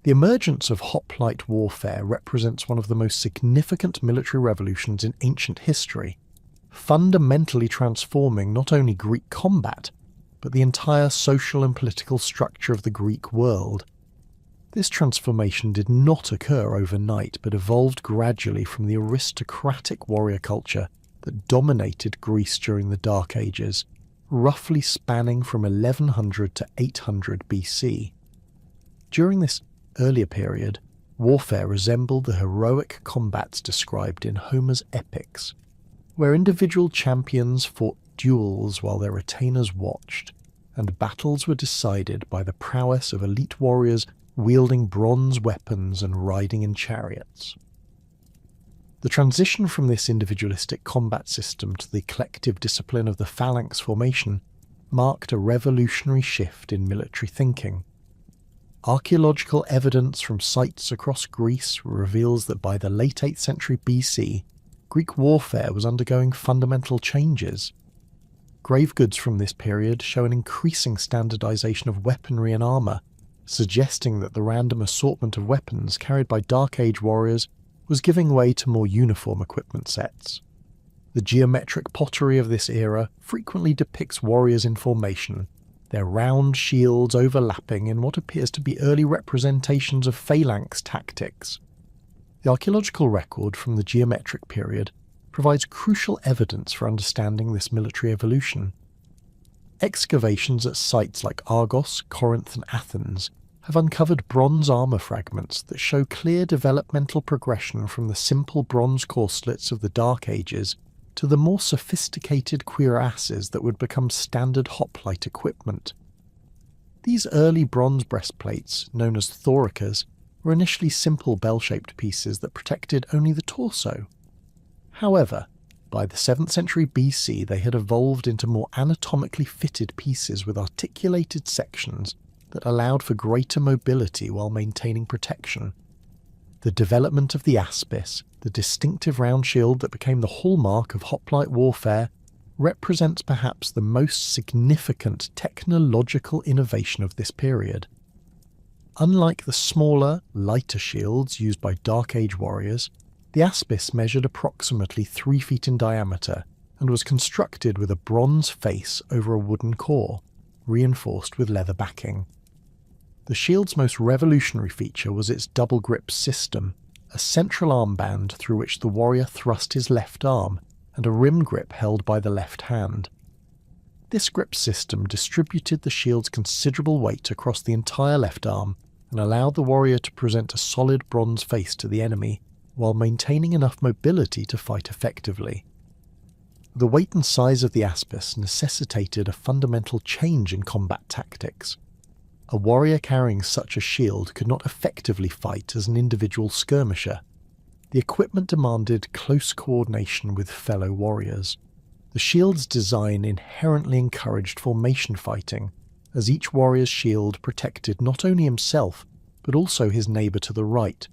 The emergence of hoplite warfare represents one of the most significant military revolutions in ancient history, fundamentally transforming not only Greek combat, but the entire social and political structure of the Greek world. This transformation did not occur overnight, but evolved gradually from the aristocratic warrior culture that dominated Greece during the Dark Ages, roughly spanning from 1100 to 800 BC. During this earlier period, warfare resembled the heroic combats described in Homer's epics, where individual champions fought duels while their retainers watched, and battles were decided by the prowess of elite warriors wielding bronze weapons and riding in chariots. The transition from this individualistic combat system to the collective discipline of the phalanx formation marked a revolutionary shift in military thinking. Archaeological evidence from sites across Greece reveals that by the late 8th century BC, Greek warfare was undergoing fundamental changes. Grave goods from this period show an increasing standardization of weaponry and armor, suggesting that the random assortment of weapons carried by Dark Age warriors was giving way to more uniform equipment sets. The geometric pottery of this era frequently depicts warriors in formation, their round shields overlapping in what appears to be early representations of phalanx tactics. The archaeological record from the geometric period provides crucial evidence for understanding this military evolution. Excavations at sites like Argos, Corinth and Athens have uncovered bronze armour fragments that show clear developmental progression from the simple bronze corselets of the Dark Ages to the more sophisticated cuirasses that would become standard hoplite equipment. These early bronze breastplates, known as thoricas, were initially simple bell-shaped pieces that protected only the torso. However, by the 7th century BC they had evolved into more anatomically fitted pieces with articulated sections that allowed for greater mobility while maintaining protection. The development of the aspis, the distinctive round shield that became the hallmark of hoplite warfare, represents perhaps the most significant technological innovation of this period. Unlike the smaller, lighter shields used by Dark Age warriors, the aspis measured approximately 3 feet in diameter and was constructed with a bronze face over a wooden core, reinforced with leather backing. The shield's most revolutionary feature was its double grip system, a central armband through which the warrior thrust his left arm, and a rim grip held by the left hand. This grip system distributed the shield's considerable weight across the entire left arm and allowed the warrior to present a solid bronze face to the enemy, while maintaining enough mobility to fight effectively. The weight and size of the aspis necessitated a fundamental change in combat tactics. A warrior carrying such a shield could not effectively fight as an individual skirmisher. The equipment demanded close coordination with fellow warriors. The shield's design inherently encouraged formation fighting, as each warrior's shield protected not only himself, but also his neighbour to the right.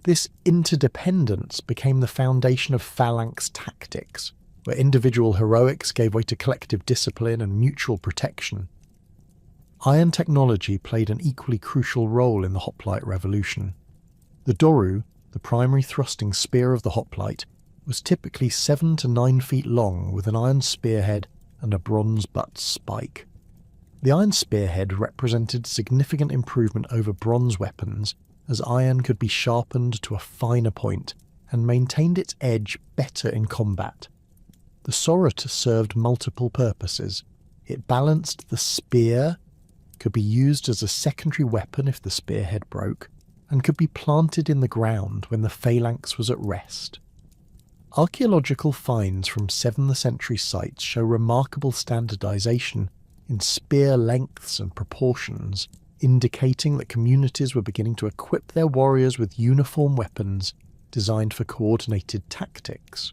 This interdependence became the foundation of phalanx tactics, where individual heroics gave way to collective discipline and mutual protection. Iron technology played an equally crucial role in the hoplite revolution. The doru, the primary thrusting spear of the hoplite, was typically 7 to 9 feet long with an iron spearhead and a bronze butt spike. The iron spearhead represented significant improvement over bronze weapons, as iron could be sharpened to a finer point and maintained its edge better in combat. The sorot served multiple purposes. It balanced the spear, could be used as a secondary weapon if the spearhead broke, and could be planted in the ground when the phalanx was at rest. Archaeological finds from 7th century sites show remarkable standardization in spear lengths and proportions, indicating that communities were beginning to equip their warriors with uniform weapons designed for coordinated tactics.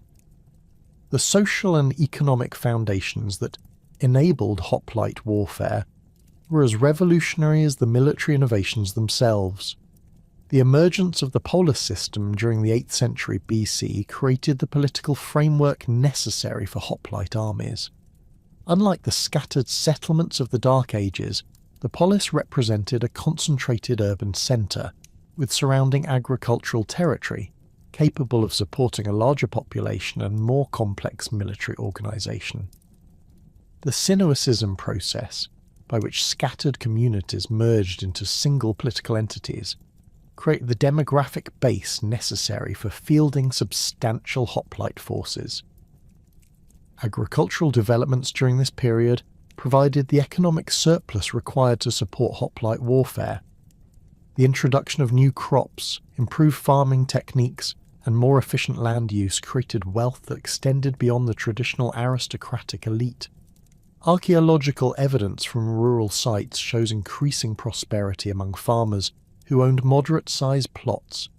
The social and economic foundations that enabled hoplite warfare were as revolutionary as the military innovations themselves. The emergence of the polis system during the 8th century BC created the political framework necessary for hoplite armies. Unlike the scattered settlements of the Dark Ages, The polis represented a concentrated urban centre with surrounding agricultural territory, capable of supporting a larger population and more complex military organisation. The synoecism process, by which scattered communities merged into single political entities, created the demographic base necessary for fielding substantial hoplite forces. Agricultural developments during this period provided the economic surplus required to support hoplite warfare. The introduction of new crops, improved farming techniques, and more efficient land use created wealth that extended beyond the traditional aristocratic elite. Archaeological evidence from rural sites shows increasing prosperity among farmers who owned moderate-sized plots,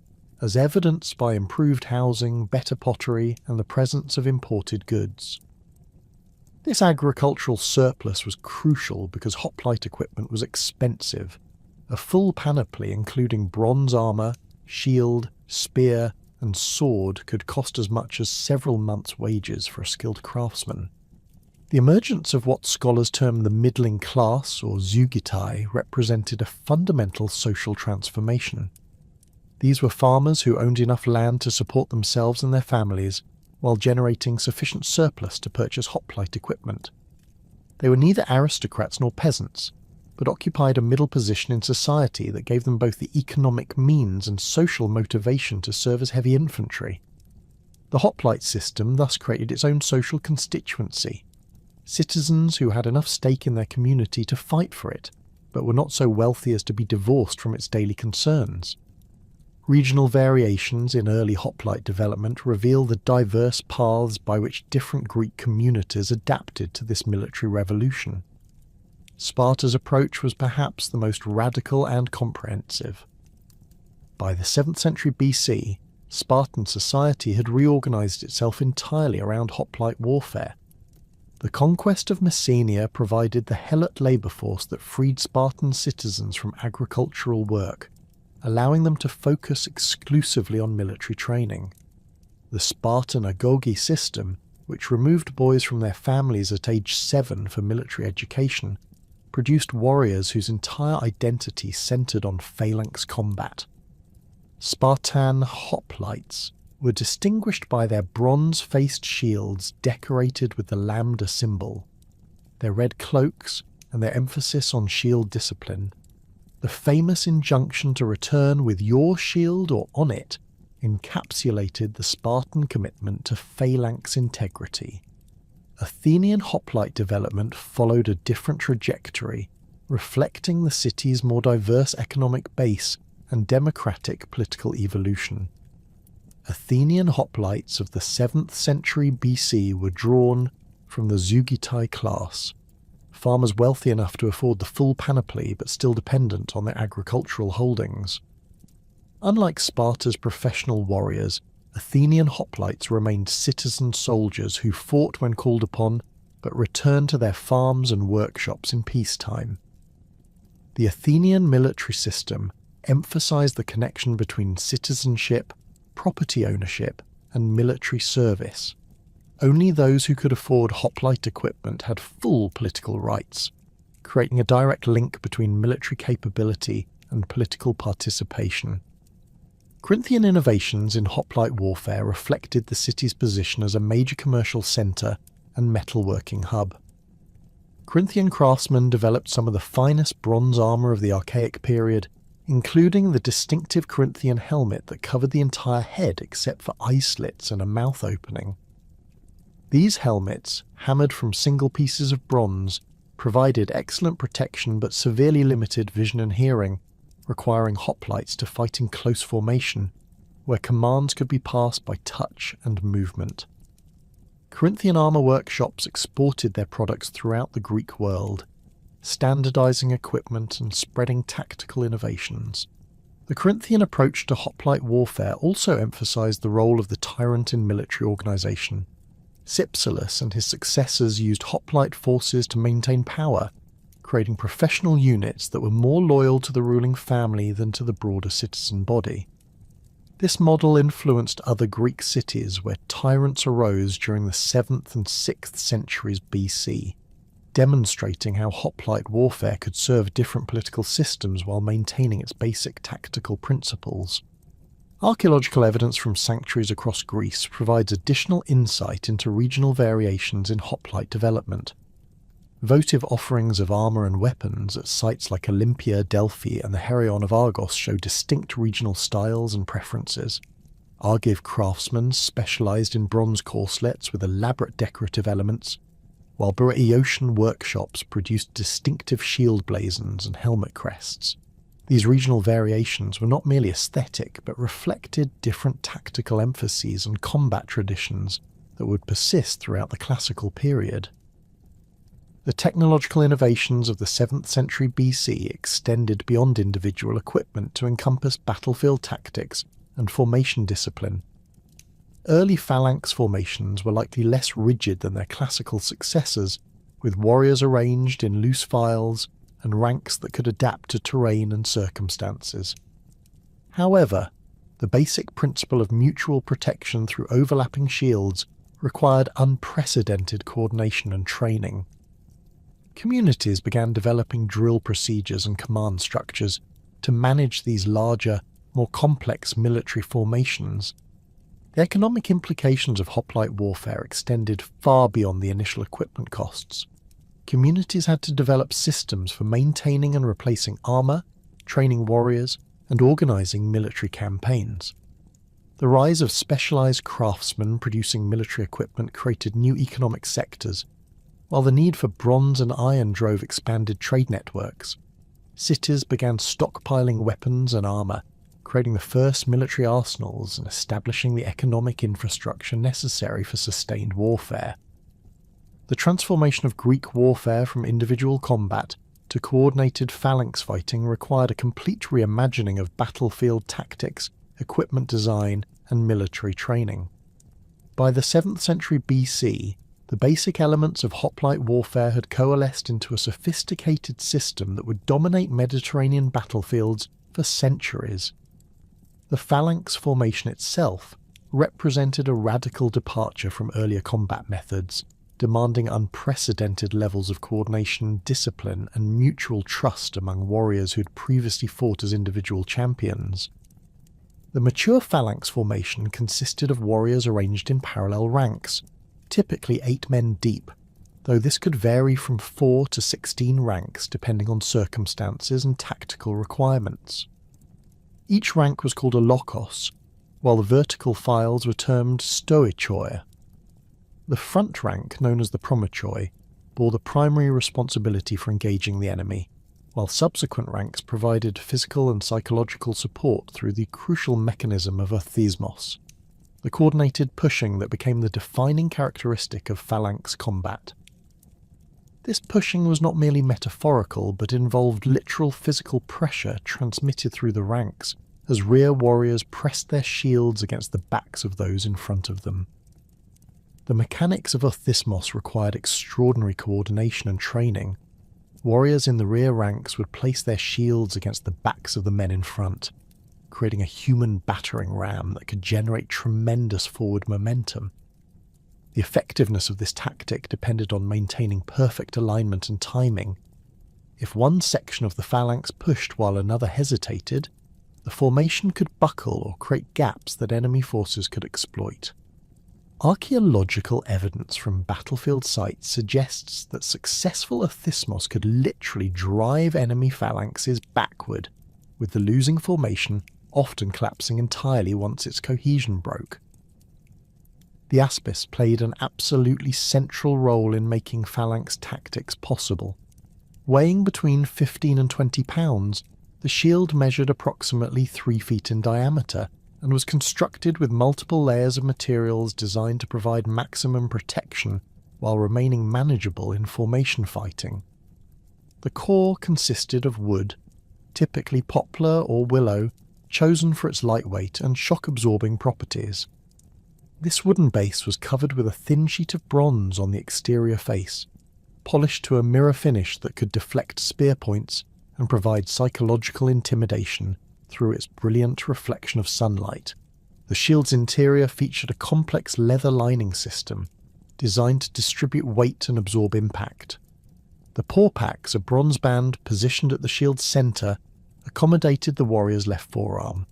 as evidenced by improved housing, better pottery, and the presence of imported goods. This agricultural surplus was crucial because hoplite equipment was expensive. A full panoply including bronze armour, shield, spear, and sword could cost as much as several months' wages for a skilled craftsman. The emergence of what scholars term the middling class, or Zugitai, represented a fundamental social transformation. These were farmers who owned enough land to support themselves and their families, while generating sufficient surplus to purchase hoplite equipment. They were neither aristocrats nor peasants, but occupied a middle position in society that gave them both the economic means and social motivation to serve as heavy infantry. The hoplite system thus created its own social constituency, citizens who had enough stake in their community to fight for it, but were not so wealthy as to be divorced from its daily concerns. Regional variations in early hoplite development reveal the diverse paths by which different Greek communities adapted to this military revolution. Sparta's approach was perhaps the most radical and comprehensive. By the 7th century BC, Spartan society had reorganized itself entirely around hoplite warfare. The conquest of Messenia provided the helot labour force that freed Spartan citizens from agricultural work, allowing them to focus exclusively on military training. The Spartan agoge system, which removed boys from their families at age 7 for military education, produced warriors whose entire identity centred on phalanx combat. Spartan hoplites were distinguished by their bronze-faced shields decorated with the lambda symbol, their red cloaks, and their emphasis on shield discipline. The famous injunction to return with your shield or on it encapsulated the Spartan commitment to phalanx integrity. Athenian hoplite development followed a different trajectory, reflecting the city's more diverse economic base and democratic political evolution. Athenian hoplites of the 7th century BC were drawn from the Zugitai class, farmers wealthy enough to afford the full panoply but still dependent on their agricultural holdings. Unlike Sparta's professional warriors, Athenian hoplites remained citizen soldiers who fought when called upon but returned to their farms and workshops in peacetime. The Athenian military system emphasized the connection between citizenship, property ownership, and military service. Only those who could afford hoplite equipment had full political rights, creating a direct link between military capability and political participation. Corinthian innovations in hoplite warfare reflected the city's position as a major commercial centre and metalworking hub. Corinthian craftsmen developed some of the finest bronze armour of the Archaic period, including the distinctive Corinthian helmet that covered the entire head except for eye slits and a mouth opening. These helmets, hammered from single pieces of bronze, provided excellent protection but severely limited vision and hearing, requiring hoplites to fight in close formation, where commands could be passed by touch and movement. Corinthian armour workshops exported their products throughout the Greek world, standardizing equipment and spreading tactical innovations. The Corinthian approach to hoplite warfare also emphasized the role of the tyrant in military organization. Cypselus and his successors used hoplite forces to maintain power, creating professional units that were more loyal to the ruling family than to the broader citizen body. This model influenced other Greek cities where tyrants arose during the 7th and 6th centuries BC. demonstrating how hoplite warfare could serve different political systems while maintaining its basic tactical principles. Archaeological evidence from sanctuaries across Greece provides additional insight into regional variations in hoplite development. Votive offerings of armour and weapons at sites like Olympia, Delphi, and the Herion of Argos show distinct regional styles and preferences. Argive craftsmen specialised in bronze corselets with elaborate decorative elements, while Boeotian workshops produced distinctive shield blazons and helmet crests. These regional variations were not merely aesthetic, but reflected different tactical emphases and combat traditions that would persist throughout the classical period. The technological innovations of the 7th century BC extended beyond individual equipment to encompass battlefield tactics and formation discipline. Early phalanx formations were likely less rigid than their classical successors, with warriors arranged in loose files and ranks that could adapt to terrain and circumstances. However, the basic principle of mutual protection through overlapping shields required unprecedented coordination and training. Communities began developing drill procedures and command structures to manage these larger, more complex military formations. The economic implications of hoplite warfare extended far beyond the initial equipment costs. Communities had to develop systems for maintaining and replacing armour, training warriors, and organising military campaigns. The rise of specialised craftsmen producing military equipment created new economic sectors, while the need for bronze and iron drove expanded trade networks. Cities began stockpiling weapons and armour, creating the first military arsenals and establishing the economic infrastructure necessary for sustained warfare. The transformation of Greek warfare from individual combat to coordinated phalanx fighting required a complete reimagining of battlefield tactics, equipment design, and military training. By the 7th century BC, the basic elements of hoplite warfare had coalesced into a sophisticated system that would dominate Mediterranean battlefields for centuries. The phalanx formation itself represented a radical departure from earlier combat methods, demanding unprecedented levels of coordination, discipline, and mutual trust among warriors who had previously fought as individual champions. The mature phalanx formation consisted of warriors arranged in parallel ranks, typically 8 men deep, though this could vary from 4 to 16 ranks depending on circumstances and tactical requirements. Each rank was called a lokos, while the vertical files were termed stoichoi. The front rank, known as the promochoi, bore the primary responsibility for engaging the enemy, while subsequent ranks provided physical and psychological support through the crucial mechanism of orthismos, the coordinated pushing that became the defining characteristic of phalanx combat. This pushing was not merely metaphorical, but involved literal physical pressure transmitted through the ranks as rear warriors pressed their shields against the backs of those in front of them. The mechanics of orthismos required extraordinary coordination and training. Warriors in the rear ranks would place their shields against the backs of the men in front, creating a human battering ram that could generate tremendous forward momentum. The effectiveness of this tactic depended on maintaining perfect alignment and timing. If one section of the phalanx pushed while another hesitated, the formation could buckle or create gaps that enemy forces could exploit. Archaeological evidence from battlefield sites suggests that successful orthismos could literally drive enemy phalanxes backward, with the losing formation often collapsing entirely once its cohesion broke. The aspis played an absolutely central role in making phalanx tactics possible. Weighing between 15 and 20 pounds, the shield measured approximately 3 feet in diameter and was constructed with multiple layers of materials designed to provide maximum protection while remaining manageable in formation fighting. The core consisted of wood, typically poplar or willow, chosen for its lightweight and shock-absorbing properties. This wooden base was covered with a thin sheet of bronze on the exterior face, polished to a mirror finish that could deflect spear points and provide psychological intimidation through its brilliant reflection of sunlight. The shield's interior featured a complex leather lining system designed to distribute weight and absorb impact. The pawpaks, a bronze band positioned at the shield's centre, accommodated the warrior's left forearm,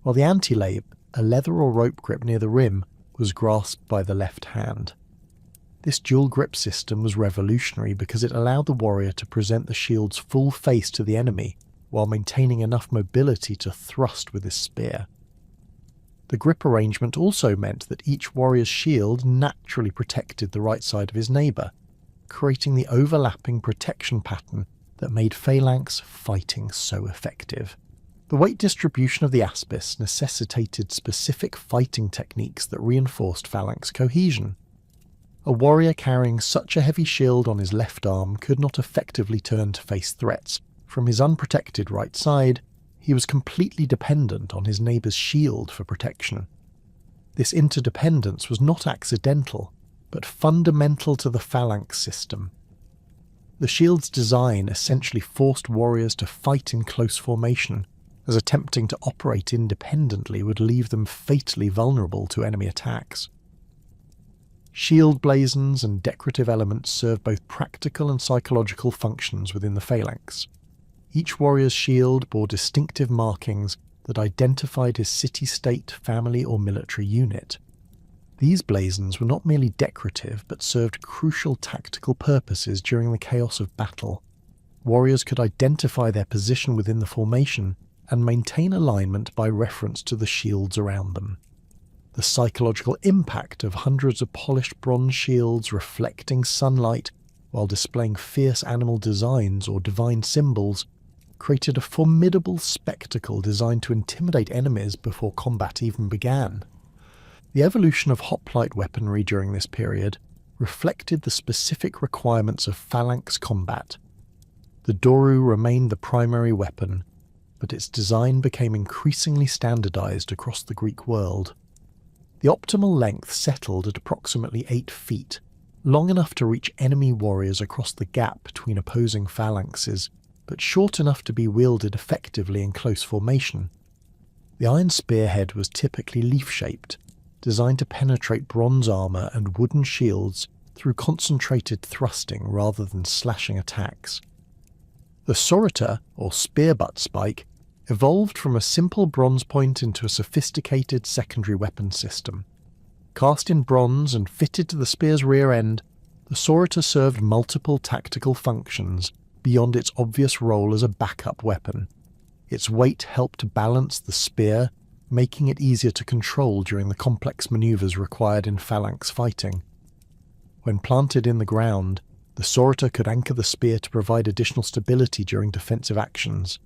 while the anti-labe, a leather or rope grip near the rim, was grasped by the left hand. This dual grip system was revolutionary because it allowed the warrior to present the shield's full face to the enemy while maintaining enough mobility to thrust with his spear. The grip arrangement also meant that each warrior's shield naturally protected the right side of his neighbour, creating the overlapping protection pattern that made phalanx fighting so effective. The weight distribution of the aspis necessitated specific fighting techniques that reinforced phalanx cohesion. A warrior carrying such a heavy shield on his left arm could not effectively turn to face threats. From his unprotected right side, he was completely dependent on his neighbour's shield for protection. This interdependence was not accidental, but fundamental to the phalanx system. The shield's design essentially forced warriors to fight in close formation, as attempting to operate independently would leave them fatally vulnerable to enemy attacks. Shield blazons and decorative elements serve both practical and psychological functions within the phalanx. Each warrior's shield bore distinctive markings that identified his city-state, family or military unit. These blazons were not merely decorative but served crucial tactical purposes during the chaos of battle. Warriors could identify their position within the formation and maintain alignment by reference to the shields around them. The psychological impact of hundreds of polished bronze shields reflecting sunlight while displaying fierce animal designs or divine symbols created a formidable spectacle designed to intimidate enemies before combat even began. The evolution of hoplite weaponry during this period reflected the specific requirements of phalanx combat. The doru remained the primary weapon, but its design became increasingly standardized across the Greek world. The optimal length settled at approximately 8 feet, long enough to reach enemy warriors across the gap between opposing phalanxes, but short enough to be wielded effectively in close formation. The iron spearhead was typically leaf-shaped, designed to penetrate bronze armour and wooden shields through concentrated thrusting rather than slashing attacks. The sorita, or spear butt spike, evolved from a simple bronze point into a sophisticated secondary weapon system. Cast in bronze and fitted to the spear's rear end, the sorita served multiple tactical functions beyond its obvious role as a backup weapon. Its weight helped balance the spear, making it easier to control during the complex maneuvers required in phalanx fighting. When planted in the ground, the sorita could anchor the spear to provide additional stability during defensive actions.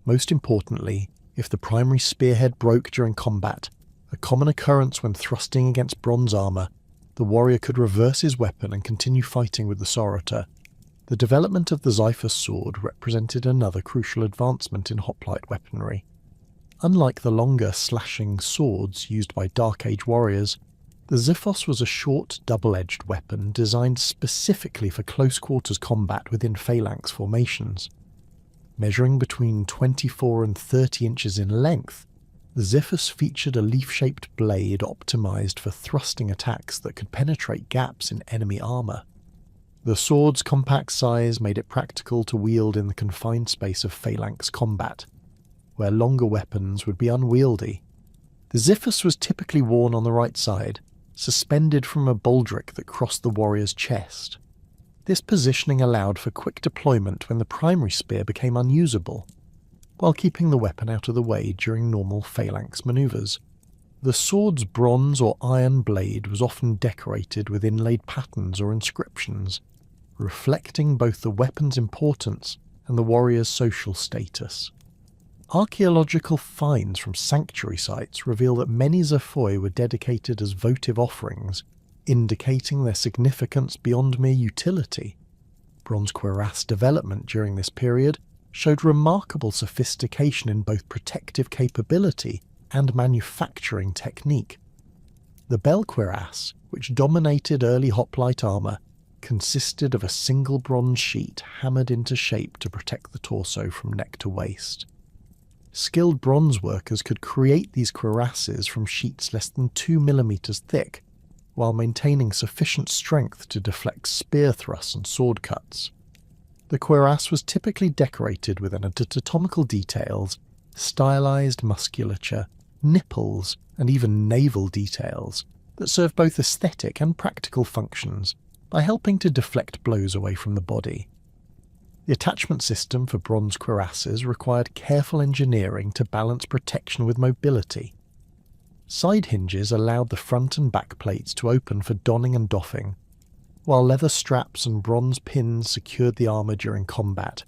Most importantly, if the primary spearhead broke during combat, a common occurrence when thrusting against bronze armour, the warrior could reverse his weapon and continue fighting with the sorita. The development of the Xiphus sword represented another crucial advancement in hoplite weaponry. Unlike the longer slashing swords used by Dark Age warriors, the Xiphos was a short, double-edged weapon designed specifically for close-quarters combat within phalanx formations. Measuring between 24 and 30 inches in length, the Xiphos featured a leaf-shaped blade optimized for thrusting attacks that could penetrate gaps in enemy armor. The sword's compact size made it practical to wield in the confined space of phalanx combat, where longer weapons would be unwieldy. The Xiphos was typically worn on the right side, suspended from a baldric that crossed the warrior's chest. This positioning allowed for quick deployment when the primary spear became unusable, while keeping the weapon out of the way during normal phalanx maneuvers. The sword's bronze or iron blade was often decorated with inlaid patterns or inscriptions, reflecting both the weapon's importance and the warrior's social status. Archaeological finds from sanctuary sites reveal that many Zophoi were dedicated as votive offerings, indicating their significance beyond mere utility. Bronze cuirass development during this period showed remarkable sophistication in both protective capability and manufacturing technique. The bell cuirass, which dominated early hoplite armour, consisted of a single bronze sheet hammered into shape to protect the torso from neck to waist. Skilled bronze workers could create these cuirasses from sheets less than 2 millimeters thick, while maintaining sufficient strength to deflect spear thrusts and sword cuts. The cuirass was typically decorated with anatomical details, stylized musculature, nipples, and even naval details that serve both aesthetic and practical functions by helping to deflect blows away from the body. The attachment system for bronze cuirasses required careful engineering to balance protection with mobility. Side hinges allowed the front and back plates to open for donning and doffing, while leather straps and bronze pins secured the armour during combat.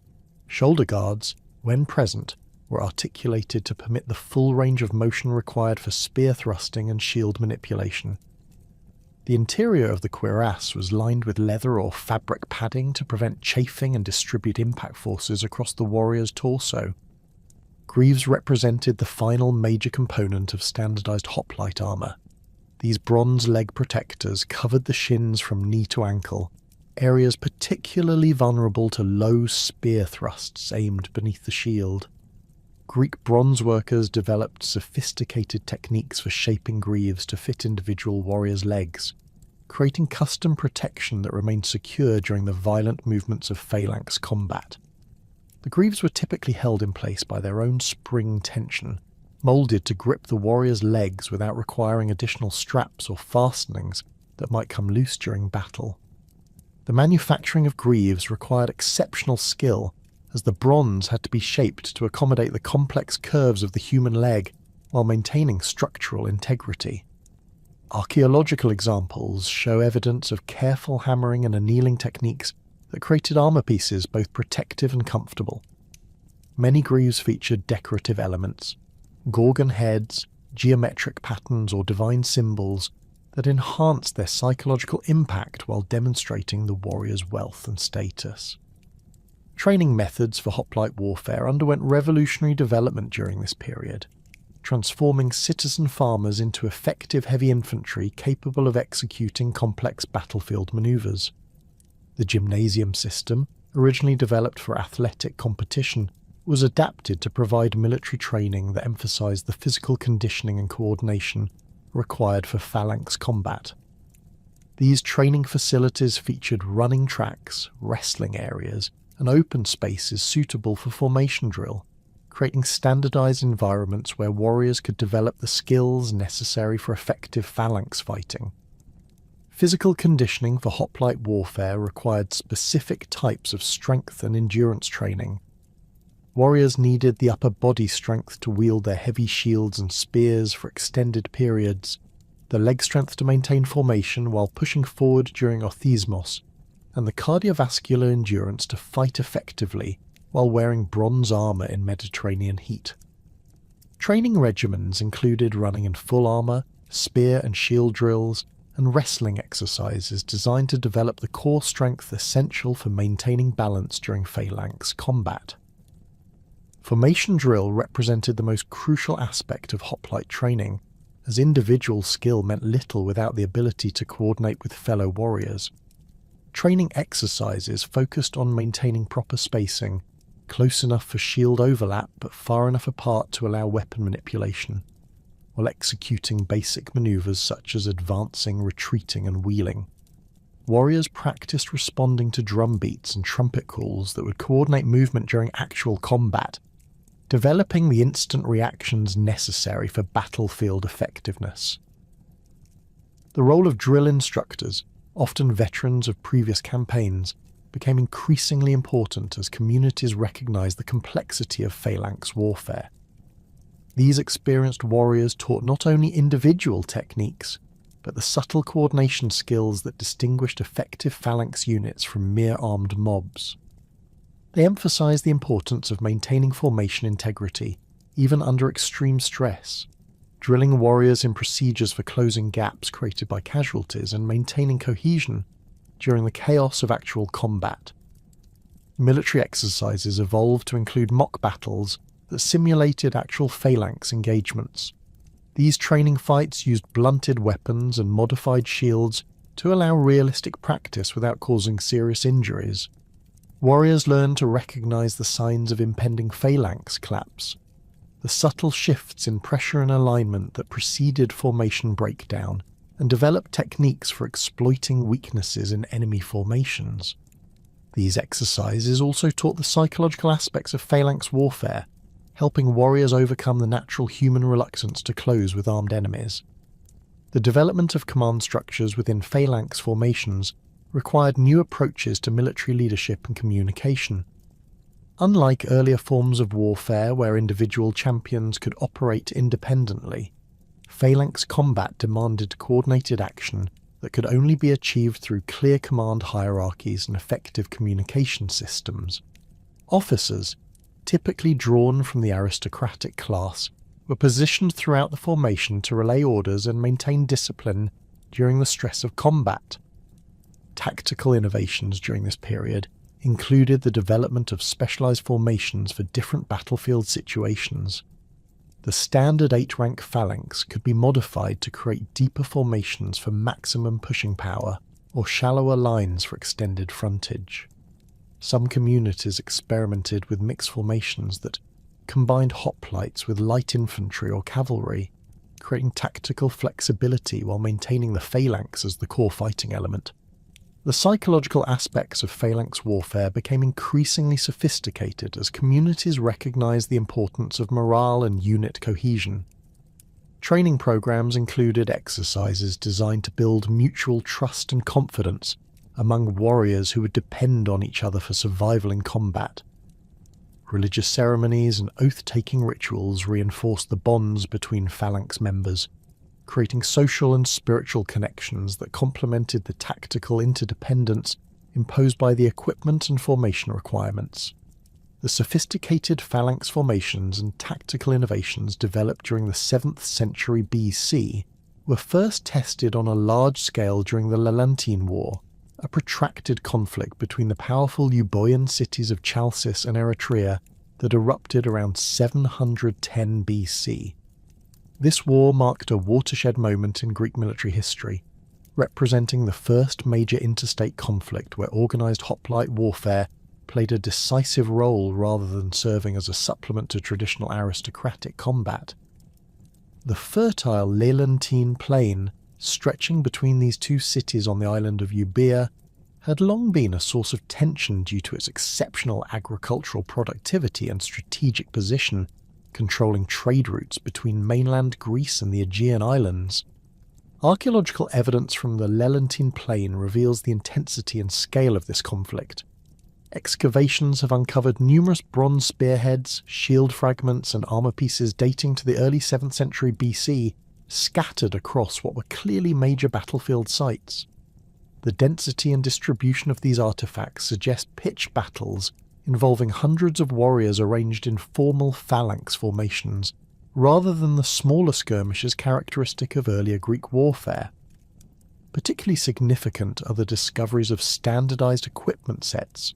Shoulder guards, when present, were articulated to permit the full range of motion required for spear thrusting and shield manipulation. The interior of the cuirass was lined with leather or fabric padding to prevent chafing and distribute impact forces across the warrior's torso. Greaves represented the final major component of standardized hoplite armor. These bronze leg protectors covered the shins from knee to ankle, areas particularly vulnerable to low spear thrusts aimed beneath the shield. Greek bronze workers developed sophisticated techniques for shaping greaves to fit individual warriors' legs, creating custom protection that remained secure during the violent movements of phalanx combat. The greaves were typically held in place by their own spring tension, moulded to grip the warrior's legs without requiring additional straps or fastenings that might come loose during battle. The manufacturing of greaves required exceptional skill, as the bronze had to be shaped to accommodate the complex curves of the human leg while maintaining structural integrity. Archaeological examples show evidence of careful hammering and annealing techniques that created armour pieces both protective and comfortable. Many greaves featured decorative elements, gorgon heads, geometric patterns or divine symbols that enhanced their psychological impact while demonstrating the warrior's wealth and status. Training methods for hoplite warfare underwent revolutionary development during this period, transforming citizen farmers into effective heavy infantry capable of executing complex battlefield maneuvers. The gymnasium system, originally developed for athletic competition, was adapted to provide military training that emphasized the physical conditioning and coordination required for phalanx combat. These training facilities featured running tracks, wrestling areas, and open spaces suitable for formation drill, creating standardized environments where warriors could develop the skills necessary for effective phalanx fighting. Physical conditioning for hoplite warfare required specific types of strength and endurance training. Warriors needed the upper body strength to wield their heavy shields and spears for extended periods, the leg strength to maintain formation while pushing forward during orthismos, and the cardiovascular endurance to fight effectively while wearing bronze armour in Mediterranean heat. Training regimens included running in full armour, spear and shield drills, and wrestling exercises designed to develop the core strength essential for maintaining balance during phalanx combat. Formation drill represented the most crucial aspect of hoplite training, as individual skill meant little without the ability to coordinate with fellow warriors. Training exercises focused on maintaining proper spacing, close enough for shield overlap but far enough apart to allow weapon manipulation, while executing basic maneuvers such as advancing, retreating, and wheeling. Warriors practiced responding to drum beats and trumpet calls that would coordinate movement during actual combat, developing the instant reactions necessary for battlefield effectiveness. The role of drill instructors, often veterans of previous campaigns, became increasingly important as communities recognized the complexity of phalanx warfare. These experienced warriors taught not only individual techniques, but the subtle coordination skills that distinguished effective phalanx units from mere armed mobs. They emphasized the importance of maintaining formation integrity, even under extreme stress, drilling warriors in procedures for closing gaps created by casualties and maintaining cohesion during the chaos of actual combat. Military exercises evolved to include mock battles that simulated actual phalanx engagements. These training fights used blunted weapons and modified shields to allow realistic practice without causing serious injuries. Warriors learned to recognize the signs of impending phalanx collapse, the subtle shifts in pressure and alignment that preceded formation breakdown, and developed techniques for exploiting weaknesses in enemy formations. These exercises also taught the psychological aspects of phalanx warfare, helping warriors overcome the natural human reluctance to close with armed enemies. The development of command structures within phalanx formations required new approaches to military leadership and communication. Unlike earlier forms of warfare where individual champions could operate independently, phalanx combat demanded coordinated action that could only be achieved through clear command hierarchies and effective communication systems. Officers, typically drawn from the aristocratic class, were positioned throughout the formation to relay orders and maintain discipline during the stress of combat. Tactical innovations during this period included the development of specialized formations for different battlefield situations. The standard 8-rank phalanx could be modified to create deeper formations for maximum pushing power, or shallower lines for extended frontage. Some communities experimented with mixed formations that combined hoplites with light infantry or cavalry, creating tactical flexibility while maintaining the phalanx as the core fighting element. The psychological aspects of phalanx warfare became increasingly sophisticated as communities recognized the importance of morale and unit cohesion. Training programs included exercises designed to build mutual trust and confidence among warriors who would depend on each other for survival in combat. Religious ceremonies and oath-taking rituals reinforced the bonds between phalanx members, creating social and spiritual connections that complemented the tactical interdependence imposed by the equipment and formation requirements. The sophisticated phalanx formations and tactical innovations developed during the 7th century BC were first tested on a large scale during the Lelantine War, a protracted conflict between the powerful Euboean cities of Chalcis and Eretria that erupted around 710 BC. This war marked a watershed moment in Greek military history, representing the first major interstate conflict where organised hoplite warfare played a decisive role rather than serving as a supplement to traditional aristocratic combat. The fertile Lelantine plain, stretching between these two cities on the island of Euboea, had long been a source of tension due to its exceptional agricultural productivity and strategic position, controlling trade routes between mainland Greece and the Aegean islands. Archaeological evidence from the Lelantine plain reveals the intensity and scale of this conflict. Excavations have uncovered numerous bronze spearheads, shield fragments, and armour pieces dating to the early 7th century BC, scattered across what were clearly major battlefield sites. The density and distribution of these artefacts suggest pitched battles involving hundreds of warriors arranged in formal phalanx formations, rather than the smaller skirmishes characteristic of earlier Greek warfare. Particularly significant are the discoveries of standardized equipment sets,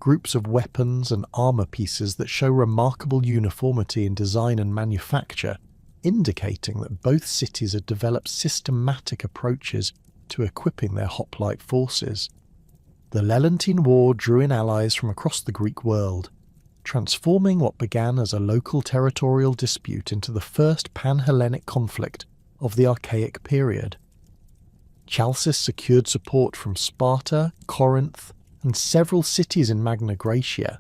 groups of weapons and armor pieces that show remarkable uniformity in design and manufacture, indicating that both cities had developed systematic approaches to equipping their hoplite forces. The Lelantine War drew in allies from across the Greek world, transforming what began as a local territorial dispute into the first pan-Hellenic conflict of the Archaic period. Chalcis secured support from Sparta, Corinth, and several cities in Magna Graecia,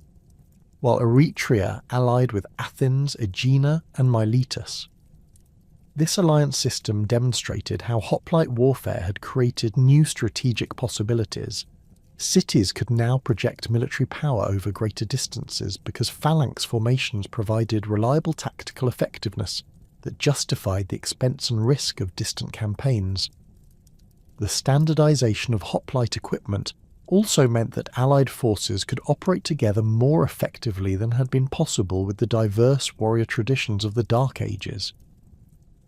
while Eretria allied with Athens, Aegina, and Miletus. This alliance system demonstrated how hoplite warfare had created new strategic possibilities. Cities could now project military power over greater distances because phalanx formations provided reliable tactical effectiveness that justified the expense and risk of distant campaigns. The standardization of hoplite equipment also meant that Allied forces could operate together more effectively than had been possible with the diverse warrior traditions of the Dark Ages.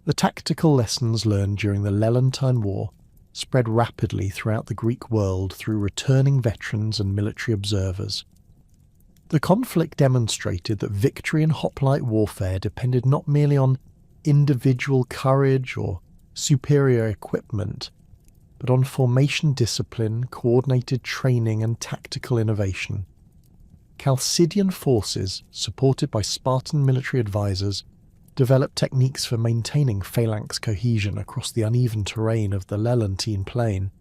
The tactical lessons learned during the Lelantine War spread rapidly throughout the Greek world through returning veterans and military observers. The conflict demonstrated that victory in hoplite warfare depended not merely on individual courage or superior equipment, but on formation discipline, coordinated training, and tactical innovation. Chalcidian forces, supported by Spartan military advisors, developed techniques for maintaining phalanx cohesion across the uneven terrain of the Lelantine plain.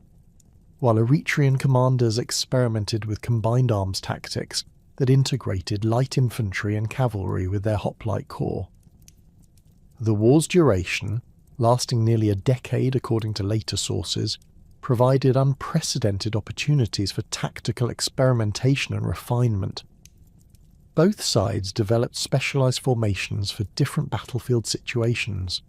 while Eritrean commanders experimented with combined arms tactics that integrated light infantry and cavalry with their hoplite corps. The war's duration, lasting nearly a decade according to later sources, provided unprecedented opportunities for tactical experimentation and refinement. Both sides developed specialized formations for different battlefield situations.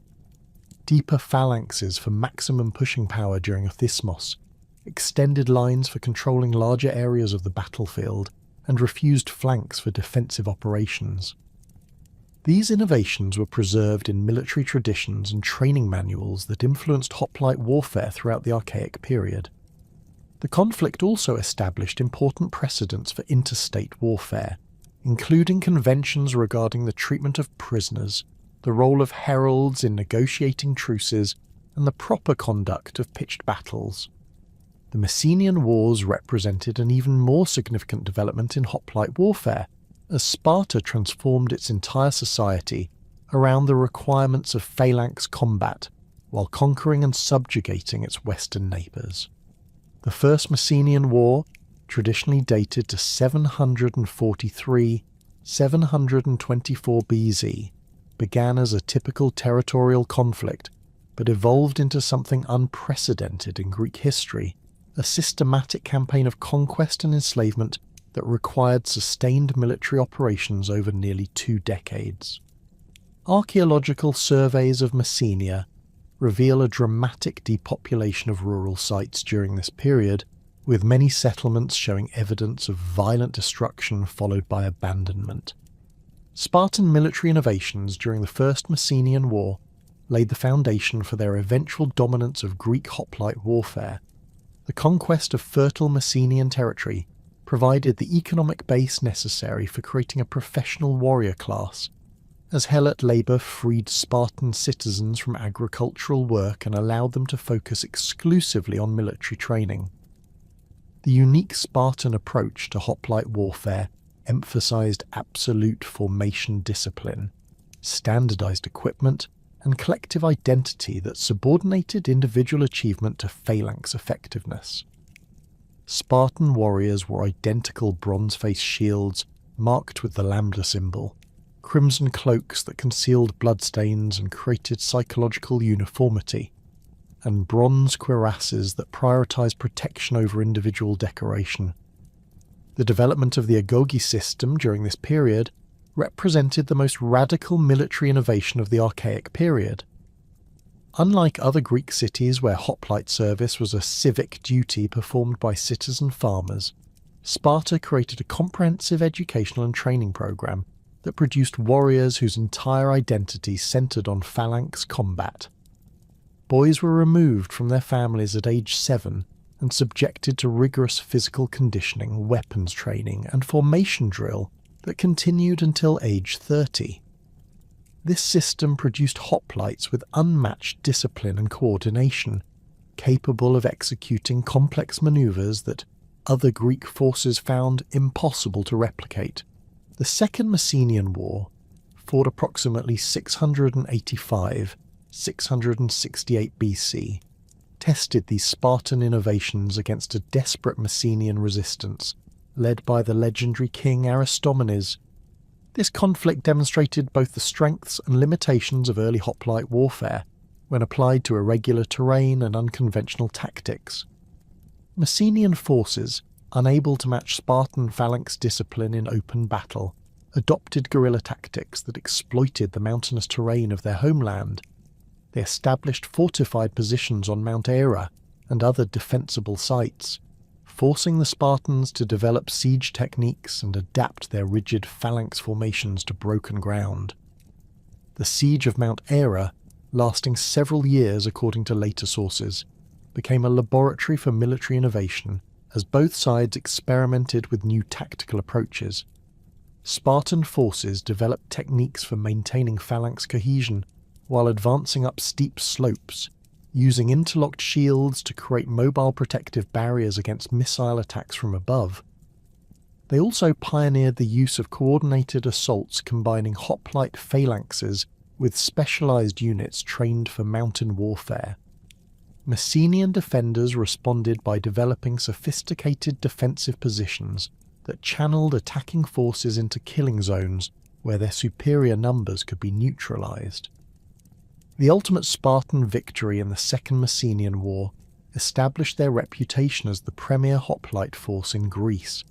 Deeper phalanxes for maximum pushing power during a thismos, extended lines for controlling larger areas of the battlefield, and refused flanks for defensive operations. These innovations were preserved in military traditions and training manuals that influenced hoplite warfare throughout the Archaic period. The conflict also established important precedents for interstate warfare, including conventions regarding the treatment of prisoners, the role of heralds in negotiating truces, and the proper conduct of pitched battles. The Messenian Wars represented an even more significant development in hoplite warfare, as Sparta transformed its entire society around the requirements of phalanx combat while conquering and subjugating its western neighbours. The First Messenian War, traditionally dated to 743-724 BC, began as a typical territorial conflict but evolved into something unprecedented in Greek history, a systematic campaign of conquest and enslavement that required sustained military operations over nearly 2 decades. Archaeological surveys of Messenia reveal a dramatic depopulation of rural sites during this period, with many settlements showing evidence of violent destruction followed by abandonment. Spartan military innovations during the First Messenian War laid the foundation for their eventual dominance of Greek hoplite warfare. The conquest of fertile Messenian territory provided the economic base necessary for creating a professional warrior class, as helot labour freed Spartan citizens from agricultural work and allowed them to focus exclusively on military training. The unique Spartan approach to hoplite warfare emphasised absolute formation discipline, standardised equipment, and collective identity that subordinated individual achievement to phalanx effectiveness. Spartan warriors wore identical bronze-faced shields marked with the lambda symbol, crimson cloaks that concealed bloodstains and created psychological uniformity, and bronze cuirasses that prioritised protection over individual decoration. The development of the agoge system during this period represented the most radical military innovation of the Archaic period. Unlike other Greek cities where hoplite service was a civic duty performed by citizen farmers, Sparta created a comprehensive educational and training program that produced warriors whose entire identity centered on phalanx combat. Boys were removed from their families at age 7 and subjected to rigorous physical conditioning, weapons training, and formation drill that continued until age 30. This system produced hoplites with unmatched discipline and coordination, capable of executing complex maneuvers that other Greek forces found impossible to replicate. The Second Messenian War, fought approximately 685-668 BC, tested these Spartan innovations against a desperate Messenian resistance, led by the legendary king Aristomenes. This conflict demonstrated both the strengths and limitations of early hoplite warfare when applied to irregular terrain and unconventional tactics. Messenian forces, unable to match Spartan phalanx discipline in open battle, adopted guerrilla tactics that exploited the mountainous terrain of their homeland. They established fortified positions on Mount Aera and other defensible sites, forcing the Spartans to develop siege techniques and adapt their rigid phalanx formations to broken ground. The siege of Mount Aera, lasting several years according to later sources, became a laboratory for military innovation as both sides experimented with new tactical approaches. Spartan forces developed techniques for maintaining phalanx cohesion while advancing up steep slopes, using interlocked shields to create mobile protective barriers against missile attacks from above. They also pioneered the use of coordinated assaults combining hoplite phalanxes with specialized units trained for mountain warfare. Messenian defenders responded by developing sophisticated defensive positions that channeled attacking forces into killing zones where their superior numbers could be neutralized. The ultimate Spartan victory in the Second Messenian War established their reputation as the premier hoplite force in Greece,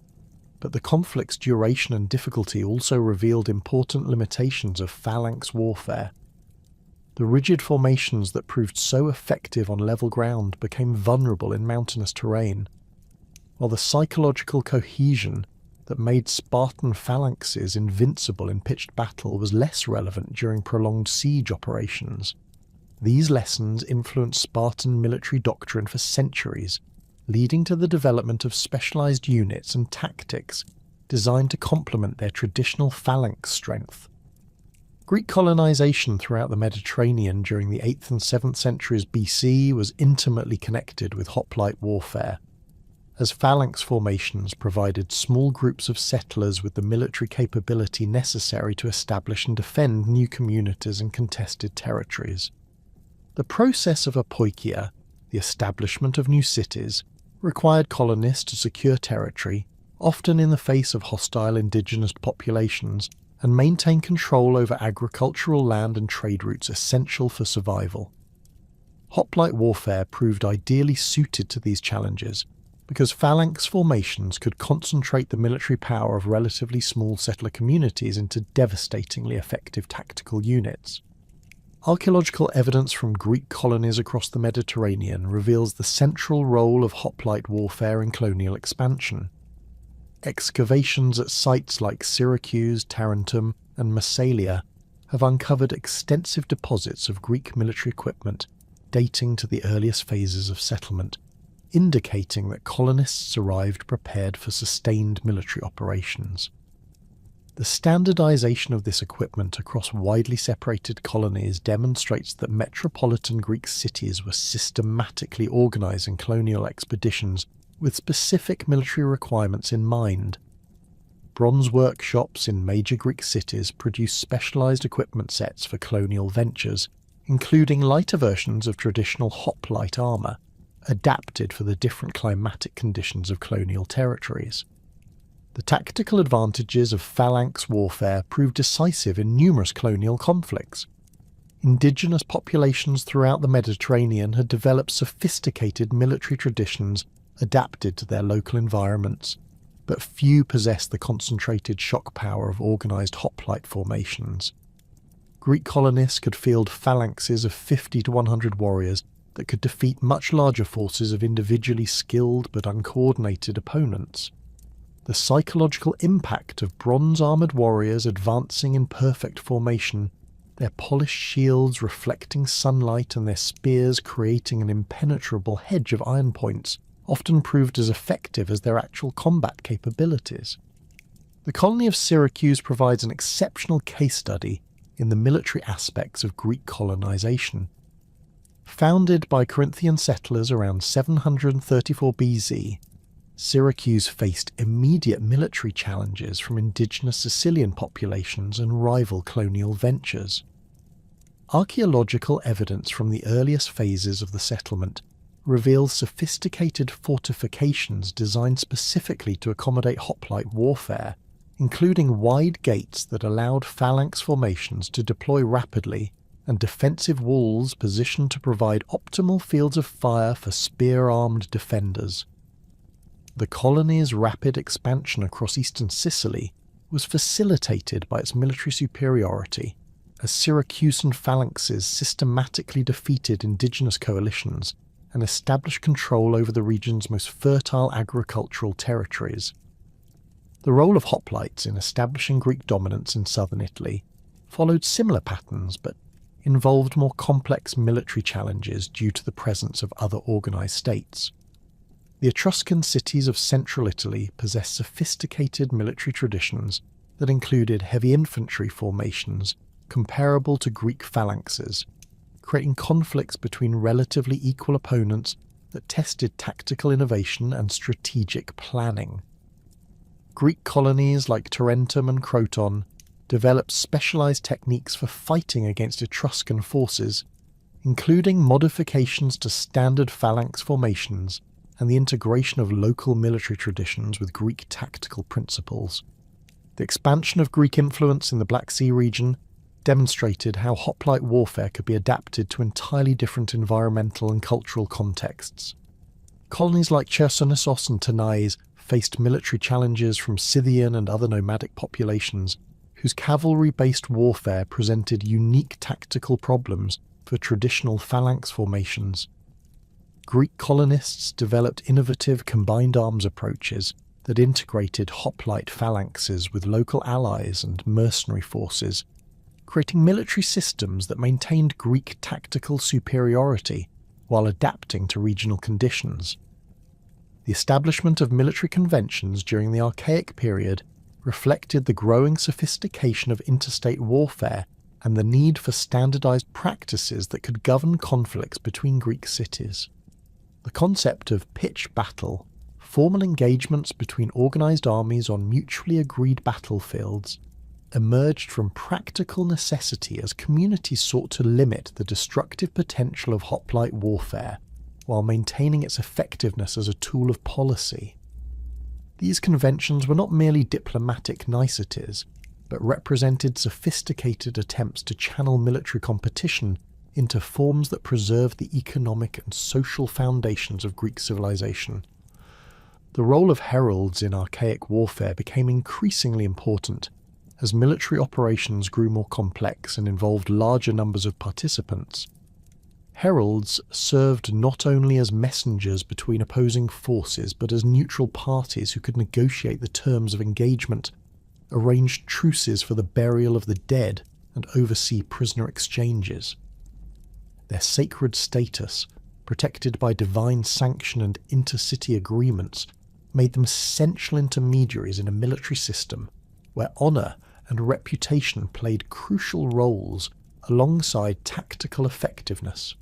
but the conflict's duration and difficulty also revealed important limitations of phalanx warfare. The rigid formations that proved so effective on level ground became vulnerable in mountainous terrain, while the psychological cohesion that made Spartan phalanxes invincible in pitched battle was less relevant during prolonged siege operations. These lessons influenced Spartan military doctrine for centuries, leading to the development of specialized units and tactics designed to complement their traditional phalanx strength. Greek colonization throughout the Mediterranean during the 8th and 7th centuries BC was intimately connected with hoplite warfare, as phalanx formations provided small groups of settlers with the military capability necessary to establish and defend new communities in contested territories. The process of apoikia, the establishment of new cities, required colonists to secure territory, often in the face of hostile indigenous populations, and maintain control over agricultural land and trade routes essential for survival. Hoplite warfare proved ideally suited to these challenges because phalanx formations could concentrate the military power of relatively small settler communities into devastatingly effective tactical units. Archaeological evidence from Greek colonies across the Mediterranean reveals the central role of hoplite warfare in colonial expansion. Excavations at sites like Syracuse, Tarentum, and Massalia have uncovered extensive deposits of Greek military equipment dating to the earliest phases of settlement, indicating that colonists arrived prepared for sustained military operations. The standardization of this equipment across widely separated colonies demonstrates that metropolitan Greek cities were systematically organizing colonial expeditions with specific military requirements in mind. Bronze workshops in major Greek cities produced specialized equipment sets for colonial ventures, including lighter versions of traditional hoplite armor, adapted for the different climatic conditions of colonial territories. The tactical advantages of phalanx warfare proved decisive in numerous colonial conflicts. Indigenous populations throughout the Mediterranean had developed sophisticated military traditions adapted to their local environments, but few possessed the concentrated shock power of organized hoplite formations. Greek colonists could field phalanxes of 50 to 100 warriors that could defeat much larger forces of individually skilled but uncoordinated opponents. The psychological impact of bronze-armoured warriors advancing in perfect formation, their polished shields reflecting sunlight and their spears creating an impenetrable hedge of iron points, often proved as effective as their actual combat capabilities. The colony of Syracuse provides an exceptional case study in the military aspects of Greek colonization. Founded by Corinthian settlers around 734 BC, Syracuse faced immediate military challenges from indigenous Sicilian populations and rival colonial ventures. Archaeological evidence from the earliest phases of the settlement reveals sophisticated fortifications designed specifically to accommodate hoplite warfare, including wide gates that allowed phalanx formations to deploy rapidly and defensive walls positioned to provide optimal fields of fire for spear-armed defenders. The colony's rapid expansion across eastern Sicily was facilitated by its military superiority, as Syracusan phalanxes systematically defeated indigenous coalitions and established control over the region's most fertile agricultural territories. The role of hoplites in establishing Greek dominance in southern Italy followed similar patterns but involved more complex military challenges due to the presence of other organized states. The Etruscan cities of central Italy possessed sophisticated military traditions that included heavy infantry formations comparable to Greek phalanxes, creating conflicts between relatively equal opponents that tested tactical innovation and strategic planning. Greek colonies like Tarentum and Croton developed specialized techniques for fighting against Etruscan forces, including modifications to standard phalanx formations and the integration of local military traditions with Greek tactical principles. The expansion of Greek influence in the Black Sea region demonstrated how hoplite warfare could be adapted to entirely different environmental and cultural contexts. Colonies like Chersonesos and Tanais faced military challenges from Scythian and other nomadic populations whose cavalry-based warfare presented unique tactical problems for traditional phalanx formations. Greek colonists developed innovative combined arms approaches that integrated hoplite phalanxes with local allies and mercenary forces, creating military systems that maintained Greek tactical superiority while adapting to regional conditions. The establishment of military conventions during the Archaic period reflected the growing sophistication of interstate warfare and the need for standardized practices that could govern conflicts between Greek cities. The concept of pitched battle, formal engagements between organized armies on mutually agreed battlefields, emerged from practical necessity as communities sought to limit the destructive potential of hoplite warfare while maintaining its effectiveness as a tool of policy. These conventions were not merely diplomatic niceties, but represented sophisticated attempts to channel military competition into forms that preserved the economic and social foundations of Greek civilization. The role of heralds in archaic warfare became increasingly important as military operations grew more complex and involved larger numbers of participants. Heralds served not only as messengers between opposing forces but as neutral parties who could negotiate the terms of engagement, arrange truces for the burial of the dead, and oversee prisoner exchanges. Their sacred status, protected by divine sanction and intercity agreements, made them essential intermediaries in a military system where honour and reputation played crucial roles alongside tactical effectiveness.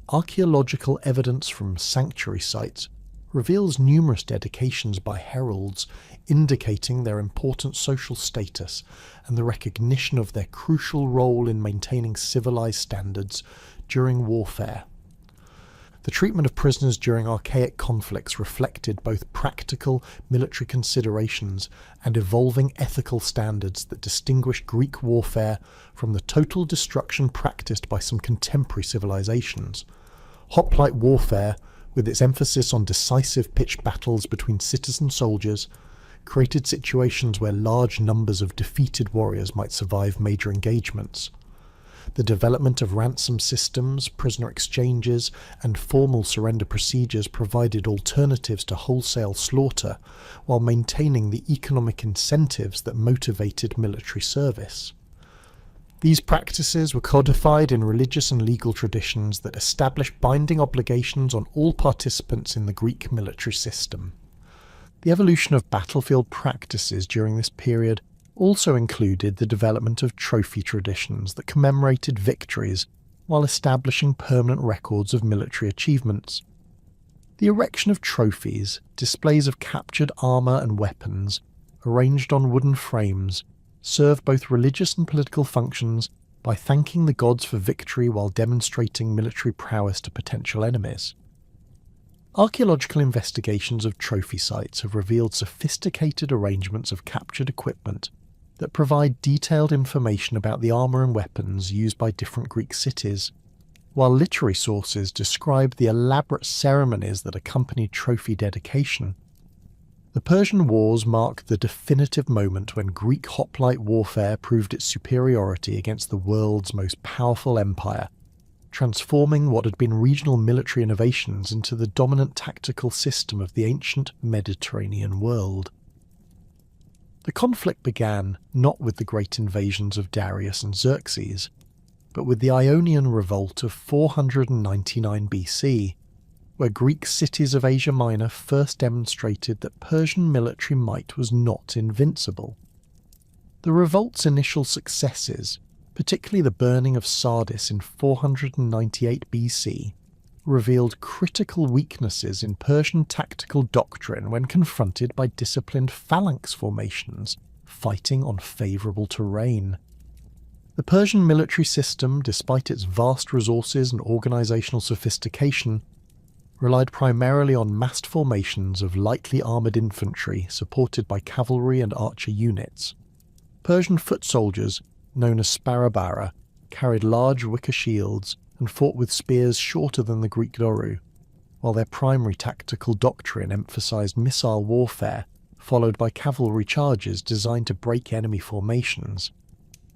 Archaeological evidence from sanctuary sites reveals numerous dedications by heralds indicating their important social status and the recognition of their crucial role in maintaining civilized standards during warfare. The treatment of prisoners during archaic conflicts reflected both practical military considerations and evolving ethical standards that distinguished Greek warfare from the total destruction practiced by some contemporary civilizations. Hoplite warfare, with its emphasis on decisive pitched battles between citizen soldiers, created situations where large numbers of defeated warriors might survive major engagements. The development of ransom systems, prisoner exchanges, and formal surrender procedures provided alternatives to wholesale slaughter, while maintaining the economic incentives that motivated military service. These practices were codified in religious and legal traditions that established binding obligations on all participants in the Greek military system. The evolution of battlefield practices during this period also included the development of trophy traditions that commemorated victories while establishing permanent records of military achievements. The erection of trophies, displays of captured armour and weapons, arranged on wooden frames, served both religious and political functions by thanking the gods for victory while demonstrating military prowess to potential enemies. Archaeological investigations of trophy sites have revealed sophisticated arrangements of captured equipment that provide detailed information about the armour and weapons used by different Greek cities, while literary sources describe the elaborate ceremonies that accompanied trophy dedication. The Persian Wars marked the definitive moment when Greek hoplite warfare proved its superiority against the world's most powerful empire, transforming what had been regional military innovations into the dominant tactical system of the ancient Mediterranean world. The conflict began not with the great invasions of Darius and Xerxes, but with the Ionian Revolt of 499 BC, where Greek cities of Asia Minor first demonstrated that Persian military might was not invincible. The revolt's initial successes, particularly the burning of Sardis in 498 BC, revealed critical weaknesses in Persian tactical doctrine when confronted by disciplined phalanx formations fighting on favourable terrain. The Persian military system, despite its vast resources and organizational sophistication, relied primarily on massed formations of lightly armoured infantry supported by cavalry and archer units. Persian foot soldiers, known as sparabara, carried large wicker shields and fought with spears shorter than the Greek doru, while their primary tactical doctrine emphasised missile warfare, followed by cavalry charges designed to break enemy formations.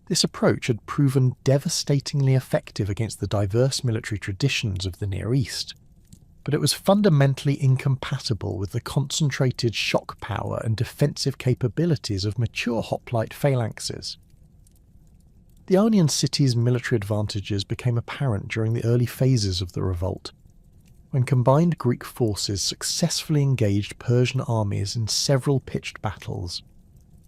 This approach had proven devastatingly effective against the diverse military traditions of the Near East, but it was fundamentally incompatible with the concentrated shock power and defensive capabilities of mature hoplite phalanxes. The Ionian city's military advantages became apparent during the early phases of the revolt, when combined Greek forces successfully engaged Persian armies in several pitched battles.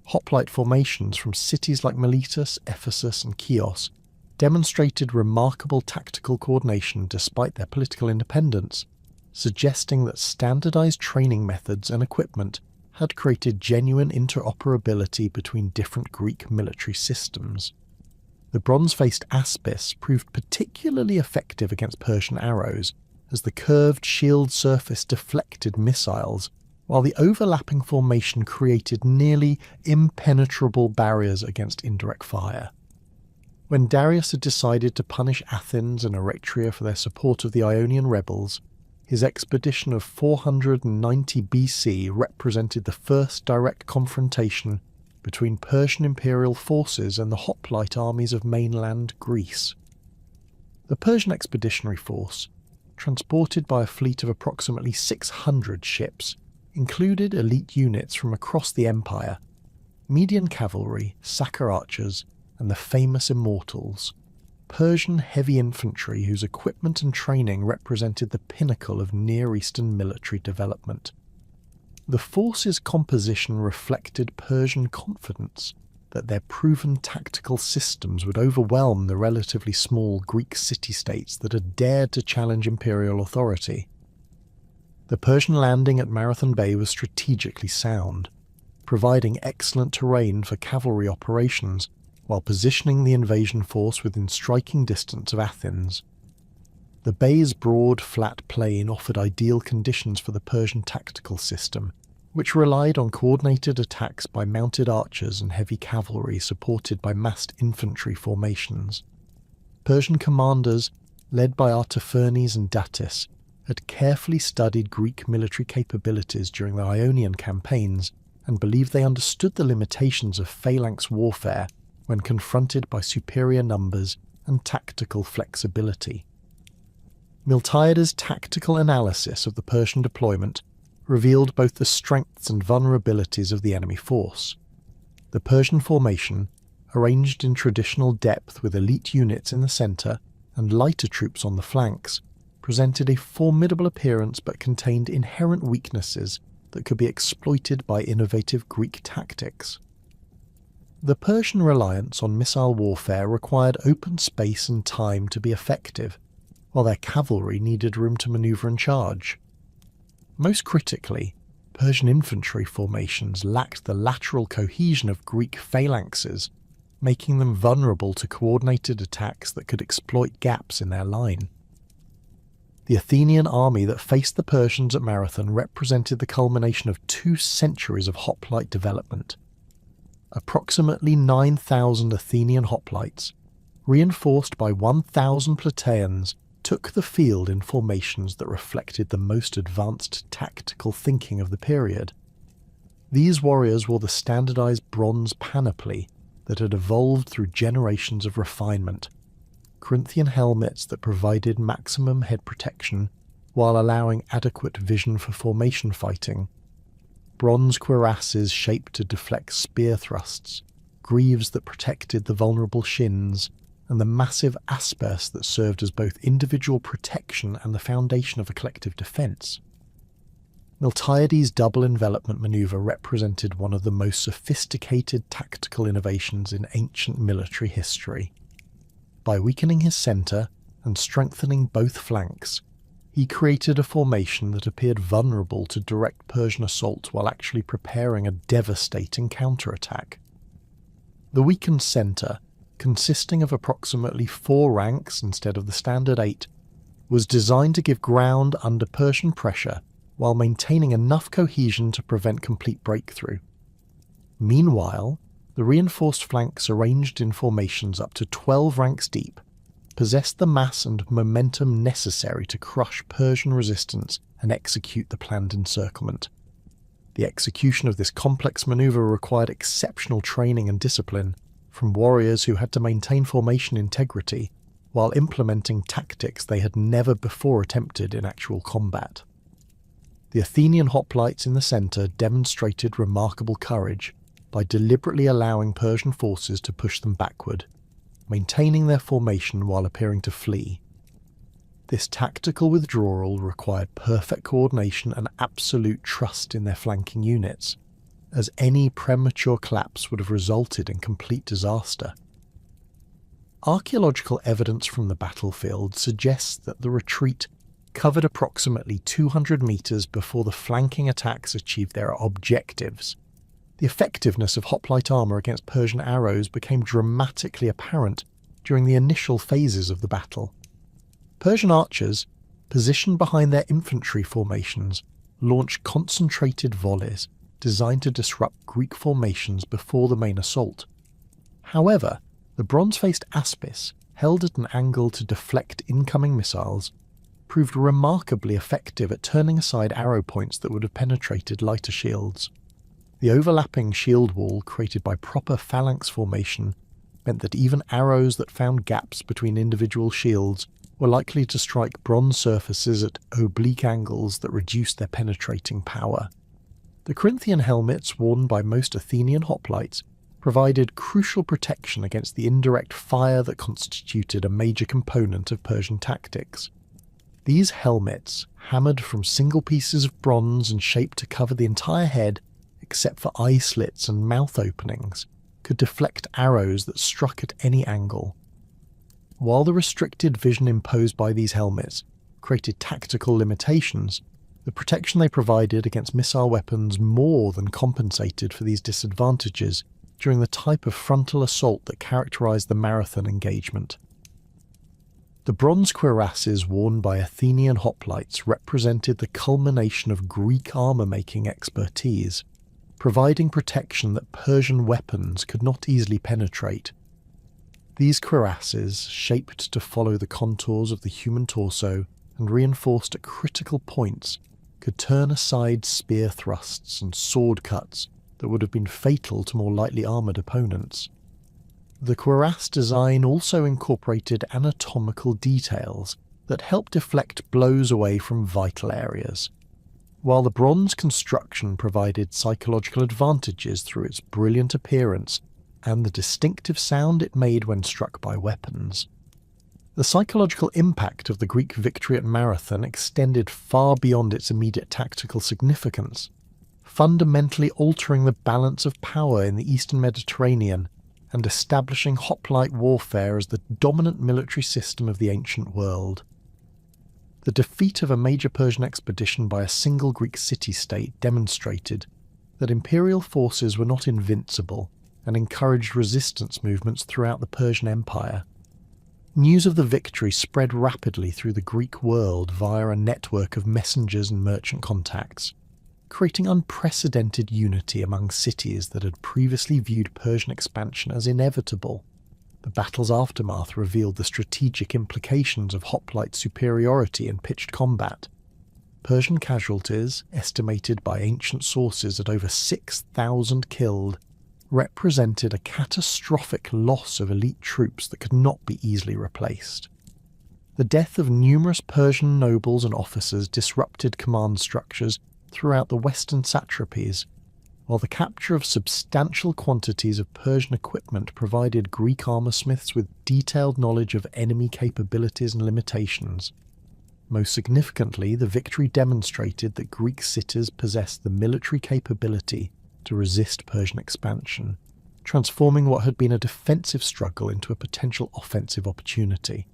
Hoplite formations from cities like Miletus, Ephesus and Chios demonstrated remarkable tactical coordination despite their political independence, suggesting that standardized training methods and equipment had created genuine interoperability between different Greek military systems. The bronze-faced aspis proved particularly effective against Persian arrows, as the curved shield surface deflected missiles, while the overlapping formation created nearly impenetrable barriers against indirect fire. When Darius had decided to punish Athens and Eretria for their support of the Ionian rebels, his expedition of 490 BC represented the first direct confrontation between Persian imperial forces and the hoplite armies of mainland Greece. The Persian expeditionary force, transported by a fleet of approximately 600 ships, included elite units from across the empire, Median cavalry, Sacar archers, and the famous immortals, Persian heavy infantry whose equipment and training represented the pinnacle of Near Eastern military development. The force's composition reflected Persian confidence that their proven tactical systems would overwhelm the relatively small Greek city-states that had dared to challenge imperial authority. The Persian landing at Marathon Bay was strategically sound, providing excellent terrain for cavalry operations while positioning the invasion force within striking distance of Athens. The bay's broad, flat plain offered ideal conditions for the Persian tactical system, which relied on coordinated attacks by mounted archers and heavy cavalry supported by massed infantry formations. Persian commanders, led by Artaphernes and Datis, had carefully studied Greek military capabilities during the Ionian campaigns and believed they understood the limitations of phalanx warfare when confronted by superior numbers and tactical flexibility. Miltiades' tactical analysis of the Persian deployment revealed both the strengths and vulnerabilities of the enemy force. The Persian formation, arranged in traditional depth with elite units in the centre and lighter troops on the flanks, presented a formidable appearance but contained inherent weaknesses that could be exploited by innovative Greek tactics. The Persian reliance on missile warfare required open space and time to be effective, while their cavalry needed room to manoeuvre and charge. Most critically, Persian infantry formations lacked the lateral cohesion of Greek phalanxes, making them vulnerable to coordinated attacks that could exploit gaps in their line. The Athenian army that faced the Persians at Marathon represented the culmination of 2 centuries of hoplite development. Approximately 9,000 Athenian hoplites, reinforced by 1,000 Plataeans, took the field in formations that reflected the most advanced tactical thinking of the period. These warriors wore the standardized bronze panoply that had evolved through generations of refinement, Corinthian helmets that provided maximum head protection while allowing adequate vision for formation fighting, bronze cuirasses shaped to deflect spear thrusts, greaves that protected the vulnerable shins, and the massive aspers that served as both individual protection and the foundation of a collective defence. Miltiades' double envelopment manoeuvre represented one of the most sophisticated tactical innovations in ancient military history. By weakening his centre and strengthening both flanks, he created a formation that appeared vulnerable to direct Persian assault while actually preparing a devastating counterattack. The weakened centre, consisting of approximately 4 ranks instead of the standard 8, was designed to give ground under Persian pressure while maintaining enough cohesion to prevent complete breakthrough. Meanwhile, the reinforced flanks arranged in formations up to 12 ranks deep possessed the mass and momentum necessary to crush Persian resistance and execute the planned encirclement. The execution of this complex maneuver required exceptional training and discipline from warriors who had to maintain formation integrity while implementing tactics they had never before attempted in actual combat. The Athenian hoplites in the centre demonstrated remarkable courage by deliberately allowing Persian forces to push them backward, maintaining their formation while appearing to flee. This tactical withdrawal required perfect coordination and absolute trust in their flanking units, as any premature collapse would have resulted in complete disaster. Archaeological evidence from the battlefield suggests that the retreat covered approximately 200 metres before the flanking attacks achieved their objectives. The effectiveness of hoplite armour against Persian arrows became dramatically apparent during the initial phases of the battle. Persian archers, positioned behind their infantry formations, launched concentrated volleys designed to disrupt Greek formations before the main assault. However, the bronze-faced aspis, held at an angle to deflect incoming missiles, proved remarkably effective at turning aside arrow points that would have penetrated lighter shields. The overlapping shield wall created by proper phalanx formation meant that even arrows that found gaps between individual shields were likely to strike bronze surfaces at oblique angles that reduced their penetrating power. The Corinthian helmets worn by most Athenian hoplites provided crucial protection against the indirect fire that constituted a major component of Persian tactics. These helmets, hammered from single pieces of bronze and shaped to cover the entire head, except for eye slits and mouth openings, could deflect arrows that struck at any angle. While the restricted vision imposed by these helmets created tactical limitations, the protection they provided against missile weapons more than compensated for these disadvantages during the type of frontal assault that characterized the marathon engagement. The bronze cuirasses worn by Athenian hoplites represented the culmination of Greek armour-making expertise, providing protection that Persian weapons could not easily penetrate. These cuirasses, shaped to follow the contours of the human torso and reinforced at critical points, could turn aside spear thrusts and sword cuts that would have been fatal to more lightly armoured opponents. The cuirass design also incorporated anatomical details that helped deflect blows away from vital areas, while the bronze construction provided psychological advantages through its brilliant appearance and the distinctive sound it made when struck by weapons. The psychological impact of the Greek victory at Marathon extended far beyond its immediate tactical significance, fundamentally altering the balance of power in the Eastern Mediterranean and establishing hoplite warfare as the dominant military system of the ancient world. The defeat of a major Persian expedition by a single Greek city-state demonstrated that imperial forces were not invincible and encouraged resistance movements throughout the Persian Empire. News of the victory spread rapidly through the Greek world via a network of messengers and merchant contacts, creating unprecedented unity among cities that had previously viewed Persian expansion as inevitable. The battle's aftermath revealed the strategic implications of hoplite superiority in pitched combat. Persian casualties, estimated by ancient sources at over 6,000 killed, represented a catastrophic loss of elite troops that could not be easily replaced. The death of numerous Persian nobles and officers disrupted command structures throughout the western satrapies, while the capture of substantial quantities of Persian equipment provided Greek armoursmiths with detailed knowledge of enemy capabilities and limitations. Most significantly, the victory demonstrated that Greek cities possessed the military capability to resist Persian expansion, transforming what had been a defensive struggle into a potential offensive opportunity.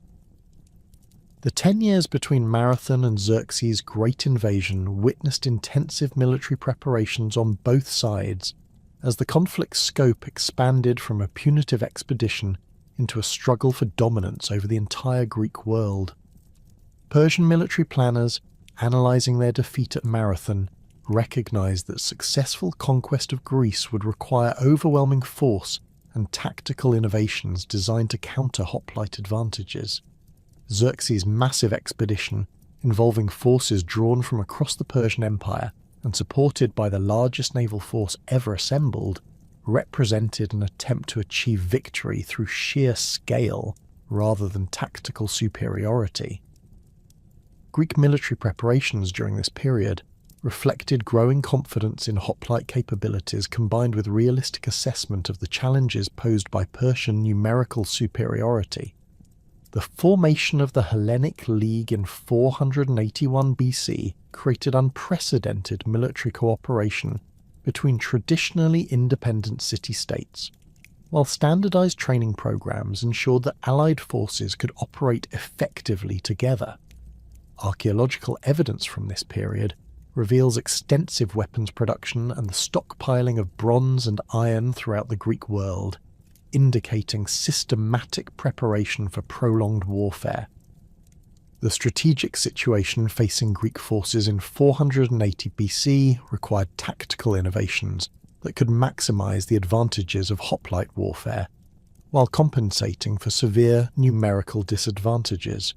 The 10 years between Marathon and Xerxes' Great Invasion witnessed intensive military preparations on both sides, as the conflict's scope expanded from a punitive expedition into a struggle for dominance over the entire Greek world. Persian military planners, analysing their defeat at Marathon, recognised that successful conquest of Greece would require overwhelming force and tactical innovations designed to counter hoplite advantages. Xerxes' massive expedition, involving forces drawn from across the Persian Empire and supported by the largest naval force ever assembled, represented an attempt to achieve victory through sheer scale rather than tactical superiority. Greek military preparations during this period reflected growing confidence in hoplite capabilities combined with realistic assessment of the challenges posed by Persian numerical superiority. The formation of the Hellenic League in 481 BC created unprecedented military cooperation between traditionally independent city-states, while standardized training programs ensured that Allied forces could operate effectively together. Archaeological evidence from this period reveals extensive weapons production and the stockpiling of bronze and iron throughout the Greek world, indicating systematic preparation for prolonged warfare. The strategic situation facing Greek forces in 480 BC required tactical innovations that could maximize the advantages of hoplite warfare, while compensating for severe numerical disadvantages.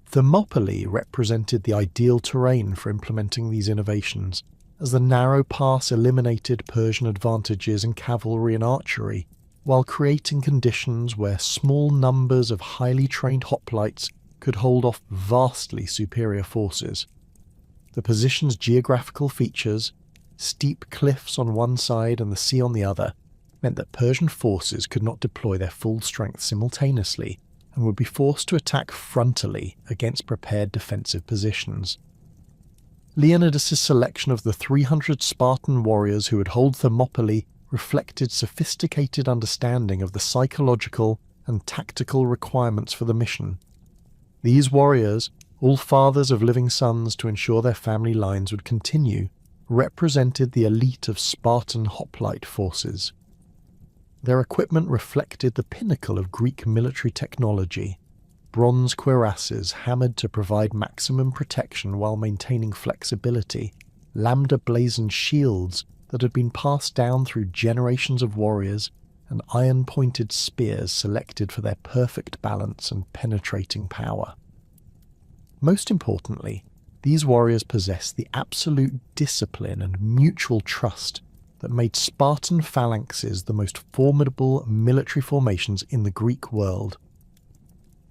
Thermopylae represented the ideal terrain for implementing these innovations, as the narrow pass eliminated Persian advantages in cavalry and archery, while creating conditions where small numbers of highly trained hoplites could hold off vastly superior forces. The position's geographical features, steep cliffs on one side and the sea on the other, meant that Persian forces could not deploy their full strength simultaneously and would be forced to attack frontally against prepared defensive positions. Leonidas' selection of the 300 Spartan warriors who would hold Thermopylae reflected sophisticated understanding of the psychological and tactical requirements for the mission. These warriors, all fathers of living sons to ensure their family lines would continue, represented the elite of Spartan hoplite forces. Their equipment reflected the pinnacle of Greek military technology: bronze cuirasses hammered to provide maximum protection while maintaining flexibility, lambda-blazoned shields that had been passed down through generations of warriors, and iron-pointed spears selected for their perfect balance and penetrating power. Most importantly, these warriors possessed the absolute discipline and mutual trust that made Spartan phalanxes the most formidable military formations in the Greek world.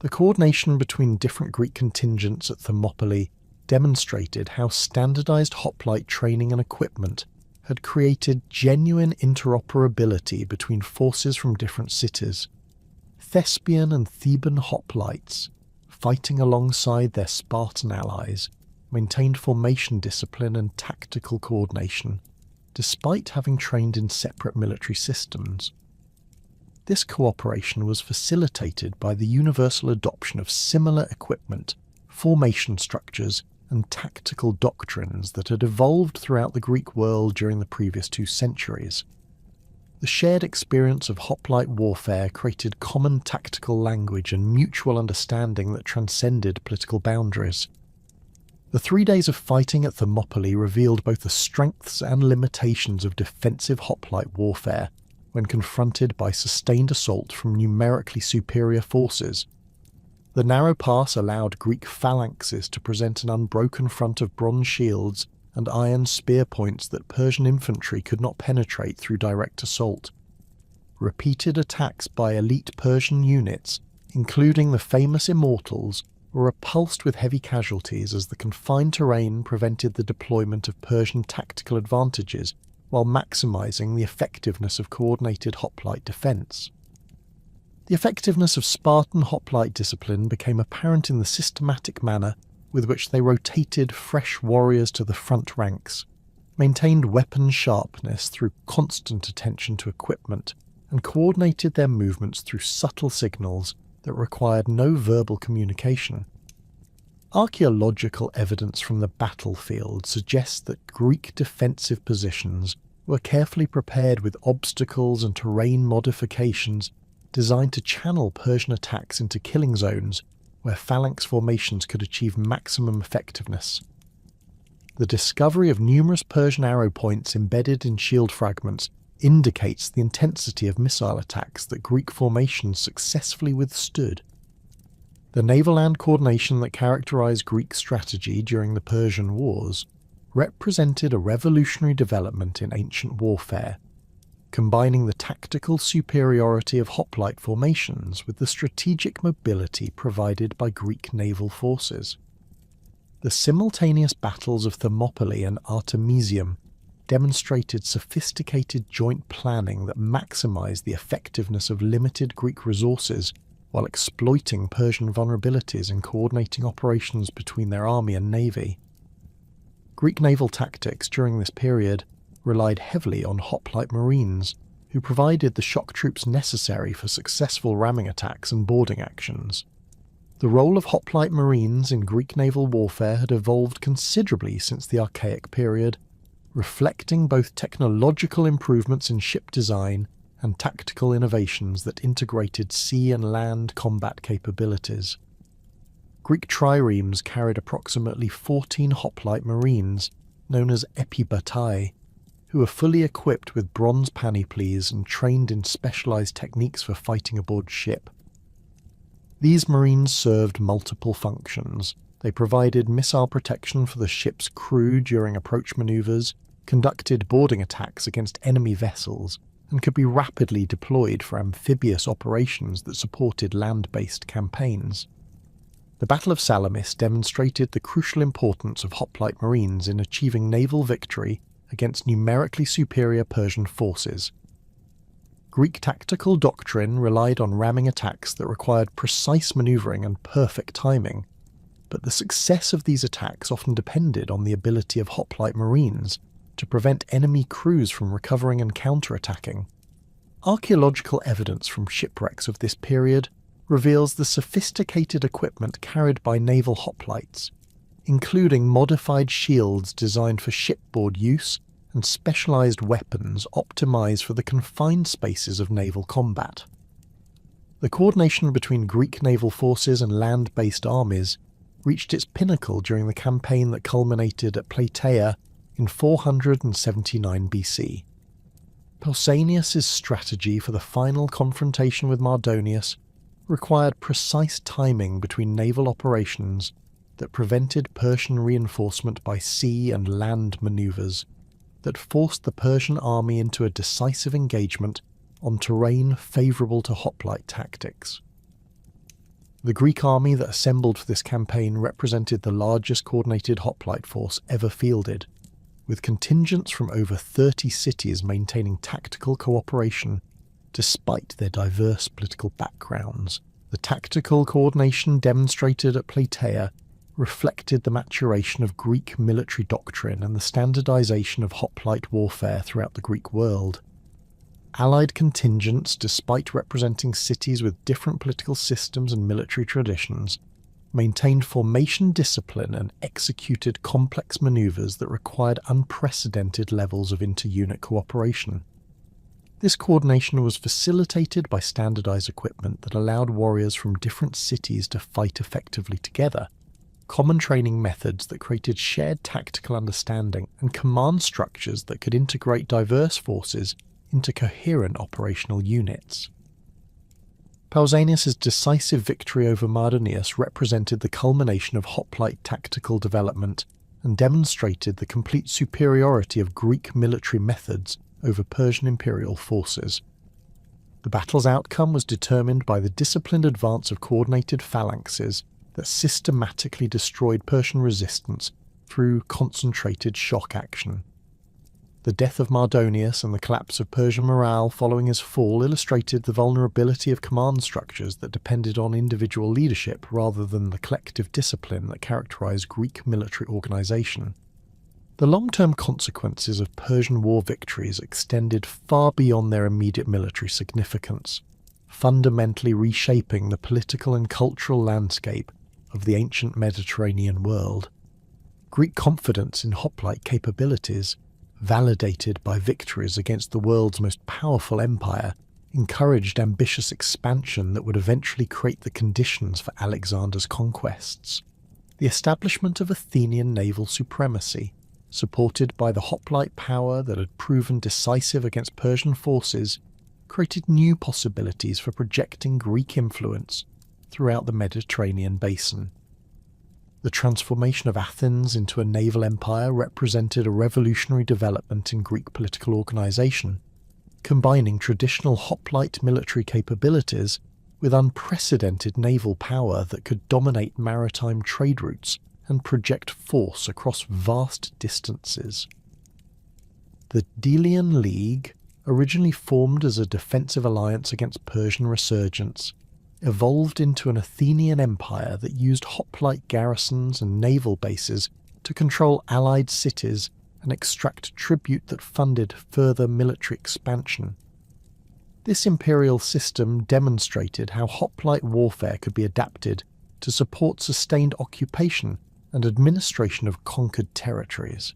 The coordination between different Greek contingents at Thermopylae demonstrated how standardized hoplite training and equipment had created genuine interoperability between forces from different cities. Thespian and Theban hoplites, fighting alongside their Spartan allies, maintained formation discipline and tactical coordination, despite having trained in separate military systems. This cooperation was facilitated by the universal adoption of similar equipment, formation structures, and tactical doctrines that had evolved throughout the Greek world during the previous 2 centuries. The shared experience of hoplite warfare created common tactical language and mutual understanding that transcended political boundaries. The 3 days of fighting at Thermopylae revealed both the strengths and limitations of defensive hoplite warfare when confronted by sustained assault from numerically superior forces. The narrow pass allowed Greek phalanxes to present an unbroken front of bronze shields and iron spear points that Persian infantry could not penetrate through direct assault. Repeated attacks by elite Persian units, including the famous Immortals, were repulsed with heavy casualties as the confined terrain prevented the deployment of Persian tactical advantages while maximizing the effectiveness of coordinated hoplite defense. The effectiveness of Spartan hoplite discipline became apparent in the systematic manner with which they rotated fresh warriors to the front ranks, maintained weapon sharpness through constant attention to equipment, and coordinated their movements through subtle signals that required no verbal communication. Archaeological evidence from the battlefield suggests that Greek defensive positions were carefully prepared with obstacles and terrain modifications designed to channel Persian attacks into killing zones where phalanx formations could achieve maximum effectiveness. The discovery of numerous Persian arrow points embedded in shield fragments indicates the intensity of missile attacks that Greek formations successfully withstood. The naval-land coordination that characterized Greek strategy during the Persian Wars represented a revolutionary development in ancient warfare, combining the tactical superiority of hoplite formations with the strategic mobility provided by Greek naval forces. The simultaneous battles of Thermopylae and Artemisium demonstrated sophisticated joint planning that maximized the effectiveness of limited Greek resources while exploiting Persian vulnerabilities and coordinating operations between their army and navy. Greek naval tactics during this period relied heavily on hoplite marines, who provided the shock troops necessary for successful ramming attacks and boarding actions. The role of hoplite marines in Greek naval warfare had evolved considerably since the Archaic period, reflecting both technological improvements in ship design and tactical innovations that integrated sea and land combat capabilities. Greek triremes carried approximately 14 hoplite marines, known as epibatai, who were fully equipped with bronze panoplies and trained in specialized techniques for fighting aboard ship. These marines served multiple functions. They provided missile protection for the ship's crew during approach maneuvers, conducted boarding attacks against enemy vessels, and could be rapidly deployed for amphibious operations that supported land-based campaigns. The Battle of Salamis demonstrated the crucial importance of hoplite marines in achieving naval victory against numerically superior Persian forces. Greek tactical doctrine relied on ramming attacks that required precise maneuvering and perfect timing, but the success of these attacks often depended on the ability of hoplite marines to prevent enemy crews from recovering and counterattacking. Archaeological evidence from shipwrecks of this period reveals the sophisticated equipment carried by naval hoplites, including modified shields designed for shipboard use and specialized weapons optimized for the confined spaces of naval combat. The coordination between Greek naval forces and land-based armies reached its pinnacle during the campaign that culminated at Plataea in 479 BC. Pausanias's strategy for the final confrontation with Mardonius required precise timing between naval operations that prevented Persian reinforcement by sea and land maneuvers, that forced the Persian army into a decisive engagement on terrain favourable to hoplite tactics. The Greek army that assembled for this campaign represented the largest coordinated hoplite force ever fielded, with contingents from over 30 cities maintaining tactical cooperation despite their diverse political backgrounds. The tactical coordination demonstrated at Plataea reflected the maturation of Greek military doctrine and the standardization of hoplite warfare throughout the Greek world. Allied contingents, despite representing cities with different political systems and military traditions, maintained formation discipline and executed complex maneuvers that required unprecedented levels of inter-unit cooperation. This coordination was facilitated by standardized equipment that allowed warriors from different cities to fight effectively together, common training methods that created shared tactical understanding, and command structures that could integrate diverse forces into coherent operational units. Pausanias's decisive victory over Mardonius represented the culmination of hoplite tactical development and demonstrated the complete superiority of Greek military methods over Persian imperial forces. The battle's outcome was determined by the disciplined advance of coordinated phalanxes that systematically destroyed Persian resistance through concentrated shock action. The death of Mardonius and the collapse of Persian morale following his fall illustrated the vulnerability of command structures that depended on individual leadership rather than the collective discipline that characterized Greek military organization. The long-term consequences of Persian war victories extended far beyond their immediate military significance, fundamentally reshaping the political and cultural landscape of the ancient Mediterranean world. Greek confidence in hoplite capabilities, validated by victories against the world's most powerful empire, encouraged ambitious expansion that would eventually create the conditions for Alexander's conquests. The establishment of Athenian naval supremacy, supported by the hoplite power that had proven decisive against Persian forces, created new possibilities for projecting Greek influence throughout the Mediterranean basin. The transformation of Athens into a naval empire represented a revolutionary development in Greek political organisation, combining traditional hoplite military capabilities with unprecedented naval power that could dominate maritime trade routes and project force across vast distances. The Delian League, originally formed as a defensive alliance against Persian resurgence, evolved into an Athenian empire that used hoplite garrisons and naval bases to control allied cities and extract tribute that funded further military expansion. This imperial system demonstrated how hoplite warfare could be adapted to support sustained occupation and administration of conquered territories.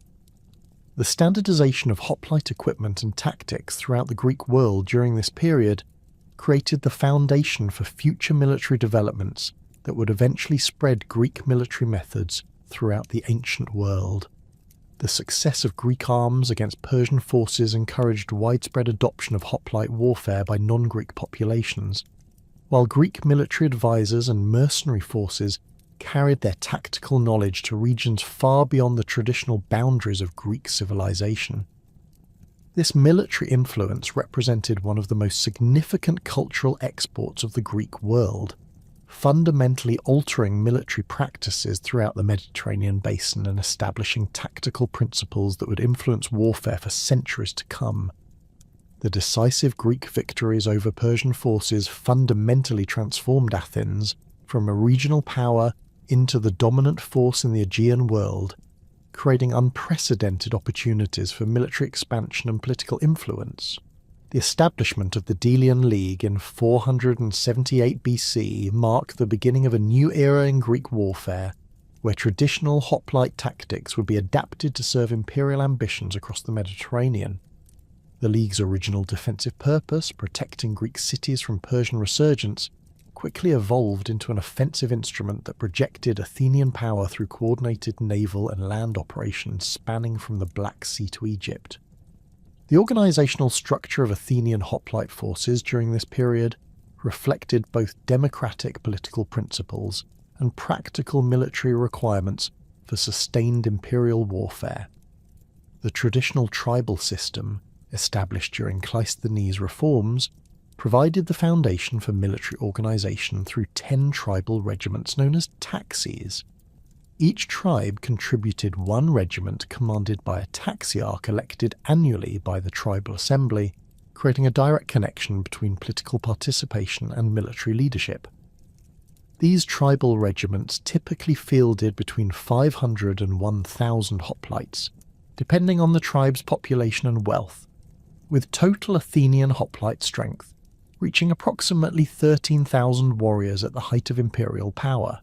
The standardization of hoplite equipment and tactics throughout the Greek world during this period created the foundation for future military developments that would eventually spread Greek military methods throughout the ancient world. The success of Greek arms against Persian forces encouraged widespread adoption of hoplite warfare by non-Greek populations, while Greek military advisors and mercenary forces carried their tactical knowledge to regions far beyond the traditional boundaries of Greek civilization. This military influence represented one of the most significant cultural exports of the Greek world, fundamentally altering military practices throughout the Mediterranean basin and establishing tactical principles that would influence warfare for centuries to come. The decisive Greek victories over Persian forces fundamentally transformed Athens from a regional power into the dominant force in the Aegean world, creating unprecedented opportunities for military expansion and political influence. The establishment of the Delian League in 478 BC marked the beginning of a new era in Greek warfare, where traditional hoplite tactics would be adapted to serve imperial ambitions across the Mediterranean. The League's original defensive purpose, protecting Greek cities from Persian resurgence, quickly evolved into an offensive instrument that projected Athenian power through coordinated naval and land operations spanning from the Black Sea to Egypt. The organisational structure of Athenian hoplite forces during this period reflected both democratic political principles and practical military requirements for sustained imperial warfare. The traditional tribal system, established during Cleisthenes' reforms, provided the foundation for military organisation through 10 tribal regiments known as taxis. Each tribe contributed one regiment commanded by a taxiarch elected annually by the tribal assembly, creating a direct connection between political participation and military leadership. These tribal regiments typically fielded between 500 and 1,000 hoplites, depending on the tribe's population and wealth, with total Athenian hoplite strength reaching approximately 13,000 warriors at the height of imperial power.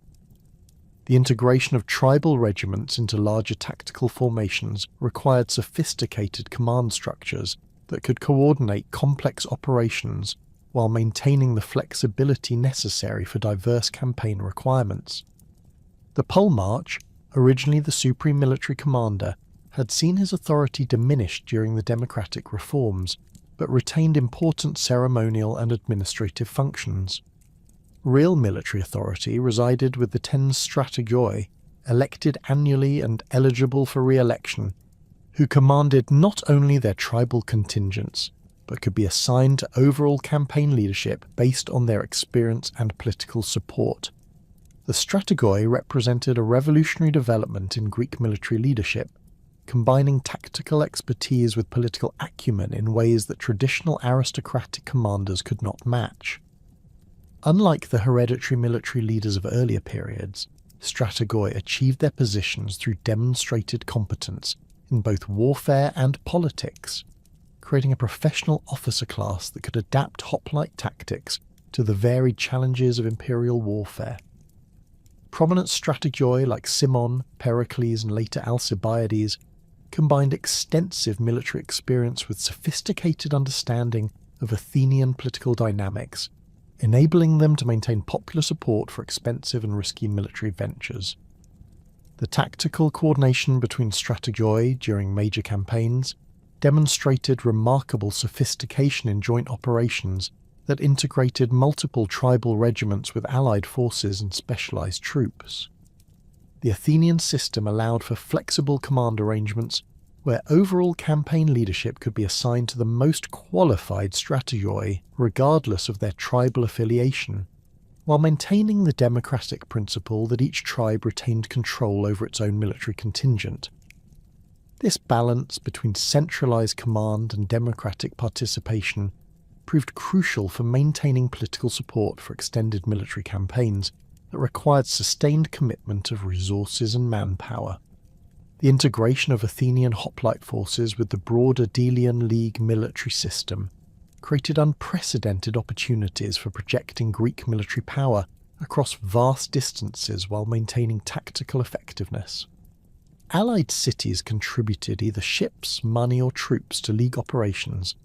The integration of tribal regiments into larger tactical formations required sophisticated command structures that could coordinate complex operations while maintaining the flexibility necessary for diverse campaign requirements. The polemarch, originally the supreme military commander, had seen his authority diminished during the democratic reforms, but retained important ceremonial and administrative functions. Real military authority resided with the 10 strategoi, elected annually and eligible for re-election, who commanded not only their tribal contingents, but could be assigned to overall campaign leadership based on their experience and political support. The strategoi represented a revolutionary development in Greek military leadership, combining tactical expertise with political acumen in ways that traditional aristocratic commanders could not match. Unlike the hereditary military leaders of earlier periods, strategoi achieved their positions through demonstrated competence in both warfare and politics, creating a professional officer class that could adapt hoplite tactics to the varied challenges of imperial warfare. Prominent strategoi like Cimon, Pericles, and later Alcibiades combined extensive military experience with sophisticated understanding of Athenian political dynamics, enabling them to maintain popular support for expensive and risky military ventures. The tactical coordination between strategoi during major campaigns demonstrated remarkable sophistication in joint operations that integrated multiple tribal regiments with allied forces and specialized troops. The Athenian system allowed for flexible command arrangements where overall campaign leadership could be assigned to the most qualified strategoi regardless of their tribal affiliation, while maintaining the democratic principle that each tribe retained control over its own military contingent. This balance between centralized command and democratic participation proved crucial for maintaining political support for extended military campaigns that required sustained commitment of resources and manpower. The integration of Athenian hoplite forces with the broader Delian League military system created unprecedented opportunities for projecting Greek military power across vast distances while maintaining tactical effectiveness. Allied cities contributed either ships, money or troops to League operations,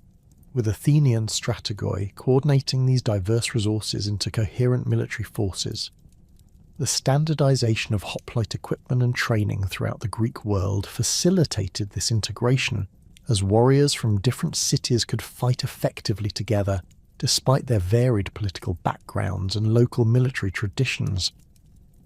with Athenian strategoi coordinating these diverse resources into coherent military forces. The standardization of hoplite equipment and training throughout the Greek world facilitated this integration, as warriors from different cities could fight effectively together despite their varied political backgrounds and local military traditions.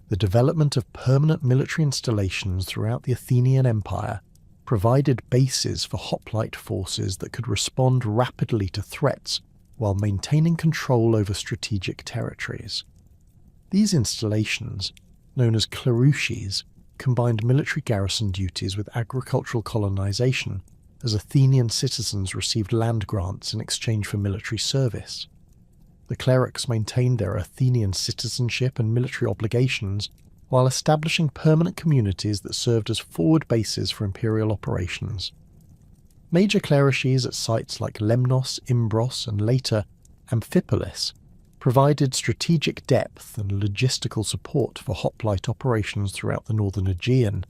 The development of permanent military installations throughout the Athenian Empire provided bases for hoplite forces that could respond rapidly to threats while maintaining control over strategic territories. These installations, known as klerouches, combined military garrison duties with agricultural colonization, as Athenian citizens received land grants in exchange for military service. The clerics maintained their Athenian citizenship and military obligations while establishing permanent communities that served as forward bases for imperial operations. Major clerouches at sites like Lemnos, Imbros, and later Amphipolis provided strategic depth and logistical support for hoplite operations throughout the northern Aegean.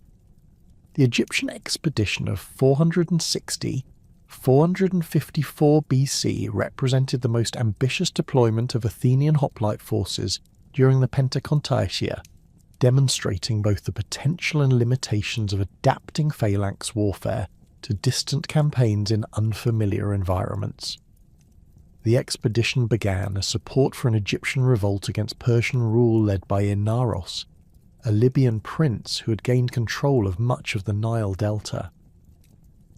The Egyptian expedition of 454 BC represented the most ambitious deployment of Athenian hoplite forces during the Pentacontaecia, demonstrating both the potential and limitations of adapting phalanx warfare to distant campaigns in unfamiliar environments. The expedition began as support for an Egyptian revolt against Persian rule led by Inaros, a Libyan prince who had gained control of much of the Nile Delta.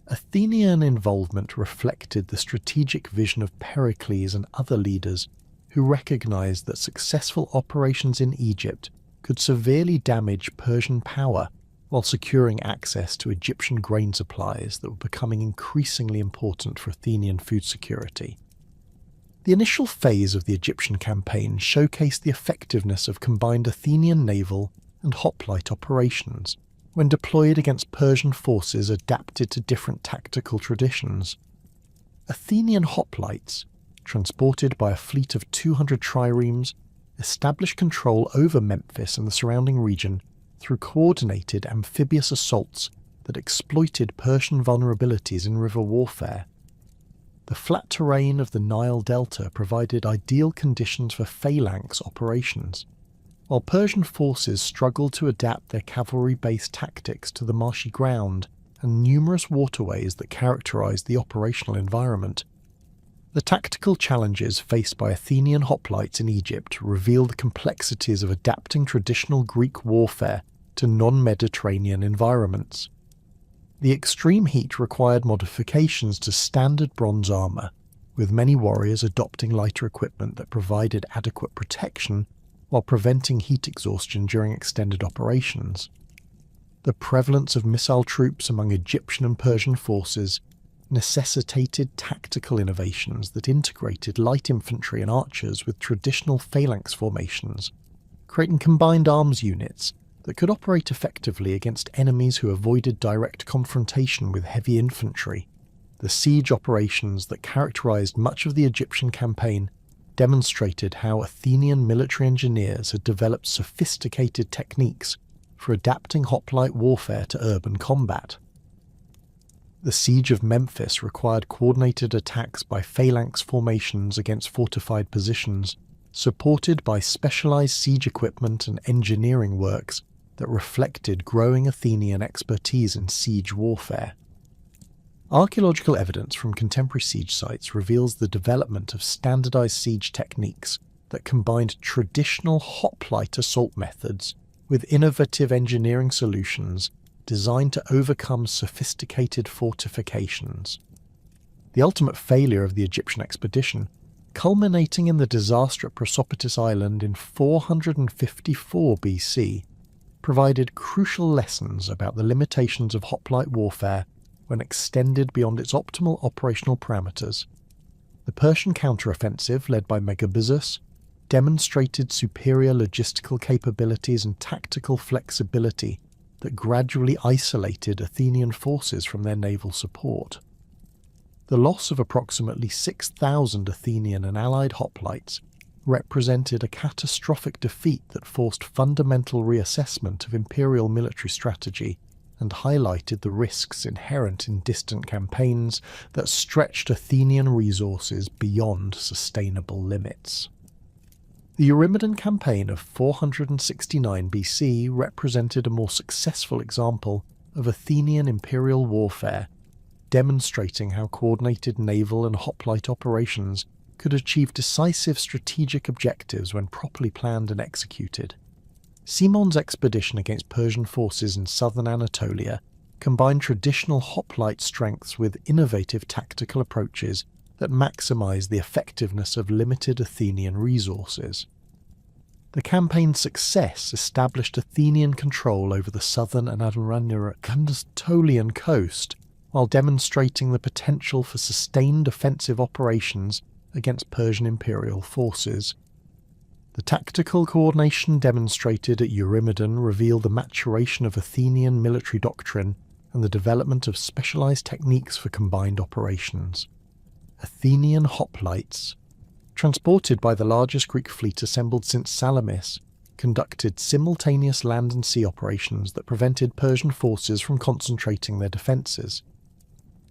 Athenian involvement reflected the strategic vision of Pericles and other leaders who recognized that successful operations in Egypt could severely damage Persian power while securing access to Egyptian grain supplies that were becoming increasingly important for Athenian food security. The initial phase of the Egyptian campaign showcased the effectiveness of combined Athenian naval and hoplite operations when deployed against Persian forces adapted to different tactical traditions. Athenian hoplites, transported by a fleet of 200 triremes, established control over Memphis and the surrounding region through coordinated amphibious assaults that exploited Persian vulnerabilities in river warfare. The flat terrain of the Nile Delta provided ideal conditions for phalanx operations, while Persian forces struggled to adapt their cavalry-based tactics to the marshy ground and numerous waterways that characterized the operational environment. The tactical challenges faced by Athenian hoplites in Egypt revealed the complexities of adapting traditional Greek warfare to non-Mediterranean environments. The extreme heat required modifications to standard bronze armour, with many warriors adopting lighter equipment that provided adequate protection while preventing heat exhaustion during extended operations. The prevalence of missile troops among Egyptian and Persian forces necessitated tactical innovations that integrated light infantry and archers with traditional phalanx formations, creating combined arms units that could operate effectively against enemies who avoided direct confrontation with heavy infantry. The siege operations that characterized much of the Egyptian campaign demonstrated how Athenian military engineers had developed sophisticated techniques for adapting hoplite warfare to urban combat. The siege of Memphis required coordinated attacks by phalanx formations against fortified positions, supported by specialized siege equipment and engineering works that reflected growing Athenian expertise in siege warfare. Archaeological evidence from contemporary siege sites reveals the development of standardized siege techniques that combined traditional hoplite assault methods with innovative engineering solutions designed to overcome sophisticated fortifications. The ultimate failure of the Egyptian expedition, culminating in the disaster at Prosopitis Island in 454 BC, provided crucial lessons about the limitations of hoplite warfare when extended beyond its optimal operational parameters. The Persian counteroffensive, led by Megabyzus, demonstrated superior logistical capabilities and tactical flexibility that gradually isolated Athenian forces from their naval support. The loss of approximately 6,000 Athenian and allied hoplites represented a catastrophic defeat that forced fundamental reassessment of imperial military strategy and highlighted the risks inherent in distant campaigns that stretched Athenian resources beyond sustainable limits. The Eurymedon campaign of 469 BC represented a more successful example of Athenian imperial warfare, demonstrating how coordinated naval and hoplite operations could achieve decisive strategic objectives when properly planned and executed. Simon's expedition against Persian forces in southern Anatolia combined traditional hoplite strengths with innovative tactical approaches that maximized the effectiveness of limited Athenian resources. The campaign's success established Athenian control over the southern and Anatolian coast, while demonstrating the potential for sustained offensive operations against Persian imperial forces. The tactical coordination demonstrated at Eurymedon revealed the maturation of Athenian military doctrine and the development of specialized techniques for combined operations. Athenian hoplites, transported by the largest Greek fleet assembled since Salamis, conducted simultaneous land and sea operations that prevented Persian forces from concentrating their defences.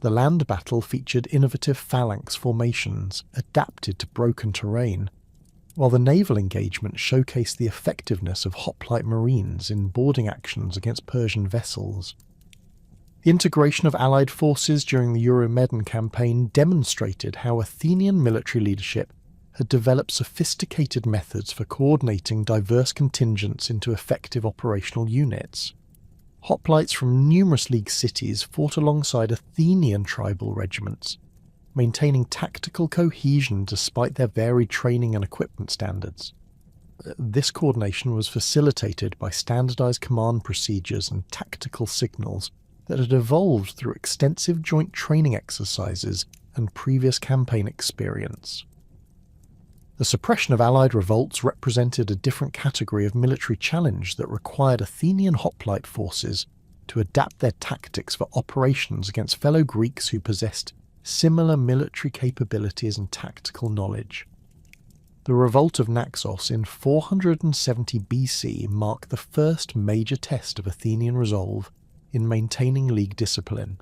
The land battle featured innovative phalanx formations adapted to broken terrain, while the naval engagement showcased the effectiveness of hoplite marines in boarding actions against Persian vessels. The integration of allied forces during the Eurymedon campaign demonstrated how Athenian military leadership had developed sophisticated methods for coordinating diverse contingents into effective operational units. Hoplites from numerous League cities fought alongside Athenian tribal regiments, maintaining tactical cohesion despite their varied training and equipment standards. This coordination was facilitated by standardized command procedures and tactical signals that had evolved through extensive joint training exercises and previous campaign experience. The suppression of allied revolts represented a different category of military challenge that required Athenian hoplite forces to adapt their tactics for operations against fellow Greeks who possessed similar military capabilities and tactical knowledge. The revolt of Naxos in 470 BC marked the first major test of Athenian resolve in maintaining League discipline,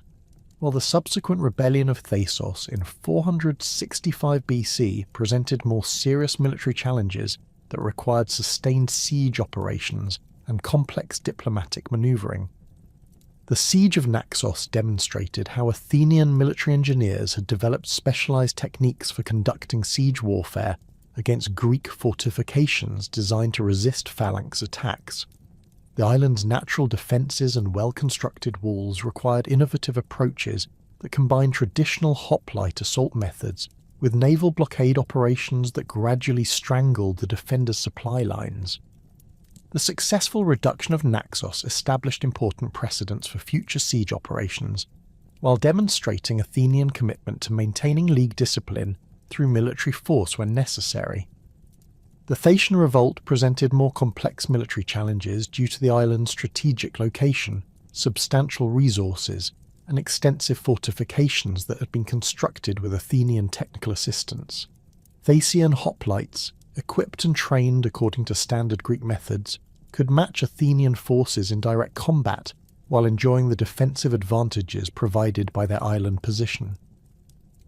while the subsequent rebellion of Thasos in 465 BC presented more serious military challenges that required sustained siege operations and complex diplomatic maneuvering. The siege of Naxos demonstrated how Athenian military engineers had developed specialized techniques for conducting siege warfare against Greek fortifications designed to resist phalanx attacks. The island's natural defences and well-constructed walls required innovative approaches that combined traditional hoplite assault methods with naval blockade operations that gradually strangled the defenders' supply lines. The successful reduction of Naxos established important precedents for future siege operations, while demonstrating Athenian commitment to maintaining League discipline through military force when necessary. The Thracian revolt presented more complex military challenges due to the island's strategic location, substantial resources, and extensive fortifications that had been constructed with Athenian technical assistance. Thracian hoplites, equipped and trained according to standard Greek methods, could match Athenian forces in direct combat while enjoying the defensive advantages provided by their island position.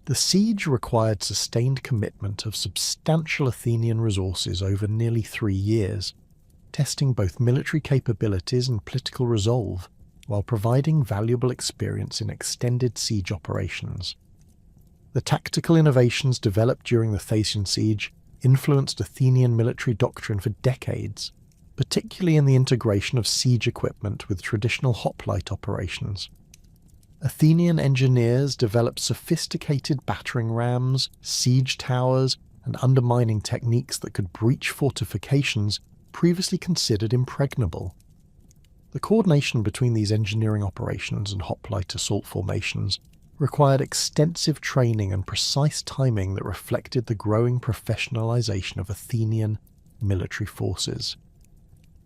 The siege required sustained commitment of substantial Athenian resources over nearly 3 years, testing both military capabilities and political resolve, while providing valuable experience in extended siege operations. The tactical innovations developed during the Thasian siege influenced Athenian military doctrine for decades, particularly in the integration of siege equipment with traditional hoplite operations. Athenian engineers developed sophisticated battering rams, siege towers, and undermining techniques that could breach fortifications previously considered impregnable. The coordination between these engineering operations and hoplite assault formations required extensive training and precise timing that reflected the growing professionalization of Athenian military forces.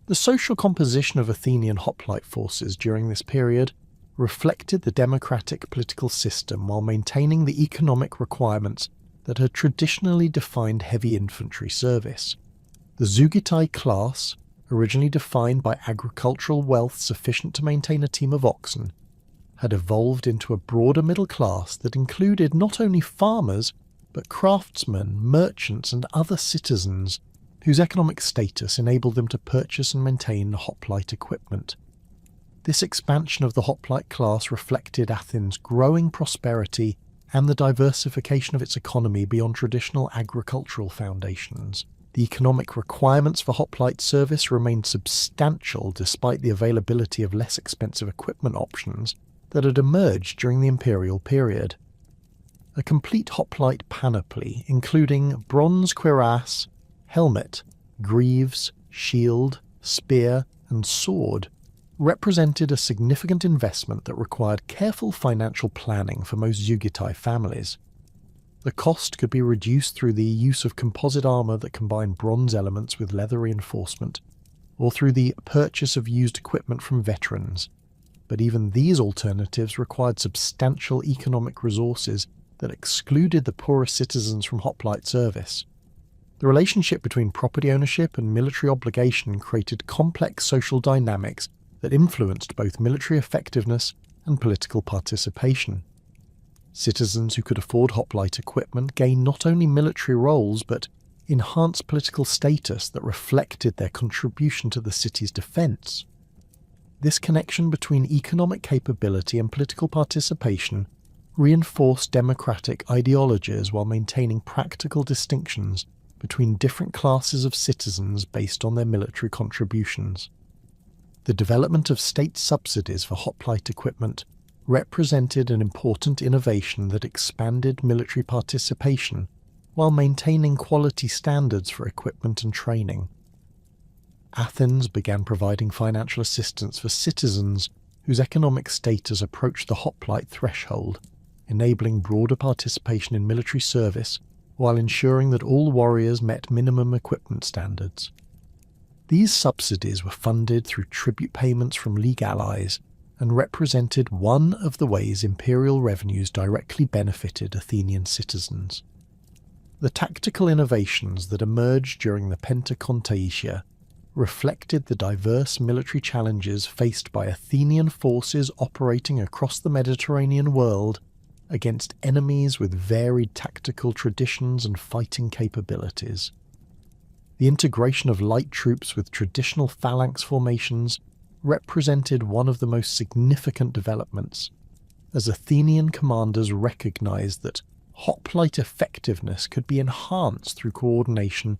The social composition of Athenian hoplite forces during this period reflected the democratic political system while maintaining the economic requirements that had traditionally defined heavy infantry service. The Zougitai class, originally defined by agricultural wealth sufficient to maintain a team of oxen, had evolved into a broader middle class that included not only farmers, but craftsmen, merchants, and other citizens whose economic status enabled them to purchase and maintain hoplite equipment. This expansion of the hoplite class reflected Athens' growing prosperity and the diversification of its economy beyond traditional agricultural foundations. The economic requirements for hoplite service remained substantial despite the availability of less expensive equipment options that had emerged during the imperial period. A complete hoplite panoply, including bronze cuirass, helmet, greaves, shield, spear, and sword, represented a significant investment that required careful financial planning for most Zougitai families. The cost could be reduced through the use of composite armour that combined bronze elements with leather reinforcement, or through the purchase of used equipment from veterans. But even these alternatives required substantial economic resources that excluded the poorer citizens from hoplite service. The relationship between property ownership and military obligation created complex social dynamics that influenced both military effectiveness and political participation. Citizens who could afford hoplite equipment gained not only military roles but enhanced political status that reflected their contribution to the city's defence. This connection between economic capability and political participation reinforced democratic ideologies while maintaining practical distinctions between different classes of citizens based on their military contributions. The development of state subsidies for hoplite equipment represented an important innovation that expanded military participation while maintaining quality standards for equipment and training. Athens began providing financial assistance for citizens whose economic status approached the hoplite threshold, enabling broader participation in military service while ensuring that all warriors met minimum equipment standards. These subsidies were funded through tribute payments from League allies and represented one of the ways imperial revenues directly benefited Athenian citizens. The tactical innovations that emerged during the Pentakontaesia reflected the diverse military challenges faced by Athenian forces operating across the Mediterranean world against enemies with varied tactical traditions and fighting capabilities. The integration of light troops with traditional phalanx formations represented one of the most significant developments, as Athenian commanders recognized that hoplite effectiveness could be enhanced through coordination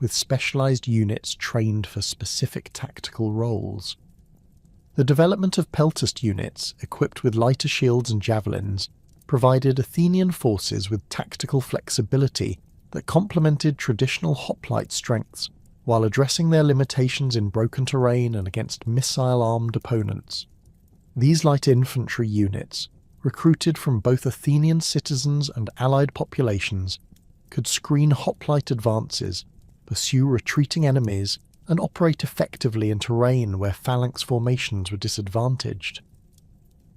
with specialized units trained for specific tactical roles. The development of peltast units, equipped with lighter shields and javelins, provided Athenian forces with tactical flexibility that complemented traditional hoplite strengths while addressing their limitations in broken terrain and against missile-armed opponents. These light infantry units, recruited from both Athenian citizens and allied populations, could screen hoplite advances, pursue retreating enemies, and operate effectively in terrain where phalanx formations were disadvantaged.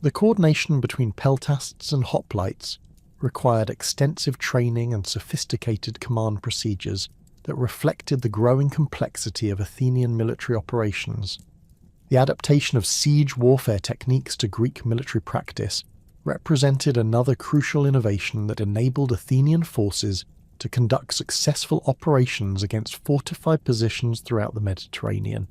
The coordination between peltasts and hoplites required extensive training and sophisticated command procedures that reflected the growing complexity of Athenian military operations. The adaptation of siege warfare techniques to Greek military practice represented another crucial innovation that enabled Athenian forces to conduct successful operations against fortified positions throughout the Mediterranean.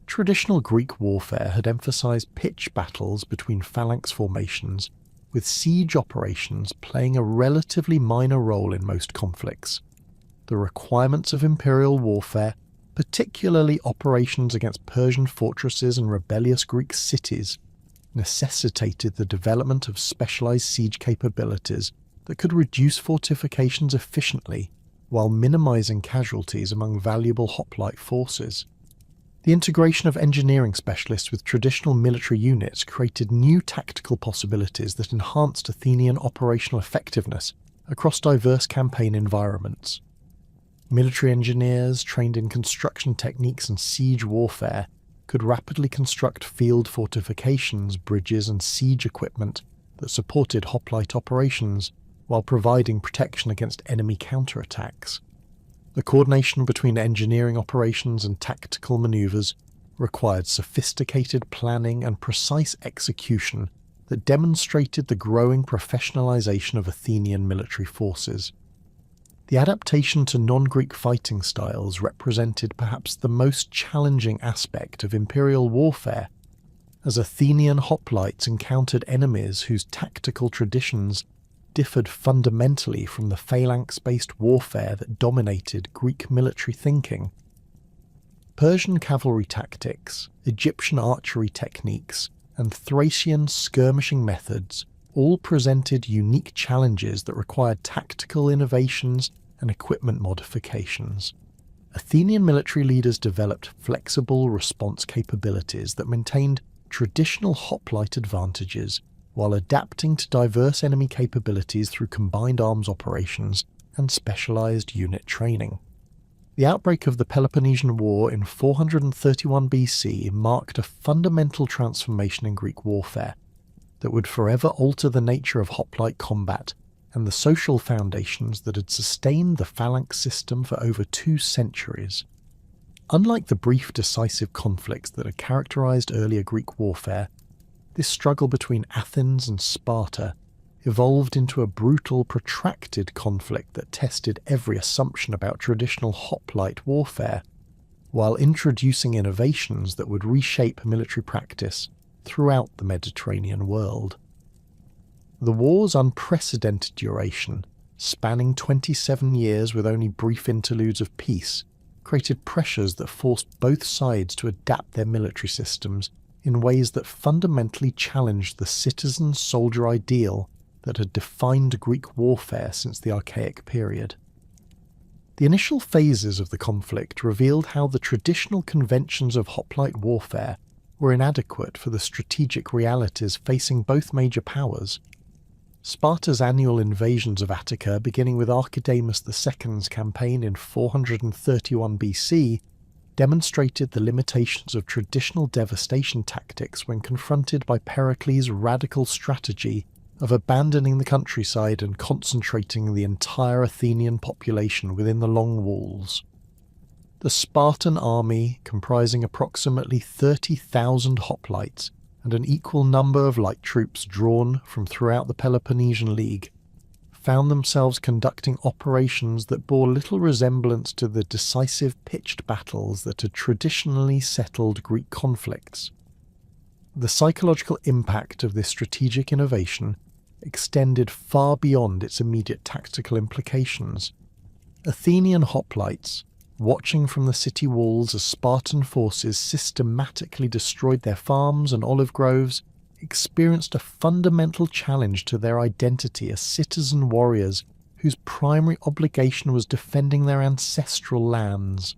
Traditional Greek warfare had emphasized pitched battles between phalanx formations, with siege operations playing a relatively minor role in most conflicts. The requirements of imperial warfare, particularly operations against Persian fortresses and rebellious Greek cities, necessitated the development of specialized siege capabilities that could reduce fortifications efficiently while minimizing casualties among valuable hoplite forces. The integration of engineering specialists with traditional military units created new tactical possibilities that enhanced Athenian operational effectiveness across diverse campaign environments. Military engineers trained in construction techniques and siege warfare could rapidly construct field fortifications, bridges, and siege equipment that supported hoplite operations while providing protection against enemy counterattacks. The coordination between engineering operations and tactical maneuvers required sophisticated planning and precise execution that demonstrated the growing professionalization of Athenian military forces. The adaptation to non-Greek fighting styles represented perhaps the most challenging aspect of imperial warfare, as Athenian hoplites encountered enemies whose tactical traditions differed fundamentally from the phalanx-based warfare that dominated Greek military thinking. Persian cavalry tactics, Egyptian archery techniques, and Thracian skirmishing methods all presented unique challenges that required tactical innovations and equipment modifications. Athenian military leaders developed flexible response capabilities that maintained traditional hoplite advantages while adapting to diverse enemy capabilities through combined arms operations and specialized unit training. The outbreak of the Peloponnesian War in 431 BC marked a fundamental transformation in Greek warfare that would forever alter the nature of hoplite combat and the social foundations that had sustained the phalanx system for over 2 centuries. Unlike the brief decisive conflicts that had characterized earlier Greek warfare, this struggle between Athens and Sparta evolved into a brutal, protracted conflict that tested every assumption about traditional hoplite warfare, while introducing innovations that would reshape military practice throughout the Mediterranean world. The war's unprecedented duration, spanning 27 years with only brief interludes of peace, created pressures that forced both sides to adapt their military systems in ways that fundamentally challenged the citizen-soldier ideal that had defined Greek warfare since the archaic period. The initial phases of the conflict revealed how the traditional conventions of hoplite warfare were inadequate for the strategic realities facing both major powers. Sparta's annual invasions of Attica, beginning with Archidamus II's campaign in 431 BC, demonstrated the limitations of traditional devastation tactics when confronted by Pericles' radical strategy of abandoning the countryside and concentrating the entire Athenian population within the long walls. The Spartan army, comprising approximately 30,000 hoplites and an equal number of light troops drawn from throughout the Peloponnesian League, found themselves conducting operations that bore little resemblance to the decisive pitched battles that had traditionally settled Greek conflicts. The psychological impact of this strategic innovation extended far beyond its immediate tactical implications. Athenian hoplites, watching from the city walls as Spartan forces systematically destroyed their farms and olive groves, experienced a fundamental challenge to their identity as citizen warriors whose primary obligation was defending their ancestral lands.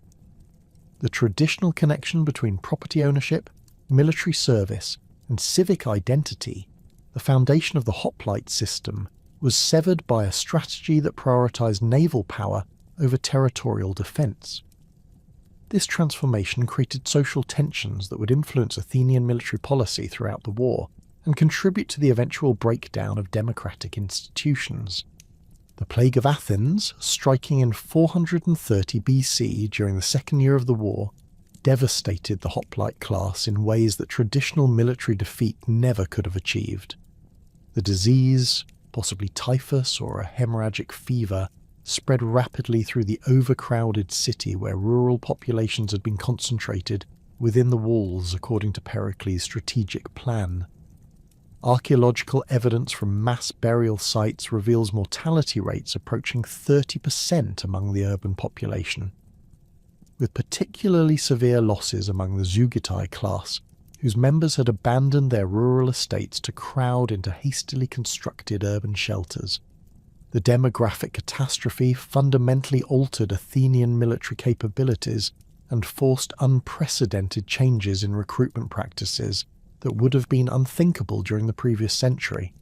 The traditional connection between property ownership, military service, and civic identity, the foundation of the hoplite system, was severed by a strategy that prioritized naval power over territorial defense. This transformation created social tensions that would influence Athenian military policy throughout the war and contribute to the eventual breakdown of democratic institutions. The Plague of Athens, striking in 430 BC during the second year of the war, devastated the hoplite class in ways that traditional military defeat never could have achieved. The disease, possibly typhus or a hemorrhagic fever, spread rapidly through the overcrowded city where rural populations had been concentrated within the walls according to Pericles' strategic plan. Archaeological evidence from mass burial sites reveals mortality rates approaching 30% among the urban population, with particularly severe losses among the Zugitai class, whose members had abandoned their rural estates to crowd into hastily constructed urban shelters. The demographic catastrophe fundamentally altered Athenian military capabilities and forced unprecedented changes in recruitment practices that would have been unthinkable during the previous century.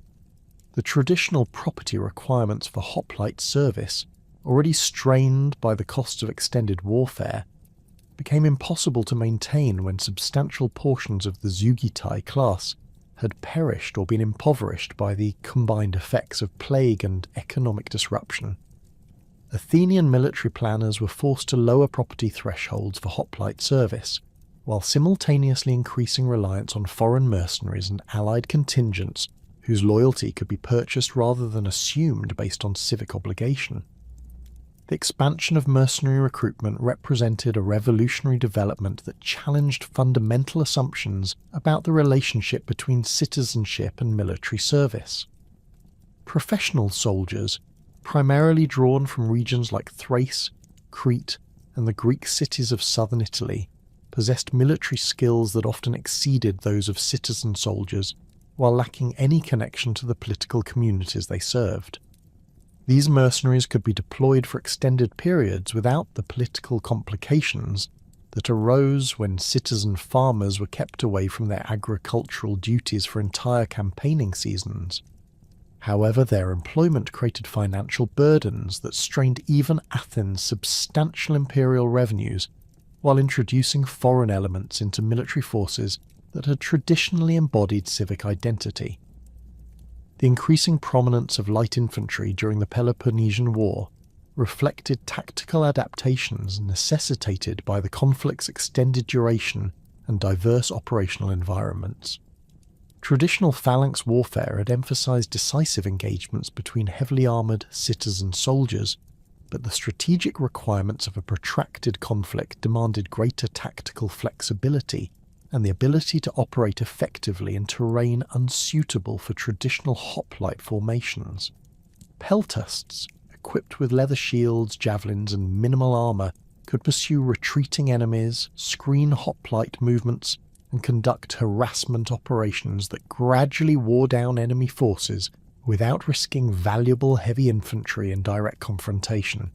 The traditional property requirements for hoplite service, already strained by the costs of extended warfare, became impossible to maintain when substantial portions of the Zugitai class had perished or been impoverished by the combined effects of plague and economic disruption. Athenian military planners were forced to lower property thresholds for hoplite service, while simultaneously increasing reliance on foreign mercenaries and allied contingents whose loyalty could be purchased rather than assumed based on civic obligation. The expansion of mercenary recruitment represented a revolutionary development that challenged fundamental assumptions about the relationship between citizenship and military service. Professional soldiers, primarily drawn from regions like Thrace, Crete, and the Greek cities of southern Italy, possessed military skills that often exceeded those of citizen soldiers, while lacking any connection to the political communities they served. These mercenaries could be deployed for extended periods without the political complications that arose when citizen farmers were kept away from their agricultural duties for entire campaigning seasons. However, their employment created financial burdens that strained even Athens' substantial imperial revenues, while introducing foreign elements into military forces that had traditionally embodied civic identity. The increasing prominence of light infantry during the Peloponnesian War reflected tactical adaptations necessitated by the conflict's extended duration and diverse operational environments. Traditional phalanx warfare had emphasized decisive engagements between heavily armored citizen soldiers, but the strategic requirements of a protracted conflict demanded greater tactical flexibility and the ability to operate effectively in terrain unsuitable for traditional hoplite formations. Peltasts, equipped with leather shields, javelins, and minimal armor, could pursue retreating enemies, screen hoplite movements, and conduct harassment operations that gradually wore down enemy forces without risking valuable heavy infantry in direct confrontation.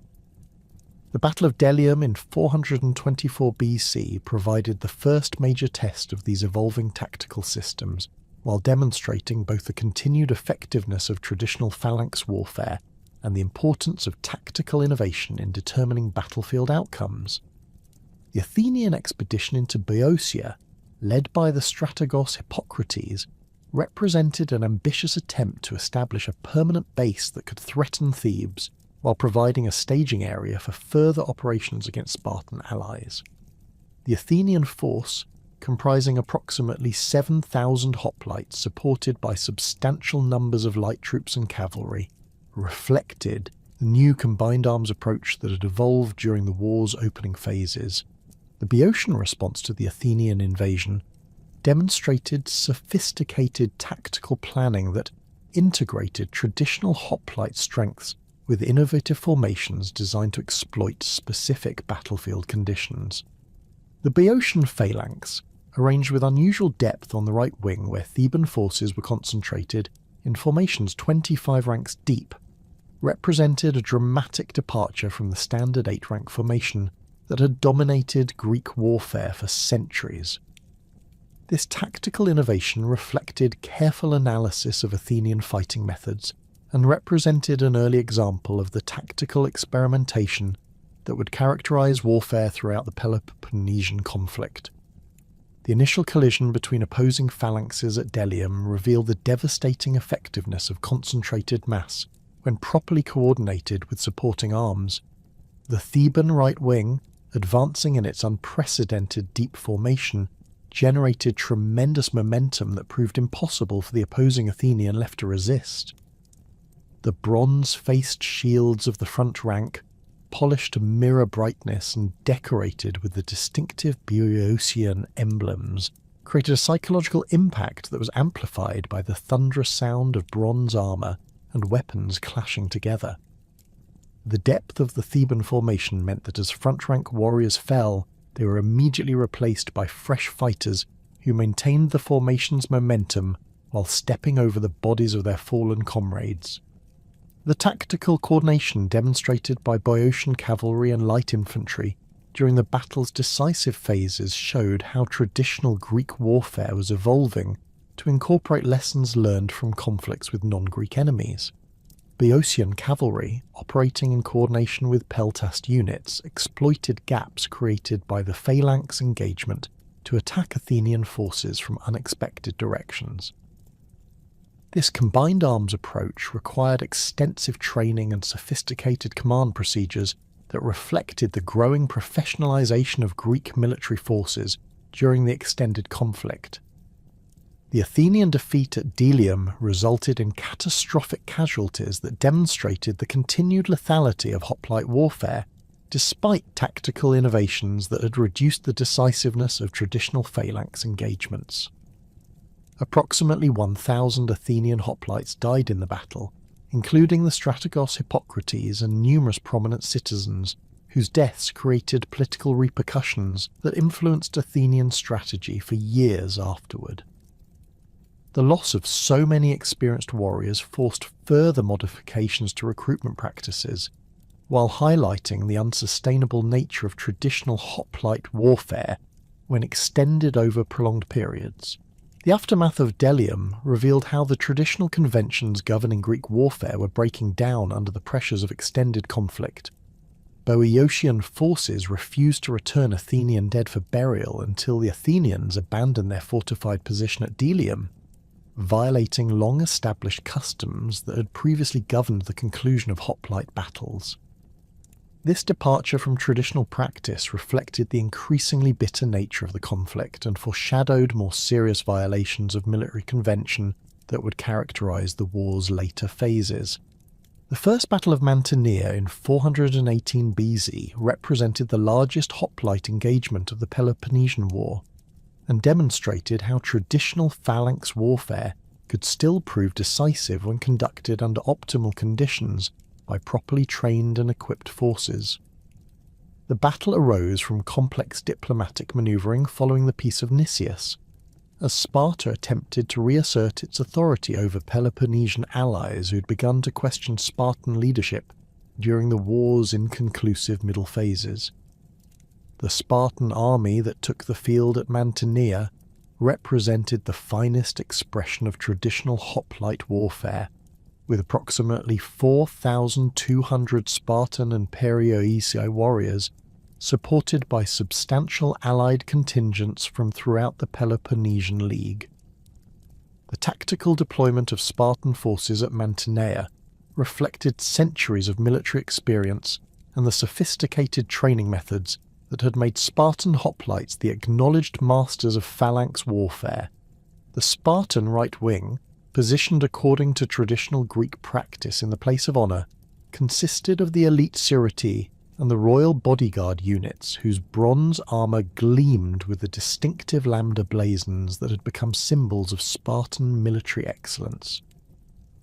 The Battle of Delium in 424 BC provided the first major test of these evolving tactical systems, while demonstrating both the continued effectiveness of traditional phalanx warfare and the importance of tactical innovation in determining battlefield outcomes. The Athenian expedition into Boeotia, led by the strategos Hippocrates, represented an ambitious attempt to establish a permanent base that could threaten Thebes, while providing a staging area for further operations against Spartan allies. The Athenian force, comprising approximately 7,000 hoplites supported by substantial numbers of light troops and cavalry, reflected the new combined arms approach that had evolved during the war's opening phases. The Boeotian response to the Athenian invasion demonstrated sophisticated tactical planning that integrated traditional hoplite strengths with innovative formations designed to exploit specific battlefield conditions. The Boeotian phalanx, arranged with unusual depth on the right wing where Theban forces were concentrated in formations 25 ranks deep, represented a dramatic departure from the standard 8-rank formation that had dominated Greek warfare for centuries. This tactical innovation reflected careful analysis of Athenian fighting methods and represented an early example of the tactical experimentation that would characterize warfare throughout the Peloponnesian conflict. The initial collision between opposing phalanxes at Delium revealed the devastating effectiveness of concentrated mass when properly coordinated with supporting arms. The Theban right wing, advancing in its unprecedented deep formation, generated tremendous momentum that proved impossible for the opposing Athenian left to resist. The bronze-faced shields of the front rank, polished to mirror brightness and decorated with the distinctive Boeotian emblems, created a psychological impact that was amplified by the thunderous sound of bronze armour and weapons clashing together. The depth of the Theban formation meant that as front-rank warriors fell, they were immediately replaced by fresh fighters who maintained the formation's momentum while stepping over the bodies of their fallen comrades. The tactical coordination demonstrated by Boeotian cavalry and light infantry during the battle's decisive phases showed how traditional Greek warfare was evolving to incorporate lessons learned from conflicts with non-Greek enemies. Boeotian cavalry, operating in coordination with peltast units, exploited gaps created by the phalanx engagement to attack Athenian forces from unexpected directions. This combined arms approach required extensive training and sophisticated command procedures that reflected the growing professionalization of Greek military forces during the extended conflict. The Athenian defeat at Delium resulted in catastrophic casualties that demonstrated the continued lethality of hoplite warfare, despite tactical innovations that had reduced the decisiveness of traditional phalanx engagements. Approximately 1,000 Athenian hoplites died in the battle, including the strategos Hippocrates and numerous prominent citizens, whose deaths created political repercussions that influenced Athenian strategy for years afterward. The loss of so many experienced warriors forced further modifications to recruitment practices, while highlighting the unsustainable nature of traditional hoplite warfare when extended over prolonged periods. The aftermath of Delium revealed how the traditional conventions governing Greek warfare were breaking down under the pressures of extended conflict. Boeotian forces refused to return Athenian dead for burial until the Athenians abandoned their fortified position at Delium, violating long-established customs that had previously governed the conclusion of hoplite battles. This departure from traditional practice reflected the increasingly bitter nature of the conflict and foreshadowed more serious violations of military convention that would characterize the war's later phases. The First Battle of Mantinea in 418 BC represented the largest hoplite engagement of the Peloponnesian War, and demonstrated how traditional phalanx warfare could still prove decisive when conducted under optimal conditions by properly trained and equipped forces. The battle arose from complex diplomatic manoeuvring following the Peace of Nicias, as Sparta attempted to reassert its authority over Peloponnesian allies who had begun to question Spartan leadership during the war's inconclusive middle phases. The Spartan army that took the field at Mantinea represented the finest expression of traditional hoplite warfare, with approximately 4,200 Spartan and Perioeci warriors, supported by substantial allied contingents from throughout the Peloponnesian League. The tactical deployment of Spartan forces at Mantinea reflected centuries of military experience and the sophisticated training methods that had made Spartan hoplites the acknowledged masters of phalanx warfare. The Spartan right wing, positioned according to traditional Greek practice in the place of honour, consisted of the elite Syreti and the royal bodyguard units whose bronze armour gleamed with the distinctive lambda blazons that had become symbols of Spartan military excellence.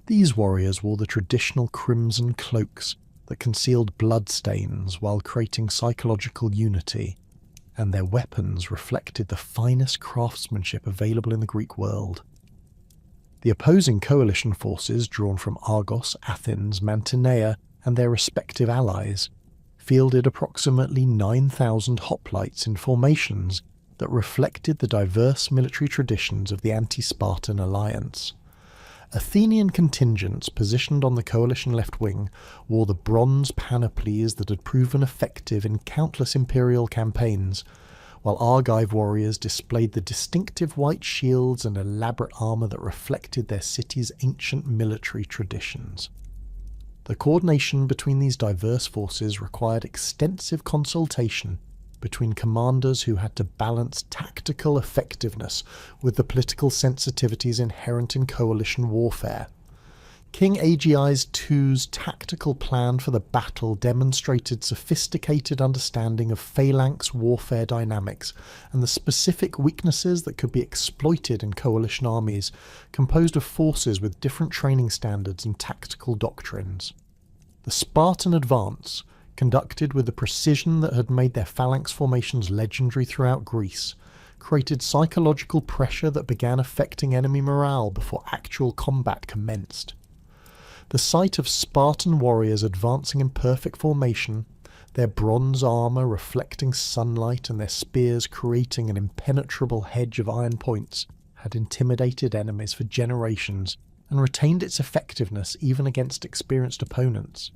These warriors wore the traditional crimson cloaks that concealed bloodstains while creating psychological unity, and their weapons reflected the finest craftsmanship available in the Greek world. The opposing coalition forces, drawn from Argos, Athens, Mantinea, and their respective allies, fielded approximately 9,000 hoplites in formations that reflected the diverse military traditions of the anti-Spartan alliance. Athenian contingents positioned on the coalition left wing wore the bronze panoplies that had proven effective in countless imperial campaigns, while Argive warriors displayed the distinctive white shields and elaborate armour that reflected their city's ancient military traditions. The coordination between these diverse forces required extensive consultation between commanders who had to balance tactical effectiveness with the political sensitivities inherent in coalition warfare. King Agis II's tactical plan for the battle demonstrated sophisticated understanding of phalanx warfare dynamics and the specific weaknesses that could be exploited in coalition armies composed of forces with different training standards and tactical doctrines. The Spartan advance, conducted with the precision that had made their phalanx formations legendary throughout Greece, created psychological pressure that began affecting enemy morale before actual combat commenced. The sight of Spartan warriors advancing in perfect formation, their bronze armour reflecting sunlight and their spears creating an impenetrable hedge of iron points, had intimidated enemies for generations and retained its effectiveness even against experienced opponents.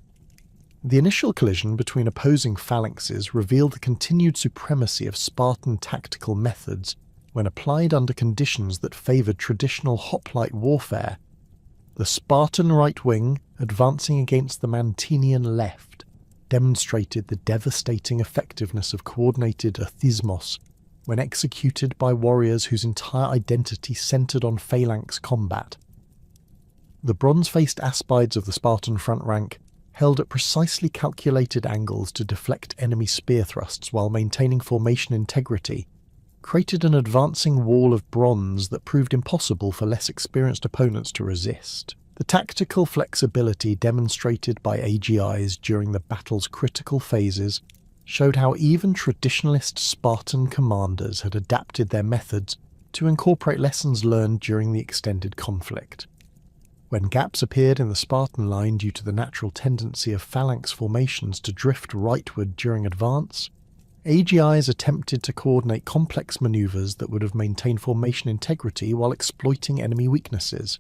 The initial collision between opposing phalanxes revealed the continued supremacy of Spartan tactical methods when applied under conditions that favoured traditional hoplite warfare. The Spartan right wing, advancing against the Mantinian left, demonstrated the devastating effectiveness of coordinated athismos when executed by warriors whose entire identity centred on phalanx combat. The bronze-faced aspides of the Spartan front rank, held at precisely calculated angles to deflect enemy spear thrusts while maintaining formation integrity, created an advancing wall of bronze that proved impossible for less experienced opponents to resist. The tactical flexibility demonstrated by AGIs during the battle's critical phases showed how even traditionalist Spartan commanders had adapted their methods to incorporate lessons learned during the extended conflict. When gaps appeared in the Spartan line due to the natural tendency of phalanx formations to drift rightward during advance, AGIs attempted to coordinate complex manoeuvres that would have maintained formation integrity while exploiting enemy weaknesses.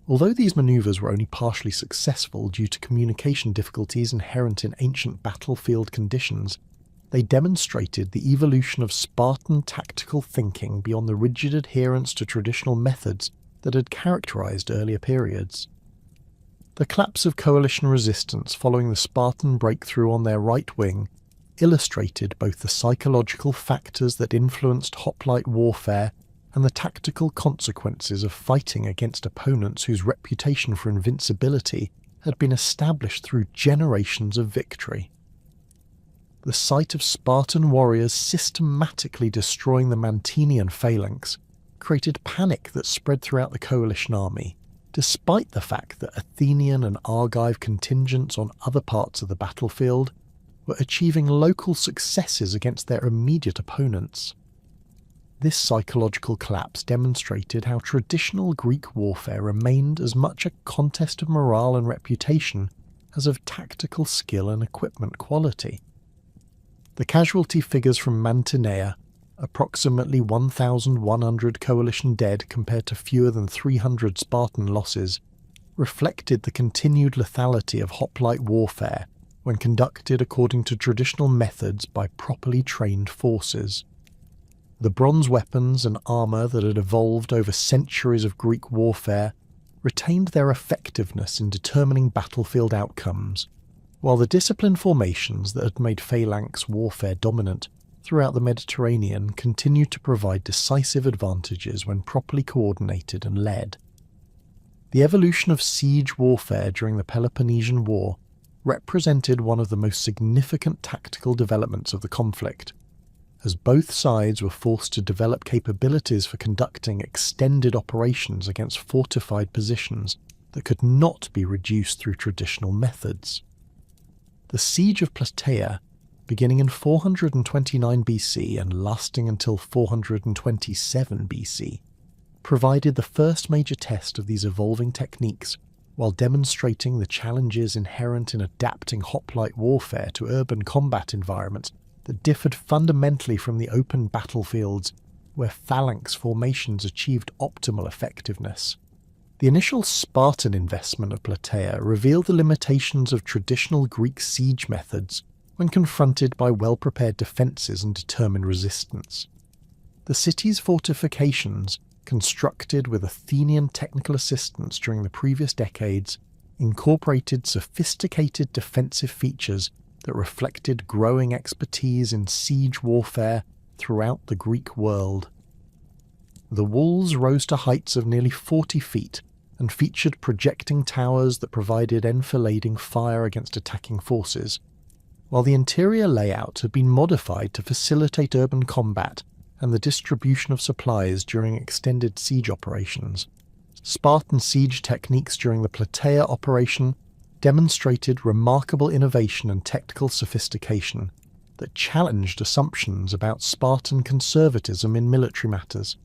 Although these manoeuvres were only partially successful due to communication difficulties inherent in ancient battlefield conditions, they demonstrated the evolution of Spartan tactical thinking beyond the rigid adherence to traditional methods that had characterized earlier periods. The collapse of coalition resistance following the Spartan breakthrough on their right wing illustrated both the psychological factors that influenced hoplite warfare and the tactical consequences of fighting against opponents whose reputation for invincibility had been established through generations of victory. The sight of Spartan warriors systematically destroying the Mantinian phalanx created panic that spread throughout the coalition army, despite the fact that Athenian and Argive contingents on other parts of the battlefield were achieving local successes against their immediate opponents. This psychological collapse demonstrated how traditional Greek warfare remained as much a contest of morale and reputation as of tactical skill and equipment quality. The casualty figures from Mantinea, approximately 1,100 coalition dead compared to fewer than 300 Spartan losses, reflected the continued lethality of hoplite warfare when conducted according to traditional methods by properly trained forces. The bronze weapons and armour that had evolved over centuries of Greek warfare retained their effectiveness in determining battlefield outcomes, while the disciplined formations that had made phalanx warfare dominant throughout the Mediterranean continued to provide decisive advantages when properly coordinated and led. The evolution of siege warfare during the Peloponnesian War represented one of the most significant tactical developments of the conflict, as both sides were forced to develop capabilities for conducting extended operations against fortified positions that could not be reduced through traditional methods. The Siege of Plataea, beginning in 429 BC and lasting until 427 BC, provided the first major test of these evolving techniques while demonstrating the challenges inherent in adapting hoplite warfare to urban combat environments that differed fundamentally from the open battlefields where phalanx formations achieved optimal effectiveness. The initial Spartan investment of Plataea revealed the limitations of traditional Greek siege methods when confronted by well-prepared defences and determined resistance. The city's fortifications, constructed with Athenian technical assistance during the previous decades, incorporated sophisticated defensive features that reflected growing expertise in siege warfare throughout the Greek world. The walls rose to heights of nearly 40 feet and featured projecting towers that provided enfilading fire against attacking forces, while the interior layout had been modified to facilitate urban combat and the distribution of supplies during extended siege operations. Spartan siege techniques during the Plataea operation demonstrated remarkable innovation and technical sophistication that challenged assumptions about Spartan conservatism in military matters.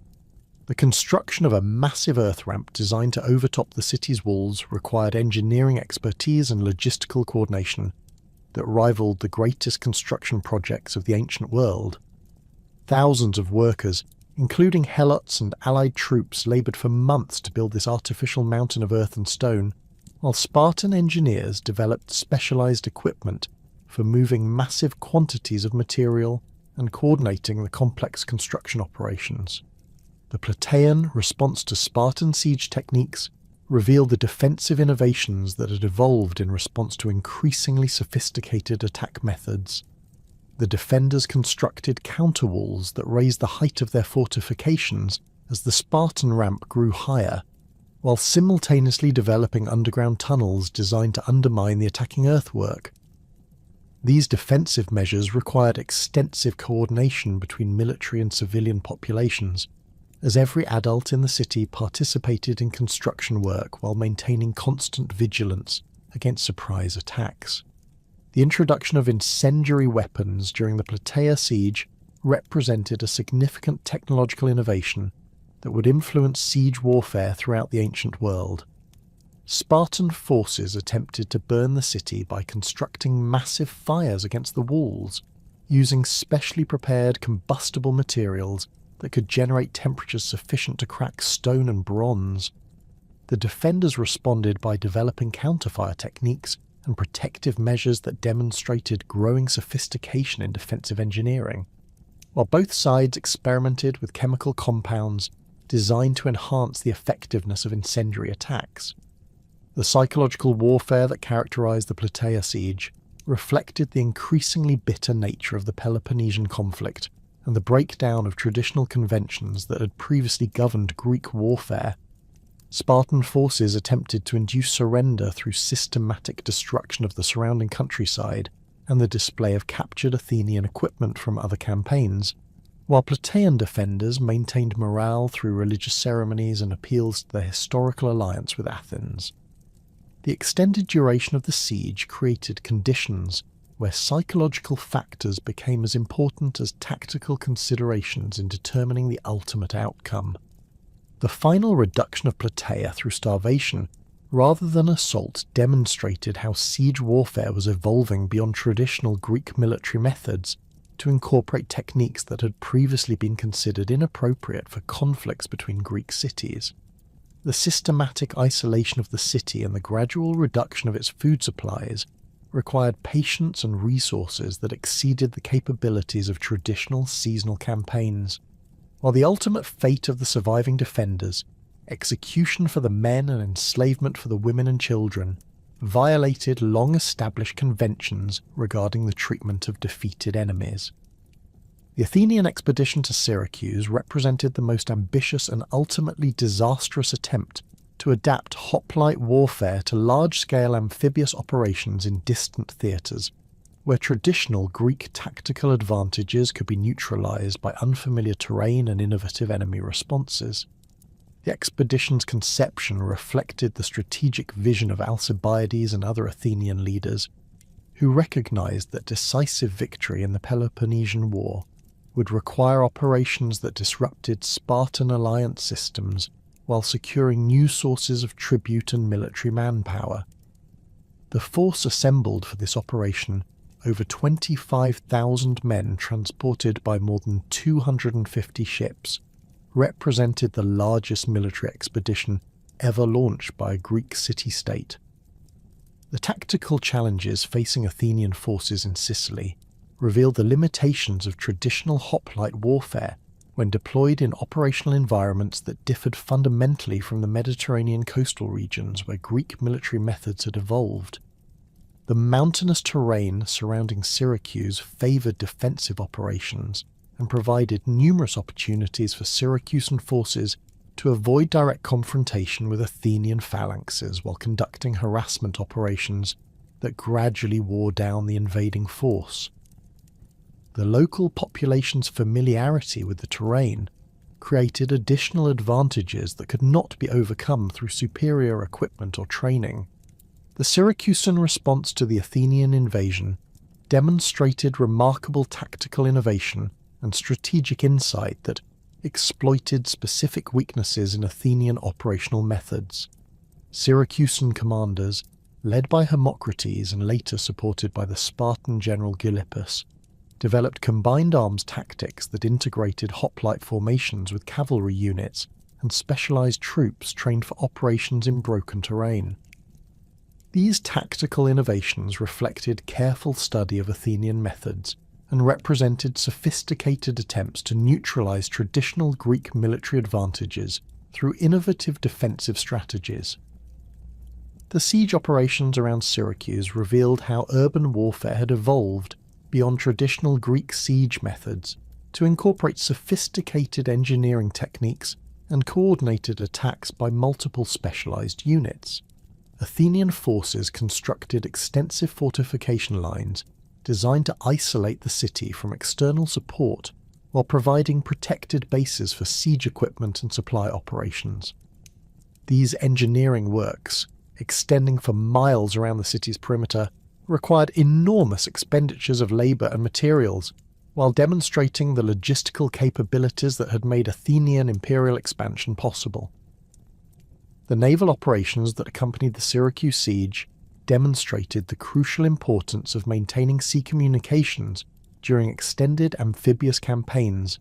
The construction of a massive earth ramp designed to overtop the city's walls required engineering expertise and logistical coordination that rivaled the greatest construction projects of the ancient world. Thousands of workers, including helots and allied troops, laboured for months to build this artificial mountain of earth and stone, while Spartan engineers developed specialised equipment for moving massive quantities of material and coordinating the complex construction operations. The Plataean response to Spartan siege techniques revealed the defensive innovations that had evolved in response to increasingly sophisticated attack methods. The defenders constructed counterwalls that raised the height of their fortifications as the Spartan ramp grew higher, while simultaneously developing underground tunnels designed to undermine the attacking earthwork. These defensive measures required extensive coordination between military and civilian populations, as every adult in the city participated in construction work while maintaining constant vigilance against surprise attacks. The introduction of incendiary weapons during the Plataea siege represented a significant technological innovation that would influence siege warfare throughout the ancient world. Spartan forces attempted to burn the city by constructing massive fires against the walls, using specially prepared combustible materials that could generate temperatures sufficient to crack stone and bronze. The defenders responded by developing counterfire techniques and protective measures that demonstrated growing sophistication in defensive engineering, while both sides experimented with chemical compounds designed to enhance the effectiveness of incendiary attacks. The psychological warfare that characterized the Plataea siege reflected the increasingly bitter nature of the Peloponnesian conflict and the breakdown of traditional conventions that had previously governed Greek warfare. Spartan forces attempted to induce surrender through systematic destruction of the surrounding countryside and the display of captured Athenian equipment from other campaigns, while Plataean defenders maintained morale through religious ceremonies and appeals to their historical alliance with Athens. The extended duration of the siege created conditions where psychological factors became as important as tactical considerations in determining the ultimate outcome. The final reduction of Plataea through starvation rather than assault demonstrated how siege warfare was evolving beyond traditional Greek military methods to incorporate techniques that had previously been considered inappropriate for conflicts between Greek cities. The systematic isolation of the city and the gradual reduction of its food supplies required patience and resources that exceeded the capabilities of traditional seasonal campaigns, while the ultimate fate of the surviving defenders, execution for the men and enslavement for the women and children, violated long-established conventions regarding the treatment of defeated enemies. The Athenian expedition to Syracuse represented the most ambitious and ultimately disastrous attempt to adapt hoplite warfare to large-scale amphibious operations in distant theatres, where traditional Greek tactical advantages could be neutralised by unfamiliar terrain and innovative enemy responses. The expedition's conception reflected the strategic vision of Alcibiades and other Athenian leaders, who recognised that decisive victory in the Peloponnesian War would require operations that disrupted Spartan alliance systems while securing new sources of tribute and military manpower. The force assembled for this operation, over 25,000 men transported by more than 250 ships, represented the largest military expedition ever launched by a Greek city-state. The tactical challenges facing Athenian forces in Sicily revealed the limitations of traditional hoplite warfare when deployed in operational environments that differed fundamentally from the Mediterranean coastal regions where Greek military methods had evolved. The mountainous terrain surrounding Syracuse favoured defensive operations and provided numerous opportunities for Syracusan forces to avoid direct confrontation with Athenian phalanxes while conducting harassment operations that gradually wore down the invading force. The local population's familiarity with the terrain created additional advantages that could not be overcome through superior equipment or training. The Syracusan response to the Athenian invasion demonstrated remarkable tactical innovation and strategic insight that exploited specific weaknesses in Athenian operational methods. Syracusan commanders, led by Hermocrates and later supported by the Spartan general Gylippus, developed combined arms tactics that integrated hoplite formations with cavalry units and specialized troops trained for operations in broken terrain. These tactical innovations reflected careful study of Athenian methods and represented sophisticated attempts to neutralize traditional Greek military advantages through innovative defensive strategies. The siege operations around Syracuse revealed how urban warfare had evolved beyond traditional Greek siege methods to incorporate sophisticated engineering techniques and coordinated attacks by multiple specialized units. Athenian forces constructed extensive fortification lines designed to isolate the city from external support while providing protected bases for siege equipment and supply operations. These engineering works, extending for miles around the city's perimeter, required enormous expenditures of labour and materials, while demonstrating the logistical capabilities that had made Athenian imperial expansion possible. The naval operations that accompanied the Syracuse siege demonstrated the crucial importance of maintaining sea communications during extended amphibious campaigns,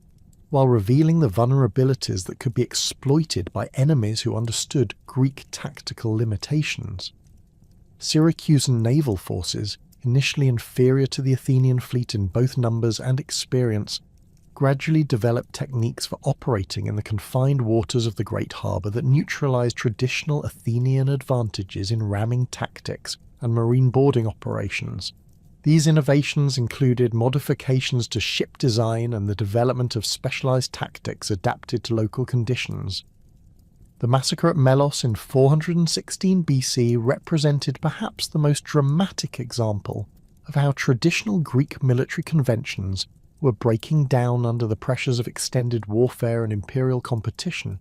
while revealing the vulnerabilities that could be exploited by enemies who understood Greek tactical limitations. Syracusan naval forces, initially inferior to the Athenian fleet in both numbers and experience, gradually developed techniques for operating in the confined waters of the Great Harbour that neutralized traditional Athenian advantages in ramming tactics and marine boarding operations. These innovations included modifications to ship design and the development of specialized tactics adapted to local conditions. The massacre at Melos in 416 BC represented perhaps the most dramatic example of how traditional Greek military conventions were breaking down under the pressures of extended warfare and imperial competition.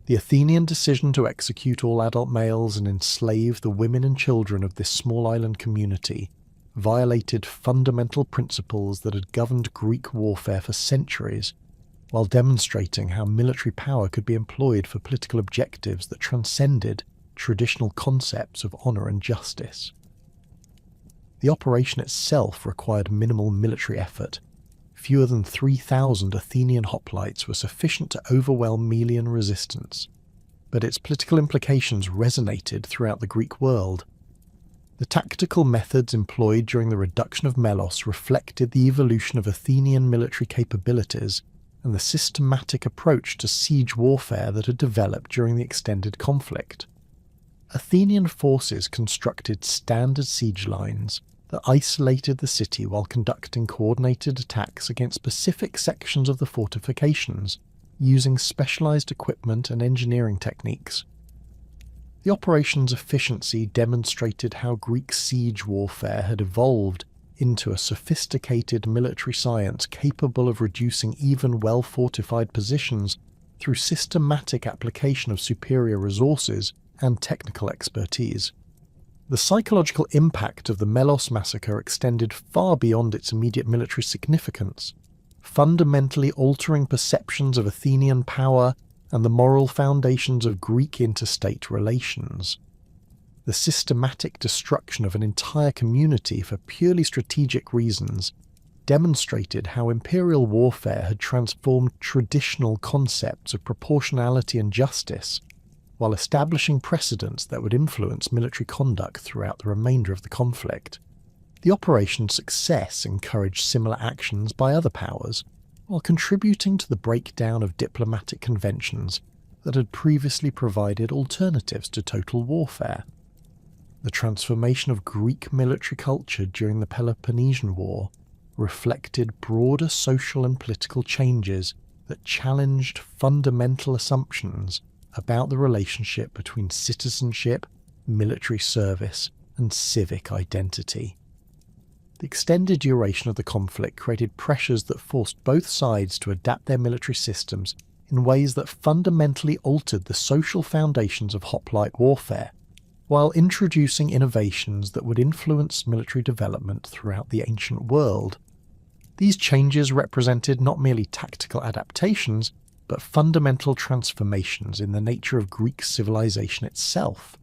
The Athenian decision to execute all adult males and enslave the women and children of this small island community violated fundamental principles that had governed Greek warfare for centuries, while demonstrating how military power could be employed for political objectives that transcended traditional concepts of honour and justice. The operation itself required minimal military effort. Fewer than 3,000 Athenian hoplites were sufficient to overwhelm Melian resistance, but its political implications resonated throughout the Greek world. The tactical methods employed during the reduction of Melos reflected the evolution of Athenian military capabilities and the systematic approach to siege warfare that had developed during the extended conflict. Athenian forces constructed standard siege lines that isolated the city while conducting coordinated attacks against specific sections of the fortifications, using specialized equipment and engineering techniques. The operation's efficiency demonstrated how Greek siege warfare had evolved into a sophisticated military science capable of reducing even well-fortified positions through systematic application of superior resources and technical expertise. The psychological impact of the Melos massacre extended far beyond its immediate military significance, fundamentally altering perceptions of Athenian power and the moral foundations of Greek interstate relations. The systematic destruction of an entire community for purely strategic reasons demonstrated how imperial warfare had transformed traditional concepts of proportionality and justice, while establishing precedents that would influence military conduct throughout the remainder of the conflict. The operation's success encouraged similar actions by other powers, while contributing to the breakdown of diplomatic conventions that had previously provided alternatives to total warfare. The transformation of Greek military culture during the Peloponnesian War reflected broader social and political changes that challenged fundamental assumptions about the relationship between citizenship, military service, and civic identity. The extended duration of the conflict created pressures that forced both sides to adapt their military systems in ways that fundamentally altered the social foundations of hoplite warfare, while introducing innovations that would influence military development throughout the ancient world. These changes represented not merely tactical adaptations, but fundamental transformations in the nature of Greek civilization itself.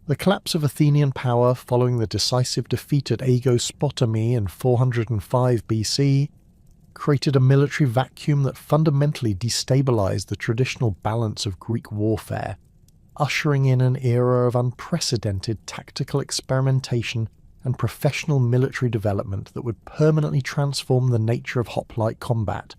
The collapse of Athenian power following the decisive defeat at Aegospotami in 405 BC created a military vacuum that fundamentally destabilized the traditional balance of Greek warfare, ushering in an era of unprecedented tactical experimentation and professional military development that would permanently transform the nature of hoplite combat.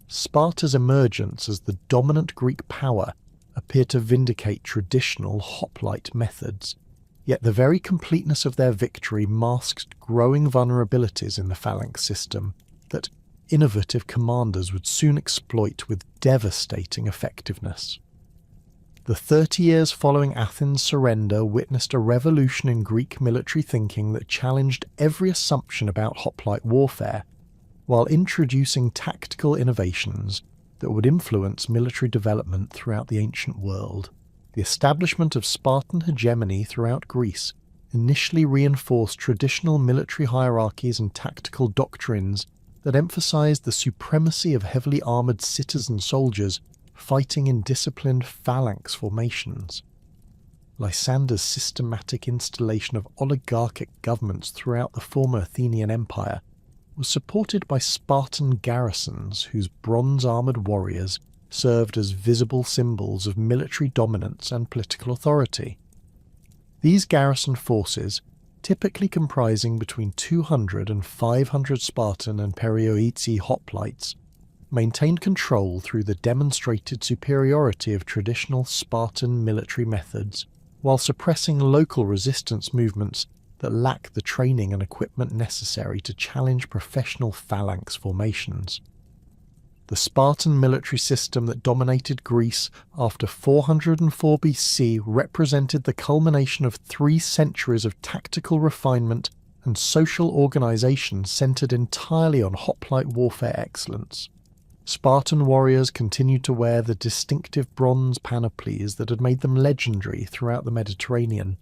Sparta's emergence as the dominant Greek power appeared to vindicate traditional hoplite methods, yet the very completeness of their victory masked growing vulnerabilities in the phalanx system that innovative commanders would soon exploit with devastating effectiveness. The 30 years following Athens' surrender witnessed a revolution in Greek military thinking that challenged every assumption about hoplite warfare, while introducing tactical innovations that would influence military development throughout the ancient world. The establishment of Spartan hegemony throughout Greece initially reinforced traditional military hierarchies and tactical doctrines that emphasized the supremacy of heavily armored citizen soldiers fighting in disciplined phalanx formations. Lysander's systematic installation of oligarchic governments throughout the former Athenian Empire was supported by Spartan garrisons whose bronze-armoured warriors served as visible symbols of military dominance and political authority. These garrison forces, typically comprising between 200 and 500 Spartan and Perioeci hoplites, maintained control through the demonstrated superiority of traditional Spartan military methods, while suppressing local resistance movements that lack the training and equipment necessary to challenge professional phalanx formations. The Spartan military system that dominated Greece after 404 BC represented the culmination of 3 centuries of tactical refinement and social organization centered entirely on hoplite warfare excellence. Spartan warriors continued to wear the distinctive bronze panoplies that had made them legendary throughout the Mediterranean,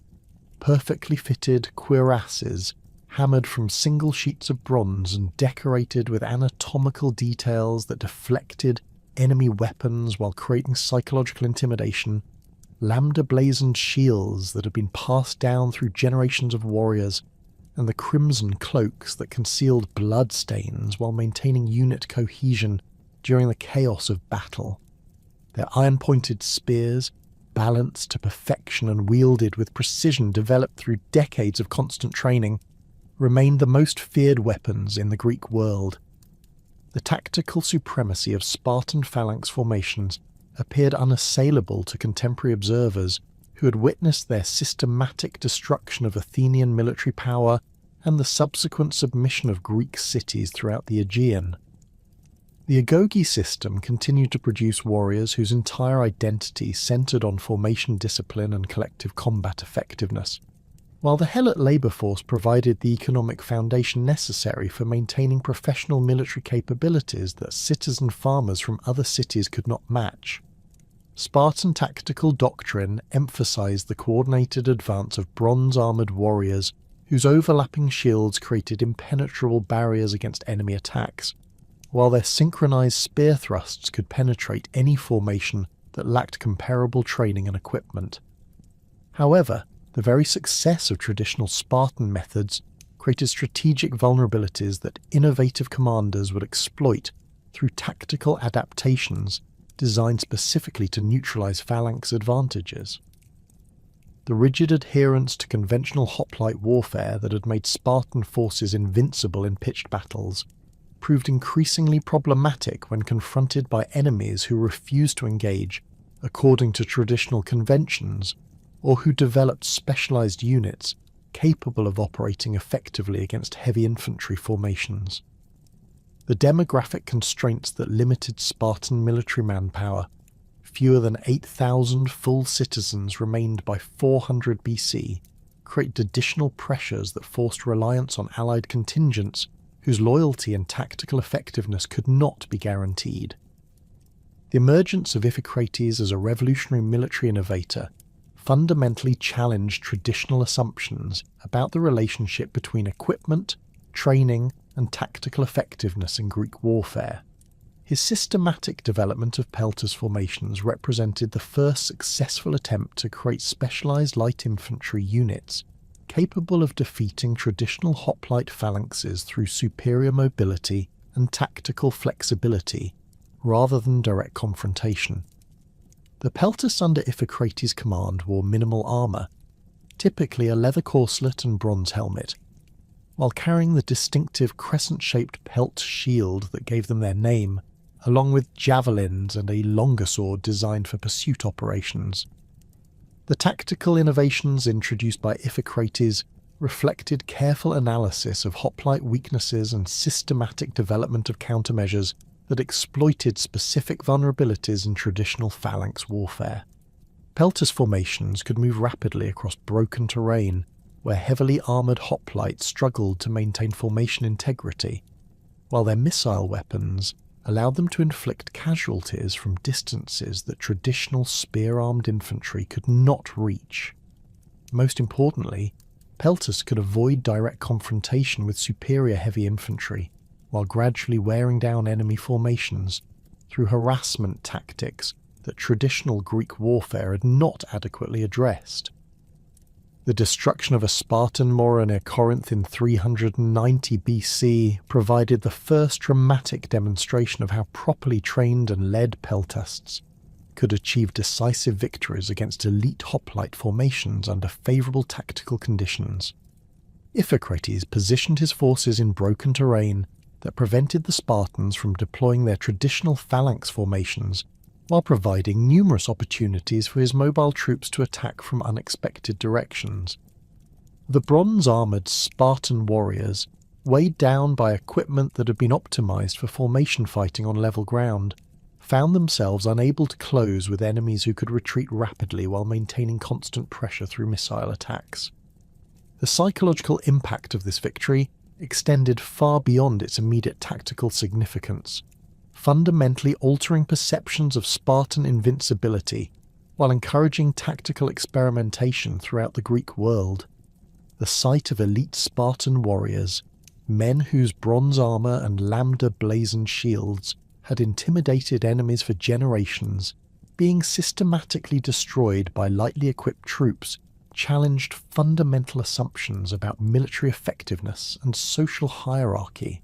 perfectly fitted cuirasses hammered from single sheets of bronze and decorated with anatomical details that deflected enemy weapons while creating psychological intimidation, lambda-blazoned shields that had been passed down through generations of warriors, and the crimson cloaks that concealed blood stains while maintaining unit cohesion during the chaos of battle. Their iron-pointed spears, balanced to perfection and wielded with precision developed through decades of constant training, remained the most feared weapons in the Greek world. The tactical supremacy of Spartan phalanx formations appeared unassailable to contemporary observers who had witnessed their systematic destruction of Athenian military power and the subsequent submission of Greek cities throughout the Aegean. The agoge system continued to produce warriors whose entire identity centered on formation discipline and collective combat effectiveness, while the helot labour force provided the economic foundation necessary for maintaining professional military capabilities that citizen farmers from other cities could not match. Spartan tactical doctrine emphasized the coordinated advance of bronze-armoured warriors whose overlapping shields created impenetrable barriers against enemy attacks, while their synchronized spear thrusts could penetrate any formation that lacked comparable training and equipment. However, the very success of traditional Spartan methods created strategic vulnerabilities that innovative commanders would exploit through tactical adaptations designed specifically to neutralize phalanx advantages. The rigid adherence to conventional hoplite warfare that had made Spartan forces invincible in pitched battles proved increasingly problematic when confronted by enemies who refused to engage according to traditional conventions, or who developed specialized units capable of operating effectively against heavy infantry formations. The demographic constraints that limited Spartan military manpower, fewer than 8,000 full citizens remained by 400 BC, created additional pressures that forced reliance on allied contingents whose loyalty and tactical effectiveness could not be guaranteed. The emergence of Iphicrates as a revolutionary military innovator fundamentally challenged traditional assumptions about the relationship between equipment, training, and tactical effectiveness in Greek warfare. His systematic development of pelters formations represented the first successful attempt to create specialized light infantry units capable of defeating traditional hoplite phalanxes through superior mobility and tactical flexibility, rather than direct confrontation. The pelters under Iphicrates' command wore minimal armour, typically a leather corselet and bronze helmet, while carrying the distinctive crescent-shaped pelt shield that gave them their name, along with javelins and a longer sword designed for pursuit operations. The tactical innovations introduced by Iphicrates reflected careful analysis of hoplite weaknesses and systematic development of countermeasures that exploited specific vulnerabilities in traditional phalanx warfare. Pelters formations could move rapidly across broken terrain, where heavily armoured hoplites struggled to maintain formation integrity, while their missile weapons allowed them to inflict casualties from distances that traditional spear-armed infantry could not reach. Most importantly, pelters could avoid direct confrontation with superior heavy infantry, while gradually wearing down enemy formations through harassment tactics that traditional Greek warfare had not adequately addressed. The destruction of a Spartan mora near Corinth in 390 BC provided the first dramatic demonstration of how properly trained and led peltasts could achieve decisive victories against elite hoplite formations under favourable tactical conditions. Iphicrates positioned his forces in broken terrain that prevented the Spartans from deploying their traditional phalanx formations, while providing numerous opportunities for his mobile troops to attack from unexpected directions. The bronze-armoured Spartan warriors, weighed down by equipment that had been optimised for formation fighting on level ground, found themselves unable to close with enemies who could retreat rapidly while maintaining constant pressure through missile attacks. The psychological impact of this victory extended far beyond its immediate tactical significance, fundamentally altering perceptions of Spartan invincibility while encouraging tactical experimentation throughout the Greek world. The sight of elite Spartan warriors, men whose bronze armour and lambda-blazoned shields had intimidated enemies for generations, being systematically destroyed by lightly equipped troops, challenged fundamental assumptions about military effectiveness and social hierarchy.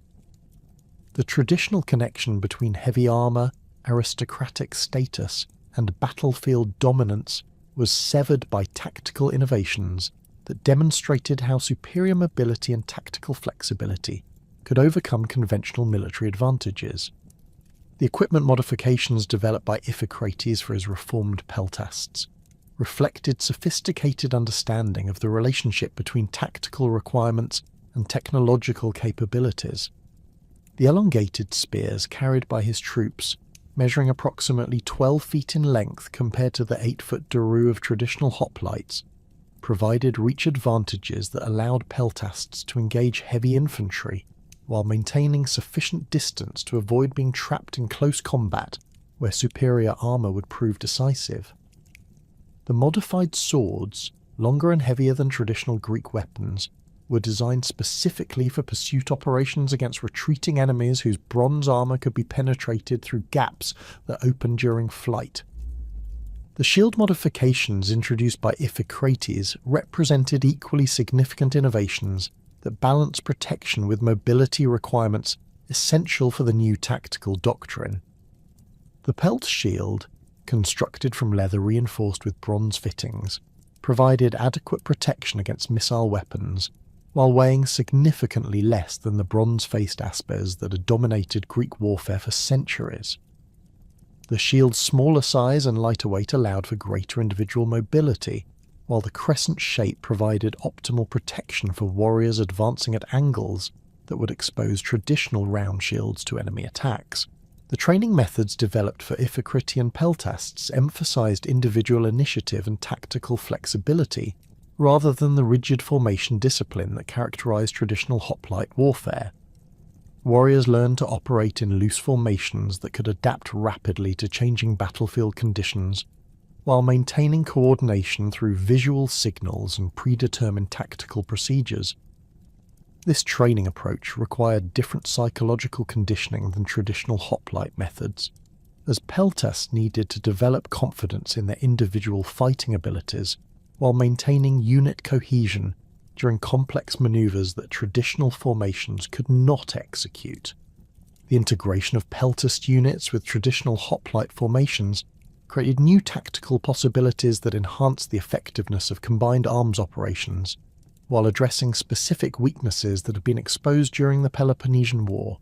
The traditional connection between heavy armour, aristocratic status, and battlefield dominance was severed by tactical innovations that demonstrated how superior mobility and tactical flexibility could overcome conventional military advantages. The equipment modifications developed by Iphicrates for his reformed peltasts reflected sophisticated understanding of the relationship between tactical requirements and technological capabilities. The elongated spears carried by his troops, measuring approximately 12 feet in length compared to the 8-foot daru of traditional hoplites, provided reach advantages that allowed peltasts to engage heavy infantry while maintaining sufficient distance to avoid being trapped in close combat where superior armour would prove decisive. The modified swords, longer and heavier than traditional Greek weapons, were designed specifically for pursuit operations against retreating enemies whose bronze armour could be penetrated through gaps that opened during flight. The shield modifications introduced by Iphicrates represented equally significant innovations that balanced protection with mobility requirements essential for the new tactical doctrine. The pelt shield, constructed from leather reinforced with bronze fittings, provided adequate protection against missile weapons, while weighing significantly less than the bronze-faced aspers that had dominated Greek warfare for centuries. The shield's smaller size and lighter weight allowed for greater individual mobility, while the crescent shape provided optimal protection for warriors advancing at angles that would expose traditional round shields to enemy attacks. The training methods developed for Iphicrity and Peltasts emphasized individual initiative and tactical flexibility, rather than the rigid formation discipline that characterized traditional hoplite warfare. Warriors learned to operate in loose formations that could adapt rapidly to changing battlefield conditions, while maintaining coordination through visual signals and predetermined tactical procedures. This training approach required different psychological conditioning than traditional hoplite methods, as Peltasts needed to develop confidence in their individual fighting abilities while maintaining unit cohesion during complex maneuvers that traditional formations could not execute. The integration of Peltast units with traditional hoplite formations created new tactical possibilities that enhanced the effectiveness of combined arms operations, while addressing specific weaknesses that had been exposed during the Peloponnesian War.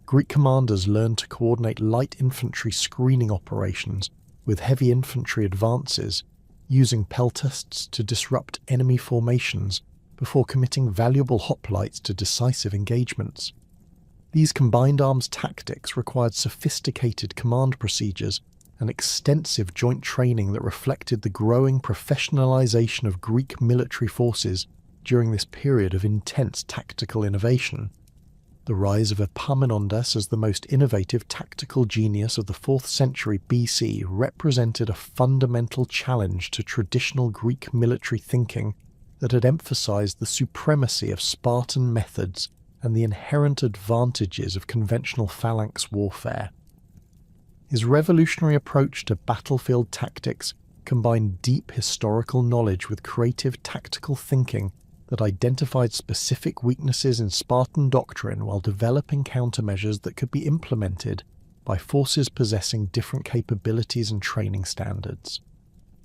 Greek commanders learned to coordinate light infantry screening operations with heavy infantry advances, using Peltasts to disrupt enemy formations before committing valuable hoplites to decisive engagements. These combined arms tactics required sophisticated command procedures and extensive joint training that reflected the growing professionalization of Greek military forces during this period of intense tactical innovation. The rise of Epaminondas as the most innovative tactical genius of the 4th century BC represented a fundamental challenge to traditional Greek military thinking that had emphasized the supremacy of Spartan methods and the inherent advantages of conventional phalanx warfare. His revolutionary approach to battlefield tactics combined deep historical knowledge with creative tactical thinking that identified specific weaknesses in Spartan doctrine while developing countermeasures that could be implemented by forces possessing different capabilities and training standards.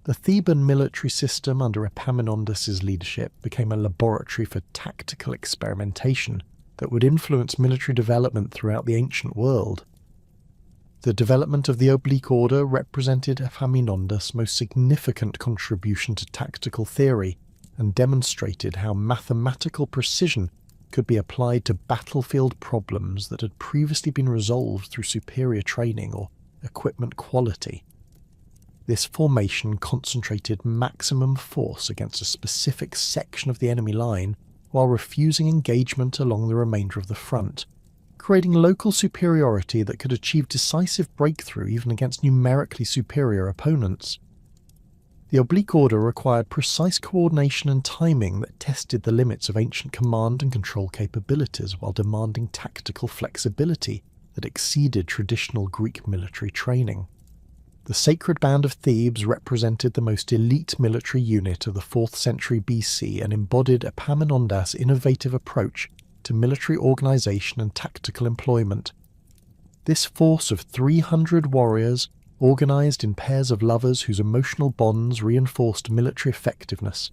The Theban military system under Epaminondas' leadership became a laboratory for tactical experimentation that would influence military development throughout the ancient world. The development of the oblique order represented Epaminondas' most significant contribution to tactical theory, and demonstrated how mathematical precision could be applied to battlefield problems that had previously been resolved through superior training or equipment quality. This formation concentrated maximum force against a specific section of the enemy line while refusing engagement along the remainder of the front, creating local superiority that could achieve decisive breakthrough even against numerically superior opponents. The oblique order required precise coordination and timing that tested the limits of ancient command and control capabilities while demanding tactical flexibility that exceeded traditional Greek military training. The Sacred Band of Thebes represented the most elite military unit of the 4th century BC and embodied Epaminondas' innovative approach to military organization and tactical employment. This force of 300 warriors, organized in pairs of lovers whose emotional bonds reinforced military effectiveness,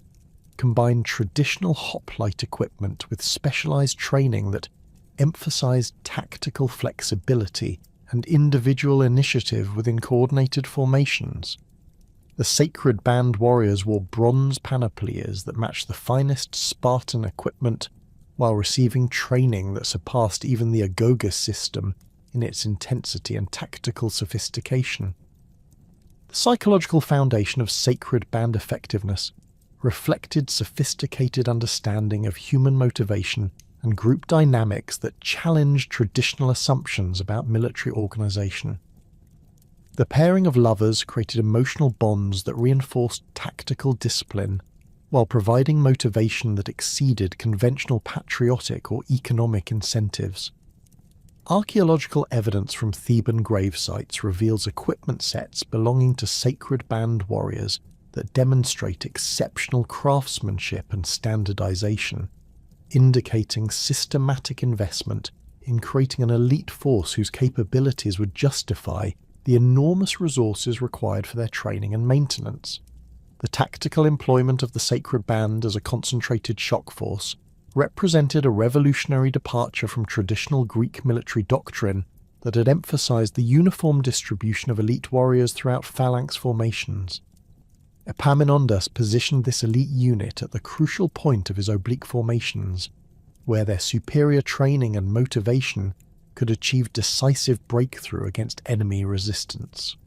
combined traditional hoplite equipment with specialized training that emphasized tactical flexibility and individual initiative within coordinated formations. The Sacred Band warriors wore bronze panoplies that matched the finest Spartan equipment while receiving training that surpassed even the Agogus system in its intensity and tactical sophistication. The psychological foundation of Sacred Band effectiveness reflected sophisticated understanding of human motivation and group dynamics that challenged traditional assumptions about military organization. The pairing of lovers created emotional bonds that reinforced tactical discipline, while providing motivation that exceeded conventional patriotic or economic incentives. Archaeological evidence from Theban grave sites reveals equipment sets belonging to Sacred Band warriors that demonstrate exceptional craftsmanship and standardization, indicating systematic investment in creating an elite force whose capabilities would justify the enormous resources required for their training and maintenance. The tactical employment of the Sacred Band as a concentrated shock force represented a revolutionary departure from traditional Greek military doctrine that had emphasized the uniform distribution of elite warriors throughout phalanx formations. Epaminondas positioned this elite unit at the crucial point of his oblique formations, where their superior training and motivation could achieve decisive breakthrough against enemy resistance.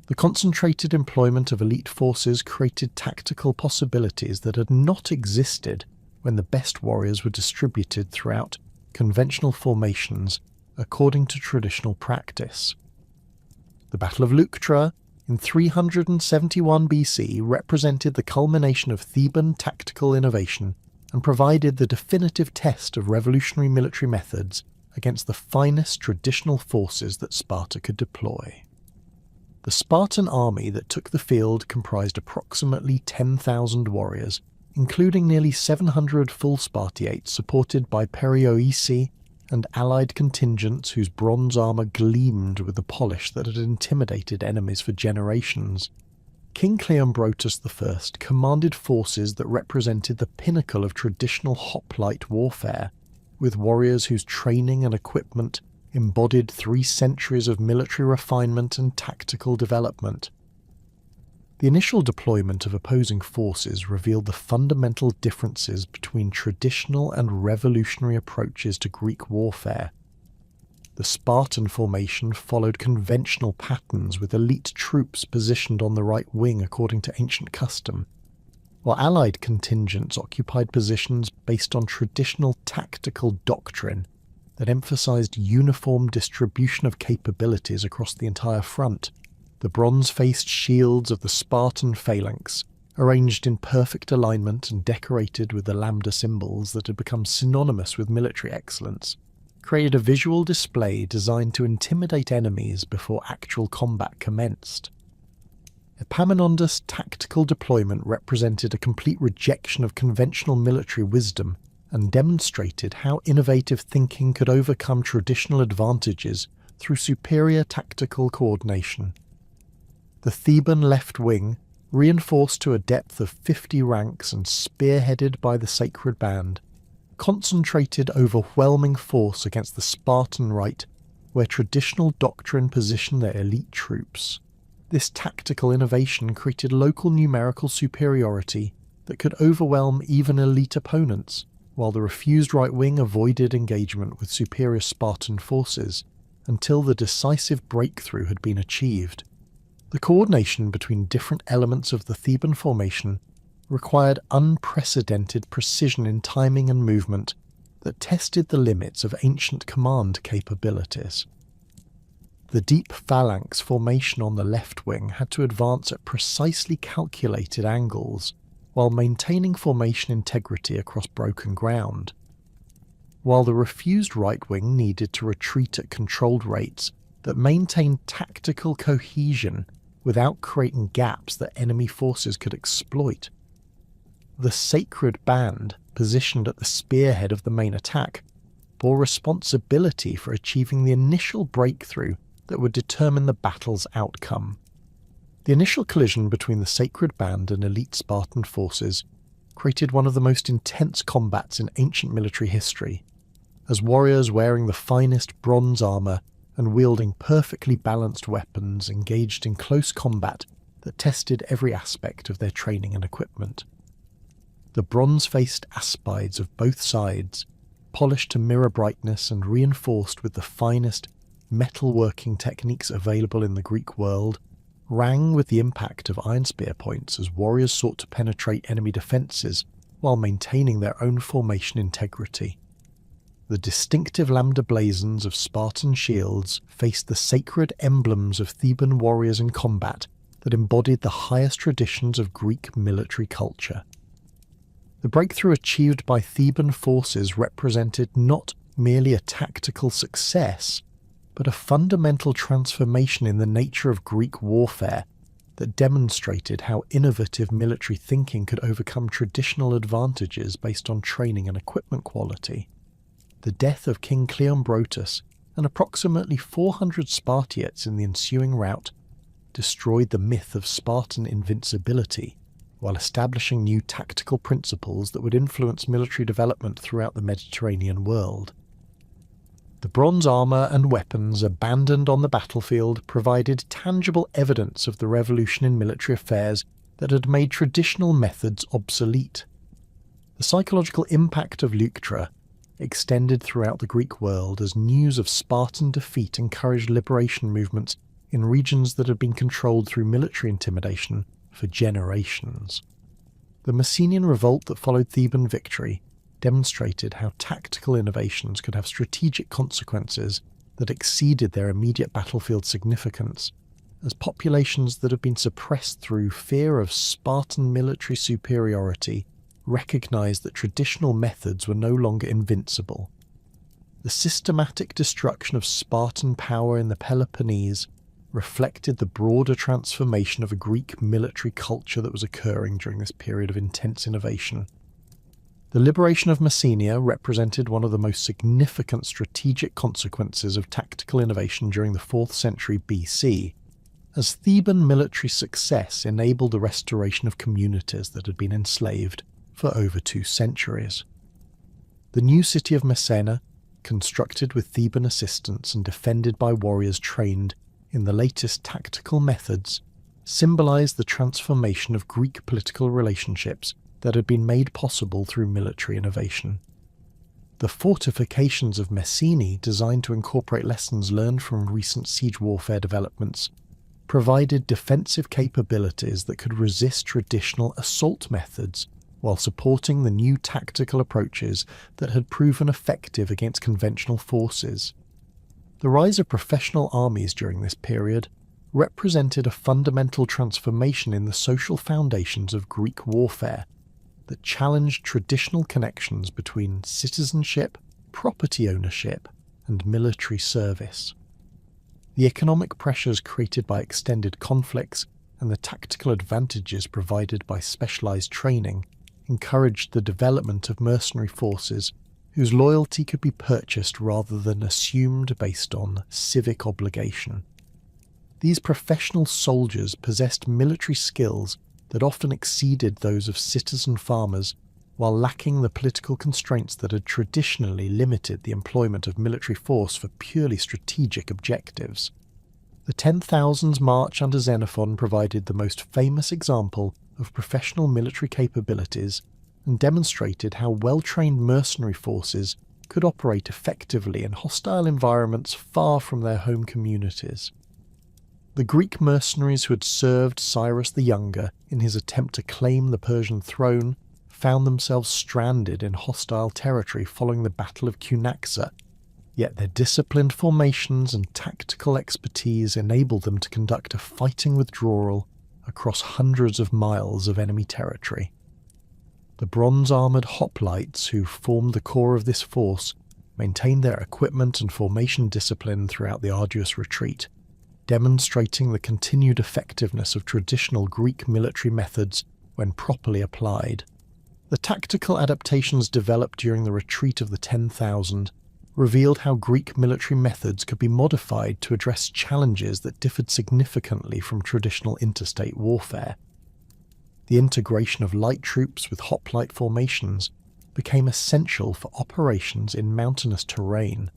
The concentrated employment of elite forces created tactical possibilities that had not existed when the best warriors were distributed throughout conventional formations according to traditional practice. The Battle of Leuctra in 371 BC represented the culmination of Theban tactical innovation and provided the definitive test of revolutionary military methods against the finest traditional forces that Sparta could deploy. The Spartan army that took the field comprised approximately 10,000 warriors, including nearly 700 full Spartiates supported by Perioeci and allied contingents whose bronze armour gleamed with the polish that had intimidated enemies for generations. King Cleombrotus I commanded forces that represented the pinnacle of traditional hoplite warfare, with warriors whose training and equipment embodied 3 centuries of military refinement and tactical development. The initial deployment of opposing forces revealed the fundamental differences between traditional and revolutionary approaches to Greek warfare. The Spartan formation followed conventional patterns with elite troops positioned on the right wing according to ancient custom, while allied contingents occupied positions based on traditional tactical doctrine that emphasized uniform distribution of capabilities across the entire front. The bronze-faced shields of the Spartan phalanx, arranged in perfect alignment and decorated with the lambda symbols that had become synonymous with military excellence, created a visual display designed to intimidate enemies before actual combat commenced. Epaminondas' tactical deployment represented a complete rejection of conventional military wisdom and demonstrated how innovative thinking could overcome traditional advantages through superior tactical coordination. The Theban left wing, reinforced to a depth of 50 ranks and spearheaded by the Sacred Band, concentrated overwhelming force against the Spartan right, where traditional doctrine positioned their elite troops. This tactical innovation created local numerical superiority that could overwhelm even elite opponents, while the refused right wing avoided engagement with superior Spartan forces until the decisive breakthrough had been achieved. The coordination between different elements of the Theban formation required unprecedented precision in timing and movement that tested the limits of ancient command capabilities. The deep phalanx formation on the left wing had to advance at precisely calculated angles, while maintaining formation integrity across broken ground, while the refused right wing needed to retreat at controlled rates that maintained tactical cohesion without creating gaps that enemy forces could exploit. The Sacred Band, positioned at the spearhead of the main attack, bore responsibility for achieving the initial breakthrough that would determine the battle's outcome. The initial collision between the Sacred Band and elite Spartan forces created one of the most intense combats in ancient military history, as warriors wearing the finest bronze armour and wielding perfectly balanced weapons engaged in close combat that tested every aspect of their training and equipment. The bronze-faced aspides of both sides, polished to mirror brightness and reinforced with the finest metalworking techniques available in the Greek world, rang with the impact of iron spear points as warriors sought to penetrate enemy defences while maintaining their own formation integrity. The distinctive lambda blazons of Spartan shields faced the sacred emblems of Theban warriors in combat that embodied the highest traditions of Greek military culture. The breakthrough achieved by Theban forces represented not merely a tactical success, but a fundamental transformation in the nature of Greek warfare that demonstrated how innovative military thinking could overcome traditional advantages based on training and equipment quality. The death of King Cleombrotus and approximately 400 Spartiates in the ensuing rout destroyed the myth of Spartan invincibility, while establishing new tactical principles that would influence military development throughout the Mediterranean world. The bronze armour and weapons abandoned on the battlefield provided tangible evidence of the revolution in military affairs that had made traditional methods obsolete. The psychological impact of Leuctra extended throughout the Greek world as news of Spartan defeat encouraged liberation movements in regions that had been controlled through military intimidation for generations. The Messenian revolt that followed Theban victory demonstrated how tactical innovations could have strategic consequences that exceeded their immediate battlefield significance, as populations that had been suppressed through fear of Spartan military superiority recognized that traditional methods were no longer invincible. The systematic destruction of Spartan power in the Peloponnese reflected the broader transformation of a Greek military culture that was occurring during this period of intense innovation. The liberation of Messenia represented one of the most significant strategic consequences of tactical innovation during the 4th century BC, as Theban military success enabled the restoration of communities that had been enslaved for over 2 centuries. The new city of Messena, constructed with Theban assistance and defended by warriors trained in the latest tactical methods, symbolized the transformation of Greek political relationships that had been made possible through military innovation. The fortifications of Messene, designed to incorporate lessons learned from recent siege warfare developments, provided defensive capabilities that could resist traditional assault methods while supporting the new tactical approaches that had proven effective against conventional forces. The rise of professional armies during this period represented a fundamental transformation in the social foundations of Greek warfare that challenged traditional connections between citizenship, property ownership, and military service. The economic pressures created by extended conflicts and the tactical advantages provided by specialized training encouraged the development of mercenary forces whose loyalty could be purchased rather than assumed based on civic obligation. These professional soldiers possessed military skills that often exceeded those of citizen farmers, while lacking the political constraints that had traditionally limited the employment of military force for purely strategic objectives. The 10,000s march under Xenophon provided the most famous example of professional military capabilities and demonstrated how well-trained mercenary forces could operate effectively in hostile environments far from their home communities. The Greek mercenaries who had served Cyrus the Younger in his attempt to claim the Persian throne found themselves stranded in hostile territory following the Battle of Cunaxa, yet their disciplined formations and tactical expertise enabled them to conduct a fighting withdrawal across hundreds of miles of enemy territory. The bronze-armoured Hoplites, who formed the core of this force, maintained their equipment and formation discipline throughout the arduous retreat, demonstrating the continued effectiveness of traditional Greek military methods when properly applied. The tactical adaptations developed during the retreat of the 10,000 revealed how Greek military methods could be modified to address challenges that differed significantly from traditional interstate warfare. The integration of light troops with hoplite formations became essential for operations in mountainous terrain,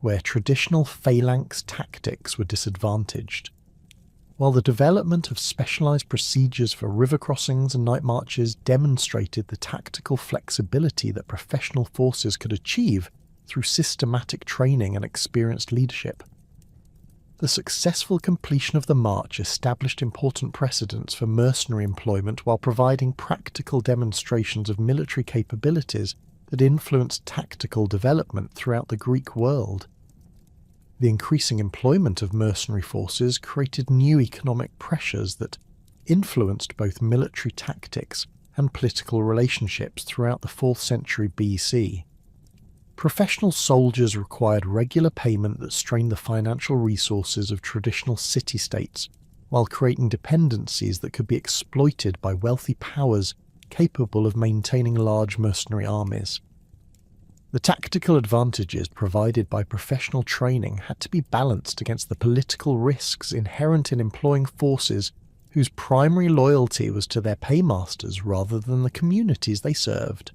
where traditional phalanx tactics were disadvantaged. While the development of specialized procedures for river crossings and night marches demonstrated the tactical flexibility that professional forces could achieve through systematic training and experienced leadership. The successful completion of the march established important precedents for mercenary employment while providing practical demonstrations of military capabilities that influenced tactical development throughout the Greek world. The increasing employment of mercenary forces created new economic pressures that influenced both military tactics and political relationships throughout the 4th century BC. Professional soldiers required regular payment that strained the financial resources of traditional city-states, while creating dependencies that could be exploited by wealthy powers capable of maintaining large mercenary armies. The tactical advantages provided by professional training had to be balanced against the political risks inherent in employing forces whose primary loyalty was to their paymasters rather than the communities they served.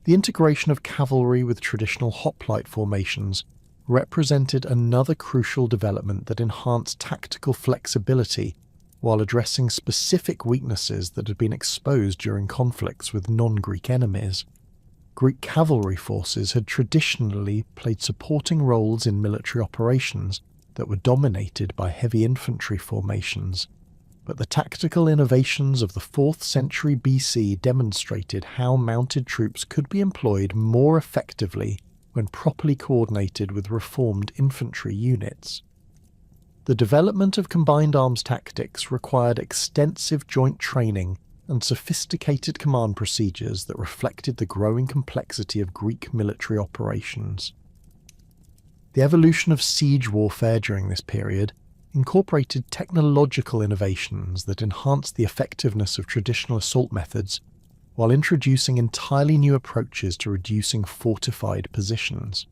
The integration of cavalry with traditional hoplite formations represented another crucial development that enhanced tactical flexibility while addressing specific weaknesses that had been exposed during conflicts with non-Greek enemies. Greek cavalry forces had traditionally played supporting roles in military operations that were dominated by heavy infantry formations, but the tactical innovations of the 4th century BC demonstrated how mounted troops could be employed more effectively when properly coordinated with reformed infantry units. The development of combined arms tactics required extensive joint training and sophisticated command procedures that reflected the growing complexity of Greek military operations. The evolution of siege warfare during this period incorporated technological innovations that enhanced the effectiveness of traditional assault methods while introducing entirely new approaches to reducing fortified positions.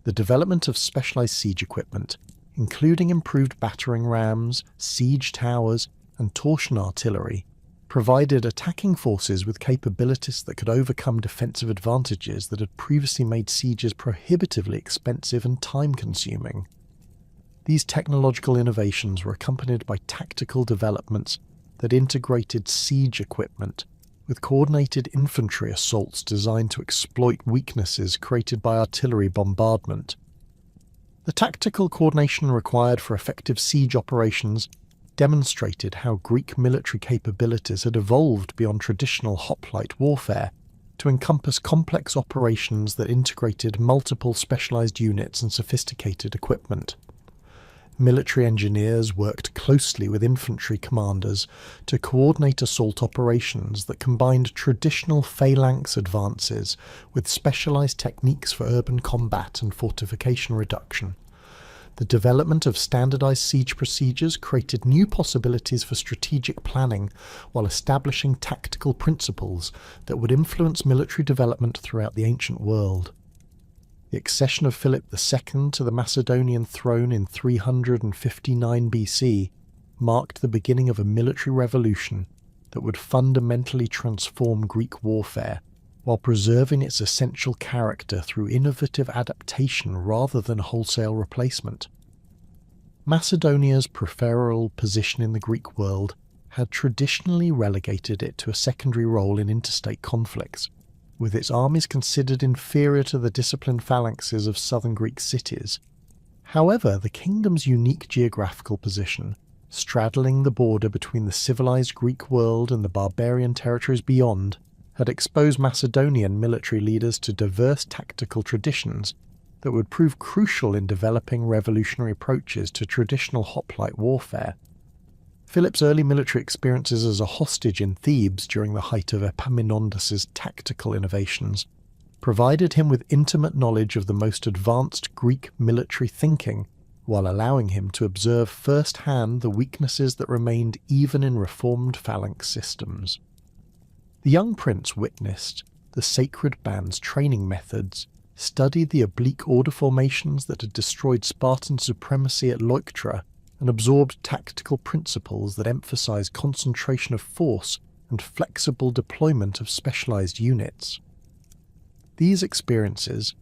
The development of specialized siege equipment, including improved battering rams, siege towers, and torsion artillery, provided attacking forces with capabilities that could overcome defensive advantages that had previously made sieges prohibitively expensive and time-consuming. These technological innovations were accompanied by tactical developments that integrated siege equipment with coordinated infantry assaults designed to exploit weaknesses created by artillery bombardment. The tactical coordination required for effective siege operations demonstrated how Greek military capabilities had evolved beyond traditional hoplite warfare to encompass complex operations that integrated multiple specialized units and sophisticated equipment. Military engineers worked closely with infantry commanders to coordinate assault operations that combined traditional phalanx advances with specialized techniques for urban combat and fortification reduction. The development of standardized siege procedures created new possibilities for strategic planning while establishing tactical principles that would influence military development throughout the ancient world. The accession of Philip II to the Macedonian throne in 359 BC marked the beginning of a military revolution that would fundamentally transform Greek warfare while preserving its essential character through innovative adaptation rather than wholesale replacement. Macedonia's peripheral position in the Greek world had traditionally relegated it to a secondary role in interstate conflicts, with its armies considered inferior to the disciplined phalanxes of southern Greek cities. However, the kingdom's unique geographical position, straddling the border between the civilized Greek world and the barbarian territories beyond, had exposed Macedonian military leaders to diverse tactical traditions that would prove crucial in developing revolutionary approaches to traditional hoplite warfare. Philip's early military experiences as a hostage in Thebes during the height of Epaminondas's tactical innovations provided him with intimate knowledge of the most advanced Greek military thinking, while allowing him to observe firsthand the weaknesses that remained even in reformed phalanx systems. The young prince witnessed the sacred band's training methods, studied the oblique order formations that had destroyed Spartan supremacy at Leuctra, and absorbed tactical principles that emphasized concentration of force and flexible deployment of specialized units. These experiences,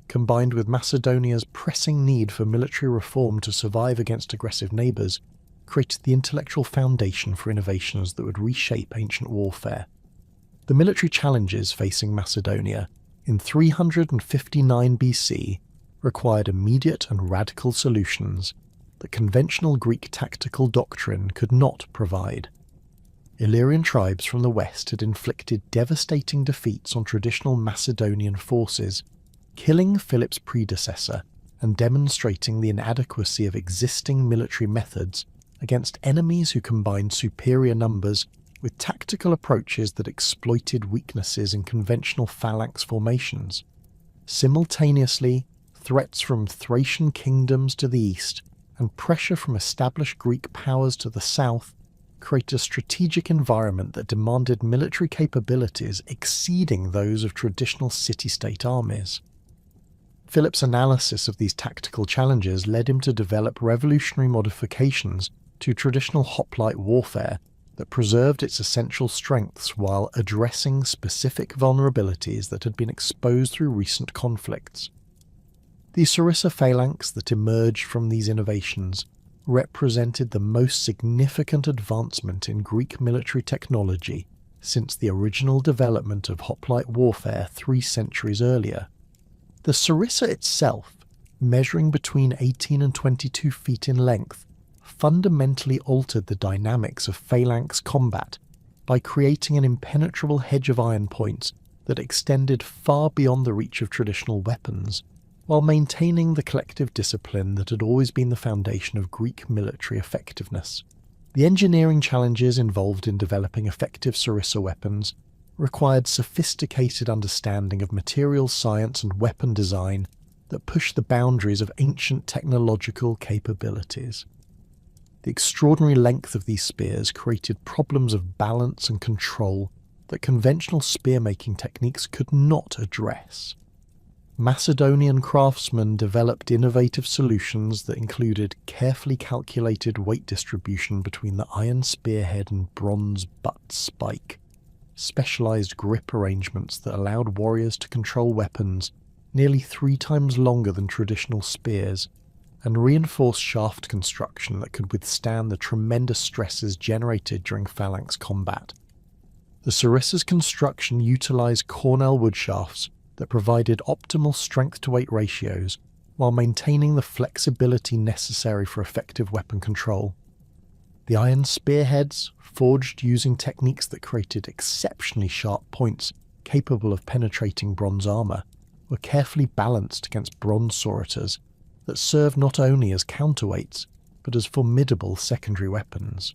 combined with Macedonia's pressing need for military reform to survive against aggressive neighbours, created the intellectual foundation for innovations that would reshape ancient warfare. The military challenges facing Macedonia in 359 BC required immediate and radical solutions that conventional Greek tactical doctrine could not provide. Illyrian tribes from the west had inflicted devastating defeats on traditional Macedonian forces, killing Philip's predecessor and demonstrating the inadequacy of existing military methods against enemies who combined superior numbers with tactical approaches that exploited weaknesses in conventional phalanx formations. Simultaneously, threats from Thracian kingdoms to the east and pressure from established Greek powers to the south created a strategic environment that demanded military capabilities exceeding those of traditional city-state armies. Philip's analysis of these tactical challenges led him to develop revolutionary modifications to traditional hoplite warfare that preserved its essential strengths while addressing specific vulnerabilities that had been exposed through recent conflicts. The Sarissa phalanx that emerged from these innovations represented the most significant advancement in Greek military technology since the original development of hoplite warfare 3 centuries earlier. The sarissa itself, measuring between 18 and 22 feet in length, fundamentally altered the dynamics of phalanx combat by creating an impenetrable hedge of iron points that extended far beyond the reach of traditional weapons, while maintaining the collective discipline that had always been the foundation of Greek military effectiveness. The engineering challenges involved in developing effective sarissa weapons required sophisticated understanding of material science and weapon design that pushed the boundaries of ancient technological capabilities. The extraordinary length of these spears created problems of balance and control that conventional spear-making techniques could not address. Macedonian craftsmen developed innovative solutions that included carefully calculated weight distribution between the iron spearhead and bronze butt spike, specialized grip arrangements that allowed warriors to control weapons nearly 3 times longer than traditional spears, and reinforced shaft construction that could withstand the tremendous stresses generated during phalanx combat. The sarissa's construction utilized Cornell wood shafts that provided optimal strength-to-weight ratios while maintaining the flexibility necessary for effective weapon control. The iron spearheads, forged using techniques that created exceptionally sharp points capable of penetrating bronze armor, were carefully balanced against bronze soritors that served not only as counterweights but as formidable secondary weapons.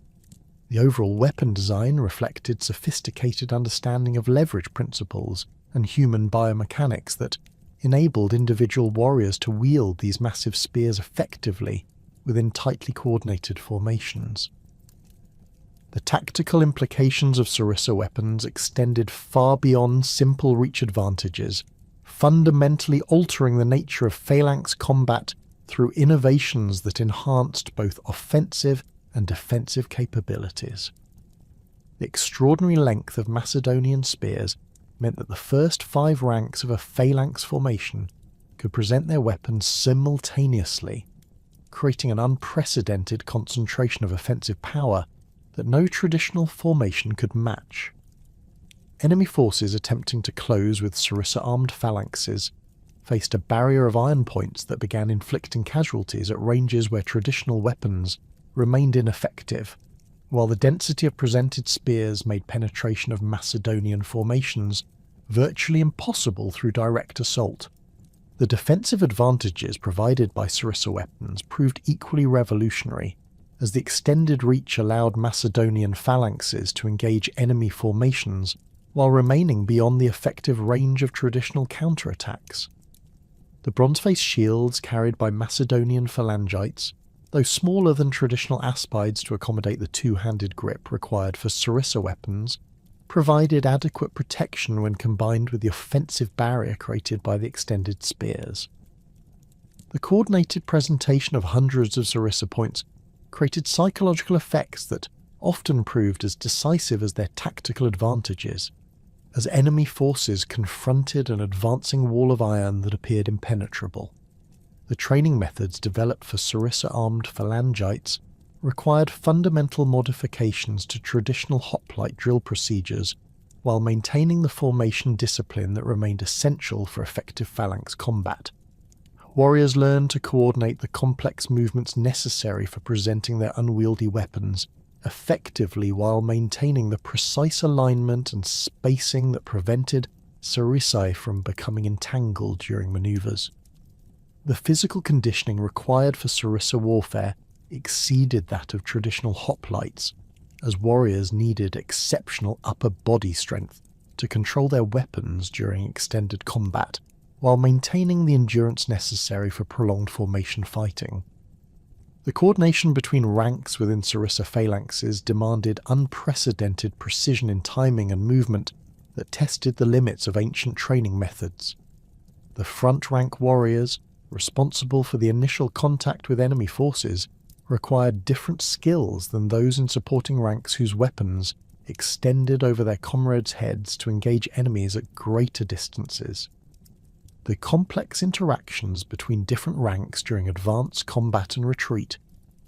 The overall weapon design reflected sophisticated understanding of leverage principles and human biomechanics that enabled individual warriors to wield these massive spears effectively within tightly coordinated formations. The tactical implications of sarissa weapons extended far beyond simple reach advantages, fundamentally altering the nature of phalanx combat through innovations that enhanced both offensive and defensive capabilities. The extraordinary length of Macedonian spears meant that the first 5 ranks of a phalanx formation could present their weapons simultaneously, creating an unprecedented concentration of offensive power that no traditional formation could match. Enemy forces attempting to close with sarissa-armed phalanxes faced a barrier of iron points that began inflicting casualties at ranges where traditional weapons remained ineffective, while the density of presented spears made penetration of Macedonian formations virtually impossible through direct assault. The defensive advantages provided by sarissa weapons proved equally revolutionary, as the extended reach allowed Macedonian phalanxes to engage enemy formations while remaining beyond the effective range of traditional counterattacks. The bronze-faced shields carried by Macedonian phalangites, though smaller than traditional aspides to accommodate the 2-handed grip required for sarissa weapons, provided adequate protection when combined with the offensive barrier created by the extended spears. The coordinated presentation of hundreds of sarissa points created psychological effects that often proved as decisive as their tactical advantages, as enemy forces confronted an advancing wall of iron that appeared impenetrable. The training methods developed for sarissa-armed phalangites required fundamental modifications to traditional hoplite drill procedures while maintaining the formation discipline that remained essential for effective phalanx combat. Warriors learned to coordinate the complex movements necessary for presenting their unwieldy weapons effectively while maintaining the precise alignment and spacing that prevented sarissae from becoming entangled during maneuvers. The physical conditioning required for sarissa warfare exceeded that of traditional hoplites, as warriors needed exceptional upper body strength to control their weapons during extended combat, while maintaining the endurance necessary for prolonged formation fighting. The coordination between ranks within sarissa phalanxes demanded unprecedented precision in timing and movement that tested the limits of ancient training methods. The front rank warriors, responsible for the initial contact with enemy forces, required different skills than those in supporting ranks whose weapons extended over their comrades' heads to engage enemies at greater distances. The complex interactions between different ranks during advance, combat and retreat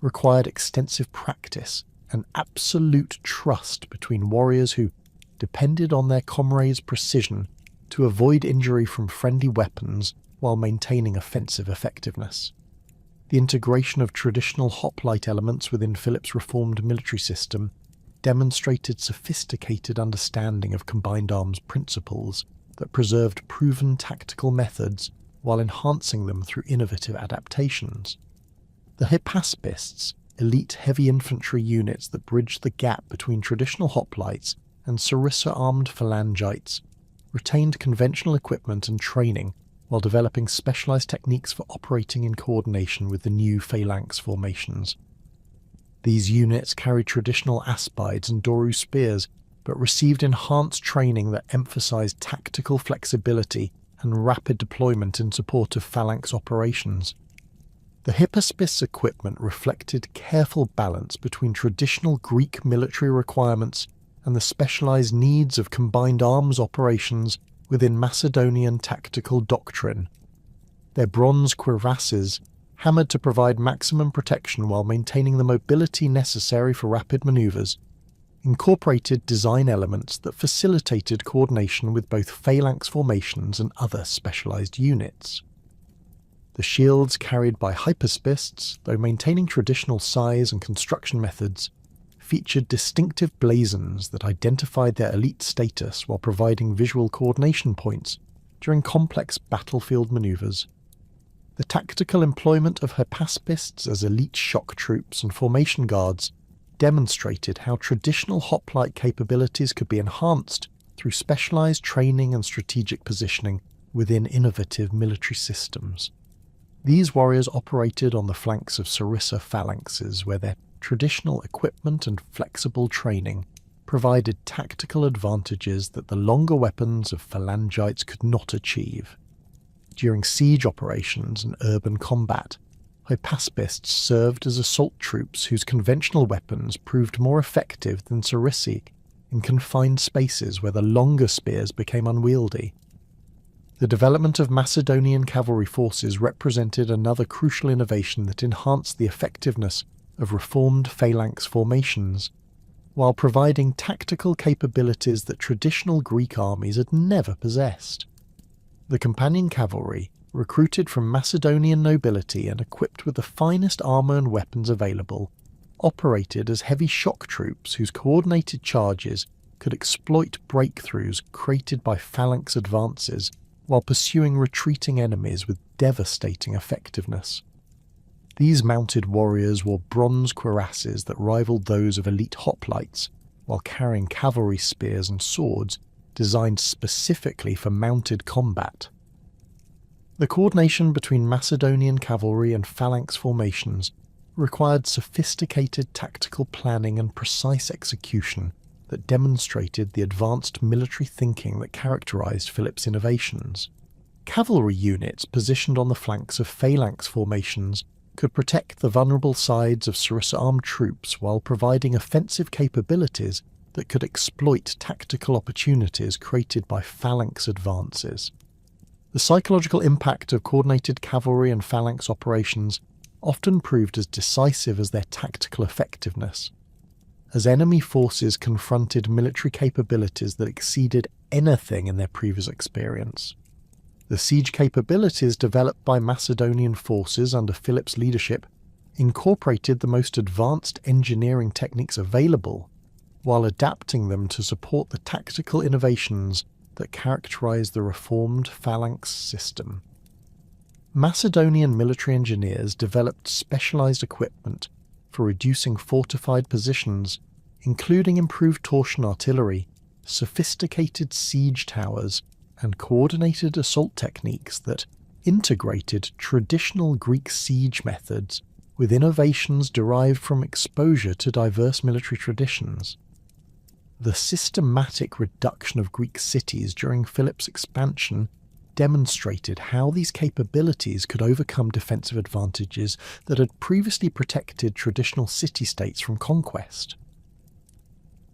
required extensive practice and absolute trust between warriors who depended on their comrades' precision to avoid injury from friendly weapons while maintaining offensive effectiveness. The integration of traditional hoplite elements within Philip's reformed military system demonstrated sophisticated understanding of combined arms principles that preserved proven tactical methods while enhancing them through innovative adaptations. The Hypaspists, elite heavy infantry units that bridged the gap between traditional hoplites and Sarissa-armed phalangites, retained conventional equipment and training while developing specialized techniques for operating in coordination with the new phalanx formations. These units carried traditional aspides and doru spears, but received enhanced training that emphasized tactical flexibility and rapid deployment in support of phalanx operations. The Hypaspists' equipment reflected careful balance between traditional Greek military requirements and the specialized needs of combined arms operations within Macedonian tactical doctrine. Their bronze cuirasses, hammered to provide maximum protection while maintaining the mobility necessary for rapid maneuvers, incorporated design elements that facilitated coordination with both phalanx formations and other specialized units. The shields carried by Hypaspists, though maintaining traditional size and construction methods, featured distinctive blazons that identified their elite status while providing visual coordination points during complex battlefield maneuvers. The tactical employment of Hypaspists as elite shock troops and formation guards demonstrated how traditional hoplite capabilities could be enhanced through specialized training and strategic positioning within innovative military systems. These warriors operated on the flanks of Sarissa phalanxes, where their traditional equipment and flexible training provided tactical advantages that the longer weapons of phalangites could not achieve. During siege operations and urban combat, Hypaspists served as assault troops whose conventional weapons proved more effective than Sarissi in confined spaces where the longer spears became unwieldy. The development of Macedonian cavalry forces represented another crucial innovation that enhanced the effectiveness of reformed phalanx formations, while providing tactical capabilities that traditional Greek armies had never possessed. The companion cavalry, recruited from Macedonian nobility and equipped with the finest armour and weapons available, operated as heavy shock troops whose coordinated charges could exploit breakthroughs created by phalanx advances while pursuing retreating enemies with devastating effectiveness. These mounted warriors wore bronze cuirasses that rivaled those of elite hoplites, while carrying cavalry spears and swords designed specifically for mounted combat. The coordination between Macedonian cavalry and phalanx formations required sophisticated tactical planning and precise execution that demonstrated the advanced military thinking that characterized Philip's innovations. Cavalry units positioned on the flanks of phalanx formations could protect the vulnerable sides of Sarissa-armed troops while providing offensive capabilities that could exploit tactical opportunities created by phalanx advances. The psychological impact of coordinated cavalry and phalanx operations often proved as decisive as their tactical effectiveness, as enemy forces confronted military capabilities that exceeded anything in their previous experience. The siege capabilities developed by Macedonian forces under Philip's leadership incorporated the most advanced engineering techniques available, while adapting them to support the tactical innovations that characterized the reformed phalanx system. Macedonian military engineers developed specialized equipment for reducing fortified positions, including improved torsion artillery, sophisticated siege towers, and coordinated assault techniques that integrated traditional Greek siege methods with innovations derived from exposure to diverse military traditions. The systematic reduction of Greek cities during Philip's expansion demonstrated how these capabilities could overcome defensive advantages that had previously protected traditional city-states from conquest.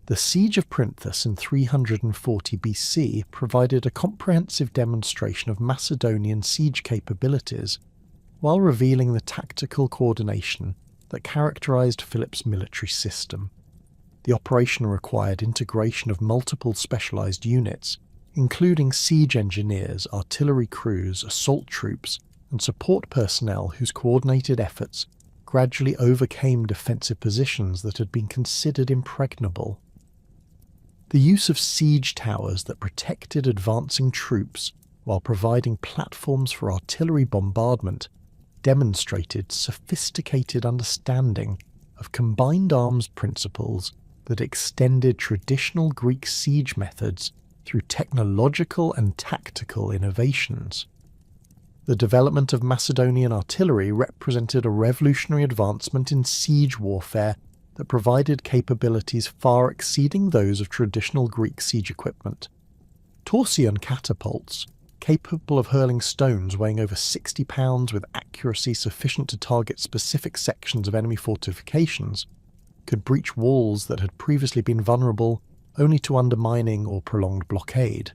The Siege of Printhus in 340 BC provided a comprehensive demonstration of Macedonian siege capabilities, while revealing the tactical coordination that characterized Philip's military system. The operation required integration of multiple specialized units, including siege engineers, artillery crews, assault troops, and support personnel whose coordinated efforts gradually overcame defensive positions that had been considered impregnable. The use of siege towers that protected advancing troops while providing platforms for artillery bombardment demonstrated sophisticated understanding of combined arms principles that extended traditional Greek siege methods through technological and tactical innovations. The development of Macedonian artillery represented a revolutionary advancement in siege warfare that provided capabilities far exceeding those of traditional Greek siege equipment. Torsion catapults, capable of hurling stones weighing over 60 pounds with accuracy sufficient to target specific sections of enemy fortifications, could breach walls that had previously been vulnerable only to undermining or prolonged blockade.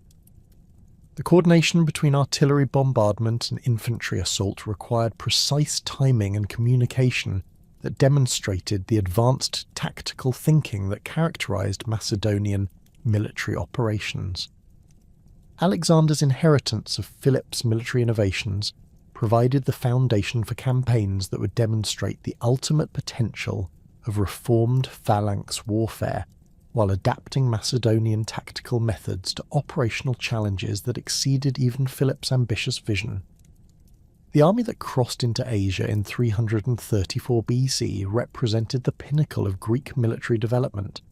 The coordination between artillery bombardment and infantry assault required precise timing and communication that demonstrated the advanced tactical thinking that characterized Macedonian military operations. Alexander's inheritance of Philip's military innovations provided the foundation for campaigns that would demonstrate the ultimate potential of reformed phalanx warfare, while adapting Macedonian tactical methods to operational challenges that exceeded even Philip's ambitious vision. The army that crossed into Asia in 334 BC represented the pinnacle of Greek military development,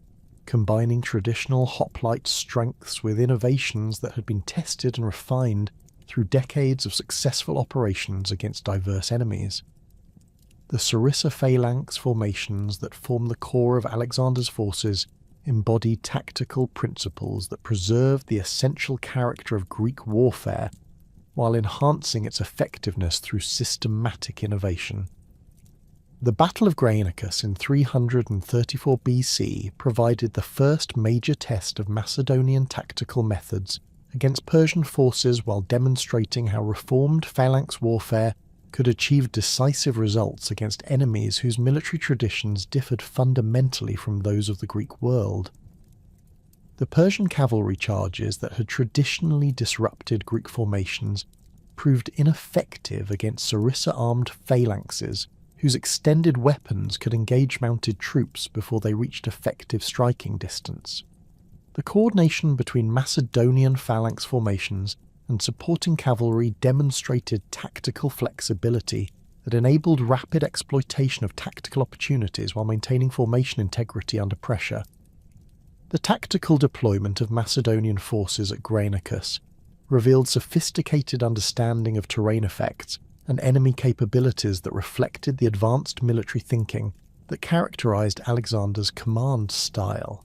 combining traditional hoplite strengths with innovations that had been tested and refined through decades of successful operations against diverse enemies. The Sarissa phalanx formations that form the core of Alexander's forces embodied tactical principles that preserved the essential character of Greek warfare while enhancing its effectiveness through systematic innovation. The Battle of Granicus in 334 BC provided the first major test of Macedonian tactical methods against Persian forces while demonstrating how reformed phalanx warfare could achieve decisive results against enemies whose military traditions differed fundamentally from those of the Greek world. The Persian cavalry charges that had traditionally disrupted Greek formations proved ineffective against Sarissa-armed phalanxes whose extended weapons could engage mounted troops before they reached effective striking distance. The coordination between Macedonian phalanx formations and supporting cavalry demonstrated tactical flexibility that enabled rapid exploitation of tactical opportunities while maintaining formation integrity under pressure. The tactical deployment of Macedonian forces at Granicus revealed sophisticated understanding of terrain effects and enemy capabilities that reflected the advanced military thinking that characterized Alexander's command style.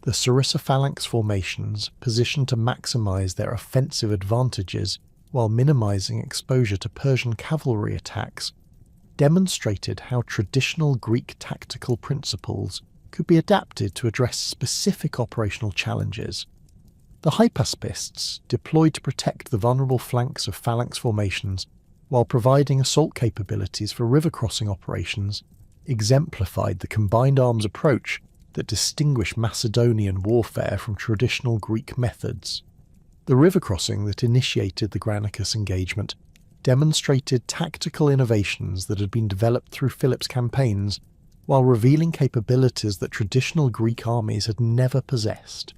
The Sarissa phalanx formations, positioned to maximize their offensive advantages while minimizing exposure to Persian cavalry attacks, demonstrated how traditional Greek tactical principles could be adapted to address specific operational challenges. The hypaspists, deployed to protect the vulnerable flanks of phalanx formations while providing assault capabilities for river crossing operations, exemplified the combined arms approach that distinguished Macedonian warfare from traditional Greek methods. The river crossing that initiated the Granicus engagement demonstrated tactical innovations that had been developed through Philip's campaigns, while revealing capabilities that traditional Greek armies had never possessed.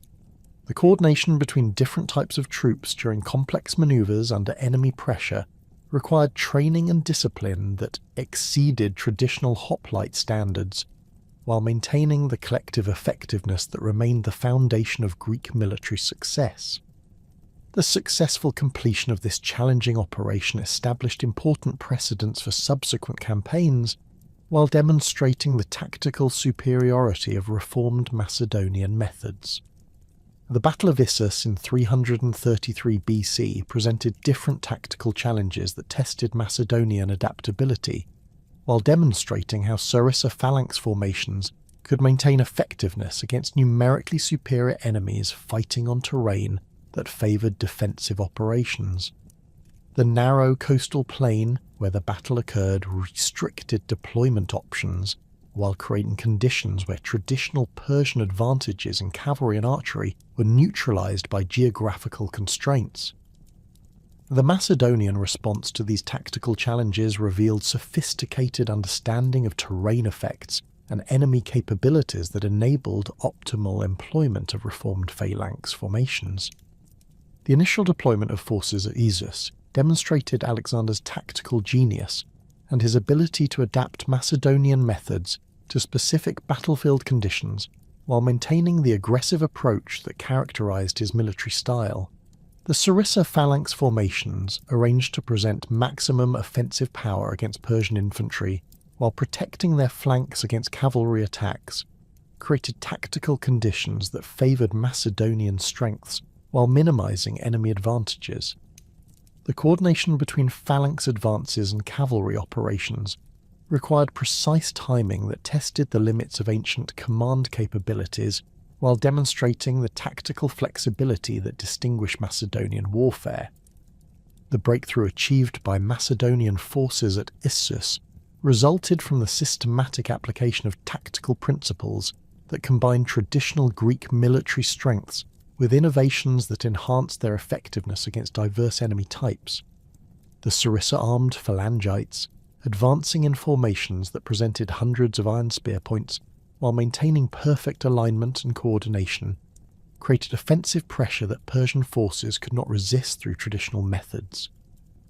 The coordination between different types of troops during complex maneuvers under enemy pressure required training and discipline that exceeded traditional hoplite standards, while maintaining the collective effectiveness that remained the foundation of Greek military success. The successful completion of this challenging operation established important precedents for subsequent campaigns, while demonstrating the tactical superiority of reformed Macedonian methods. The Battle of Issus in 333 BC presented different tactical challenges that tested Macedonian adaptability, while demonstrating how Sarissa phalanx formations could maintain effectiveness against numerically superior enemies fighting on terrain that favoured defensive operations. The narrow coastal plain where the battle occurred restricted deployment options, while creating conditions where traditional Persian advantages in cavalry and archery were neutralized by geographical constraints. The Macedonian response to these tactical challenges revealed sophisticated understanding of terrain effects and enemy capabilities that enabled optimal employment of reformed phalanx formations. The initial deployment of forces at Issus demonstrated Alexander's tactical genius and his ability to adapt Macedonian methods to specific battlefield conditions while maintaining the aggressive approach that characterized his military style. The Sarissa phalanx formations, arranged to present maximum offensive power against Persian infantry while protecting their flanks against cavalry attacks, created tactical conditions that favored Macedonian strengths while minimizing enemy advantages. The coordination between phalanx advances and cavalry operations required precise timing that tested the limits of ancient command capabilities while demonstrating the tactical flexibility that distinguished Macedonian warfare. The breakthrough achieved by Macedonian forces at Issus resulted from the systematic application of tactical principles that combined traditional Greek military strengths with innovations that enhanced their effectiveness against diverse enemy types. The Sarissa-armed phalangites, advancing in formations that presented hundreds of iron spear points while maintaining perfect alignment and coordination, created offensive pressure that Persian forces could not resist through traditional methods.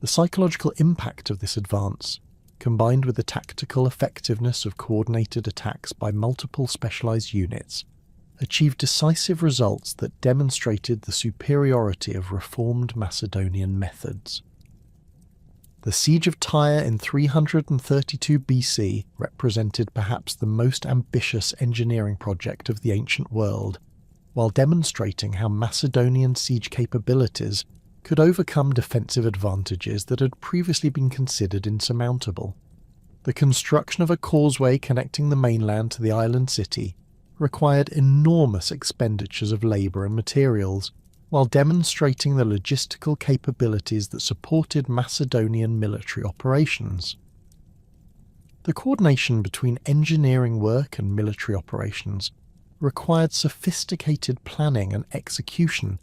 The psychological impact of this advance, combined with the tactical effectiveness of coordinated attacks by multiple specialized units, achieved decisive results that demonstrated the superiority of reformed Macedonian methods. The Siege of Tyre in 332 BC represented perhaps the most ambitious engineering project of the ancient world, while demonstrating how Macedonian siege capabilities could overcome defensive advantages that had previously been considered insurmountable. The construction of a causeway connecting the mainland to the island city required enormous expenditures of labour and materials, while demonstrating the logistical capabilities that supported Macedonian military operations. The coordination between engineering work and military operations required sophisticated planning and execution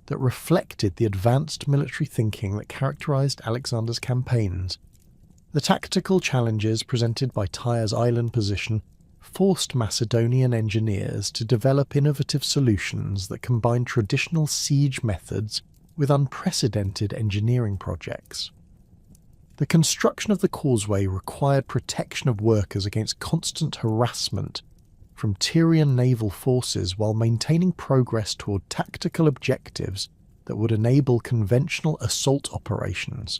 that reflected the advanced military thinking that characterized Alexander's campaigns. The tactical challenges presented by Tyre's island position forced Macedonian engineers to develop innovative solutions that combined traditional siege methods with unprecedented engineering projects. The construction of the causeway required protection of workers against constant harassment from Tyrian naval forces while maintaining progress toward tactical objectives that would enable conventional assault operations.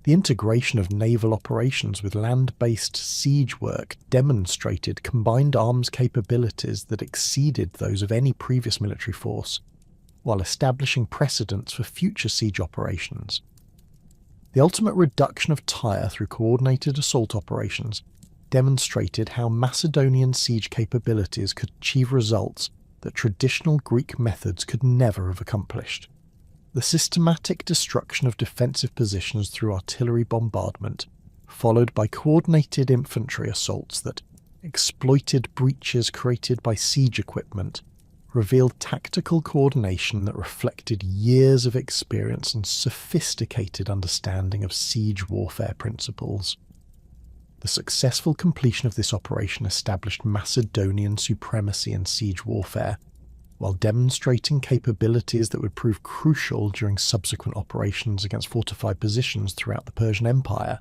The integration of naval operations with land-based siege work demonstrated combined arms capabilities that exceeded those of any previous military force, while establishing precedents for future siege operations. The ultimate reduction of Tyre through coordinated assault operations demonstrated how Macedonian siege capabilities could achieve results that traditional Greek methods could never have accomplished. The systematic destruction of defensive positions through artillery bombardment, followed by coordinated infantry assaults that exploited breaches created by siege equipment, revealed tactical coordination that reflected years of experience and sophisticated understanding of siege warfare principles. The successful completion of this operation established Macedonian supremacy in siege warfare, while demonstrating capabilities that would prove crucial during subsequent operations against fortified positions throughout the Persian Empire.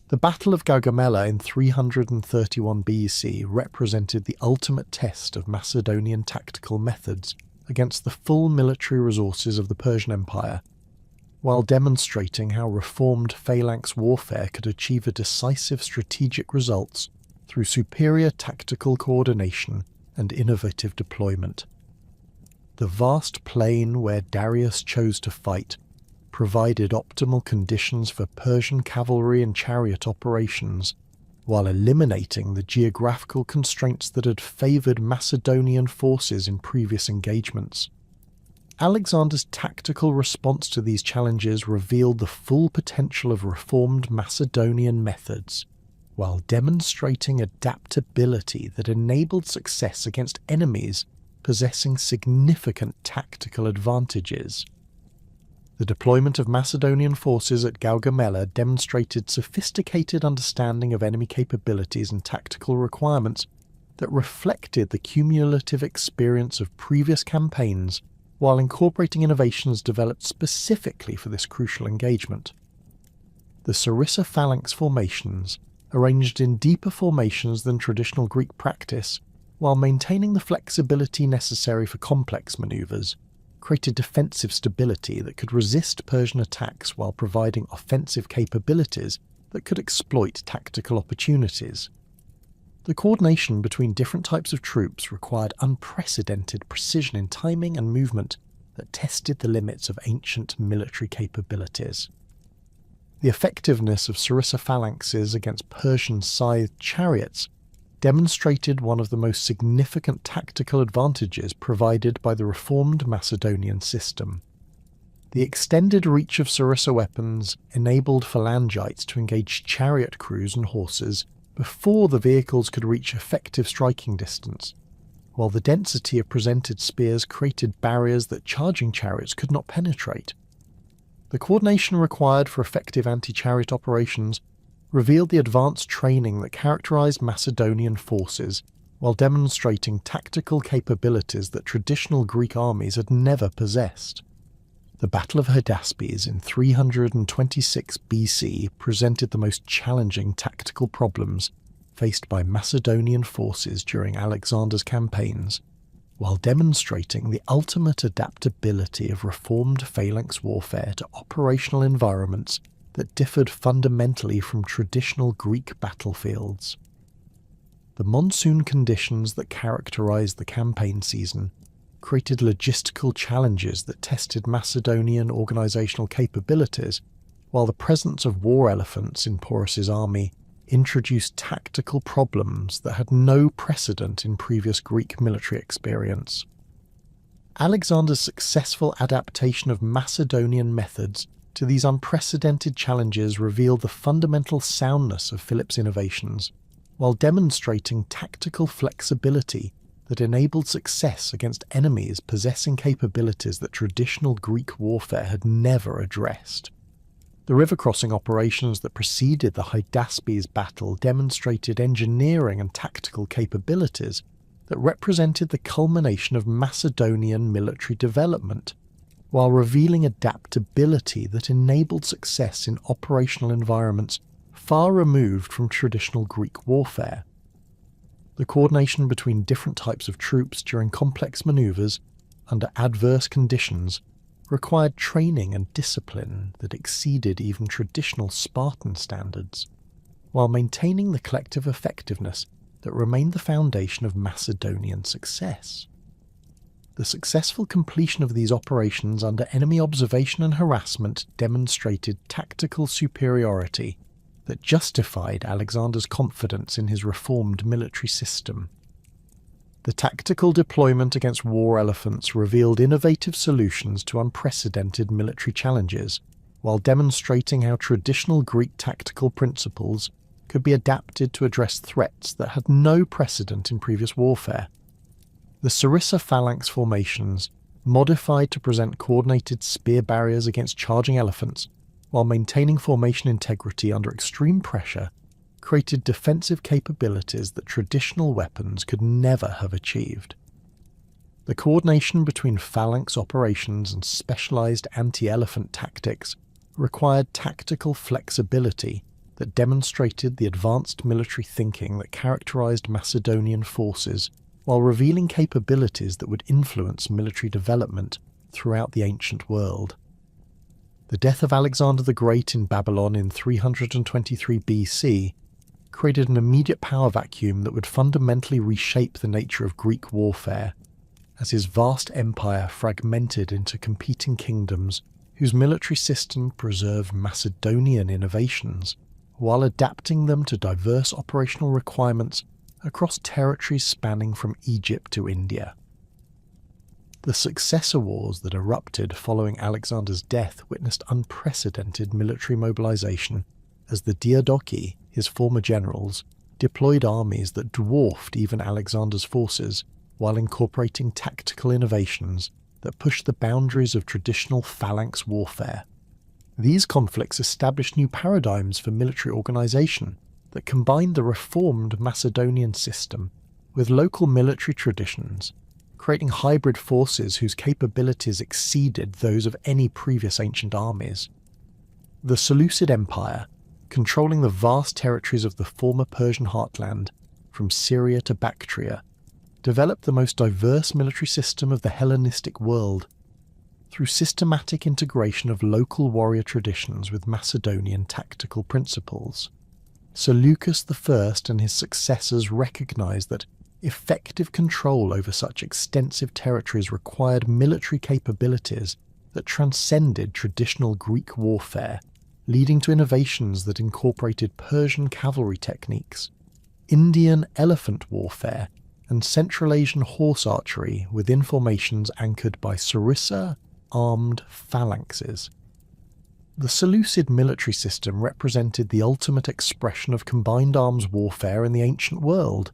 The Battle of Gaugamela in 331 BC represented the ultimate test of Macedonian tactical methods against the full military resources of the Persian Empire, while demonstrating how reformed phalanx warfare could achieve a decisive strategic results through superior tactical coordination and innovative deployment. The vast plain where Darius chose to fight provided optimal conditions for Persian cavalry and chariot operations, while eliminating the geographical constraints that had favoured Macedonian forces in previous engagements. Alexander's tactical response to these challenges revealed the full potential of reformed Macedonian methods, while demonstrating adaptability that enabled success against enemies possessing significant tactical advantages. The deployment of Macedonian forces at Gaugamela demonstrated sophisticated understanding of enemy capabilities and tactical requirements that reflected the cumulative experience of previous campaigns while incorporating innovations developed specifically for this crucial engagement. The Sarissa phalanx formations, arranged in deeper formations than traditional Greek practice, while maintaining the flexibility necessary for complex maneuvers, created defensive stability that could resist Persian attacks while providing offensive capabilities that could exploit tactical opportunities. The coordination between different types of troops required unprecedented precision in timing and movement that tested the limits of ancient military capabilities. The effectiveness of Sarissa phalanxes against Persian scythed chariots demonstrated one of the most significant tactical advantages provided by the reformed Macedonian system. The extended reach of Sarissa weapons enabled phalangites to engage chariot crews and horses before the vehicles could reach effective striking distance, while the density of presented spears created barriers that charging chariots could not penetrate. The coordination required for effective anti-chariot operations revealed the advanced training that characterized Macedonian forces, while demonstrating tactical capabilities that traditional Greek armies had never possessed. The Battle of Hydaspes in 326 BC presented the most challenging tactical problems faced by Macedonian forces during Alexander's campaigns, while demonstrating the ultimate adaptability of reformed phalanx warfare to operational environments that differed fundamentally from traditional Greek battlefields. The monsoon conditions that characterized the campaign season created logistical challenges that tested Macedonian organizational capabilities, while the presence of war elephants in Porus's army introduced tactical problems that had no precedent in previous Greek military experience. Alexander's successful adaptation of Macedonian methods to these unprecedented challenges revealed the fundamental soundness of Philip's innovations, while demonstrating tactical flexibility that enabled success against enemies possessing capabilities that traditional Greek warfare had never addressed. The river crossing operations that preceded the Hydaspes battle demonstrated engineering and tactical capabilities that represented the culmination of Macedonian military development, while revealing adaptability that enabled success in operational environments far removed from traditional Greek warfare. The coordination between different types of troops during complex maneuvers under adverse conditions required training and discipline that exceeded even traditional Spartan standards, while maintaining the collective effectiveness that remained the foundation of Macedonian success. The successful completion of these operations under enemy observation and harassment demonstrated tactical superiority that justified Alexander's confidence in his reformed military system. The tactical deployment against war elephants revealed innovative solutions to unprecedented military challenges, while demonstrating how traditional Greek tactical principles could be adapted to address threats that had no precedent in previous warfare. The Sarissa phalanx formations, modified to present coordinated spear barriers against charging elephants, while maintaining formation integrity under extreme pressure, created defensive capabilities that traditional weapons could never have achieved. The coordination between phalanx operations and specialized anti-elephant tactics required tactical flexibility that demonstrated the advanced military thinking that characterized Macedonian forces, while revealing capabilities that would influence military development throughout the ancient world. The death of Alexander the Great in Babylon in 323 BC created an immediate power vacuum that would fundamentally reshape the nature of Greek warfare, as his vast empire fragmented into competing kingdoms whose military system preserved Macedonian innovations, while adapting them to diverse operational requirements across territories spanning from Egypt to India. The successor wars that erupted following Alexander's death witnessed unprecedented military mobilization as the Diadochi, his former generals, deployed armies that dwarfed even Alexander's forces while incorporating tactical innovations that pushed the boundaries of traditional phalanx warfare. These conflicts established new paradigms for military organization that combined the reformed Macedonian system with local military traditions, creating hybrid forces whose capabilities exceeded those of any previous ancient armies. The Seleucid Empire, controlling the vast territories of the former Persian heartland, from Syria to Bactria, developed the most diverse military system of the Hellenistic world. Through systematic integration of local warrior traditions with Macedonian tactical principles, Seleucus I and his successors recognized that effective control over such extensive territories required military capabilities that transcended traditional Greek warfare, leading to innovations that incorporated Persian cavalry techniques, Indian elephant warfare, and Central Asian horse archery within formations anchored by sarissa armed phalanxes. The Seleucid military system represented the ultimate expression of combined arms warfare in the ancient world,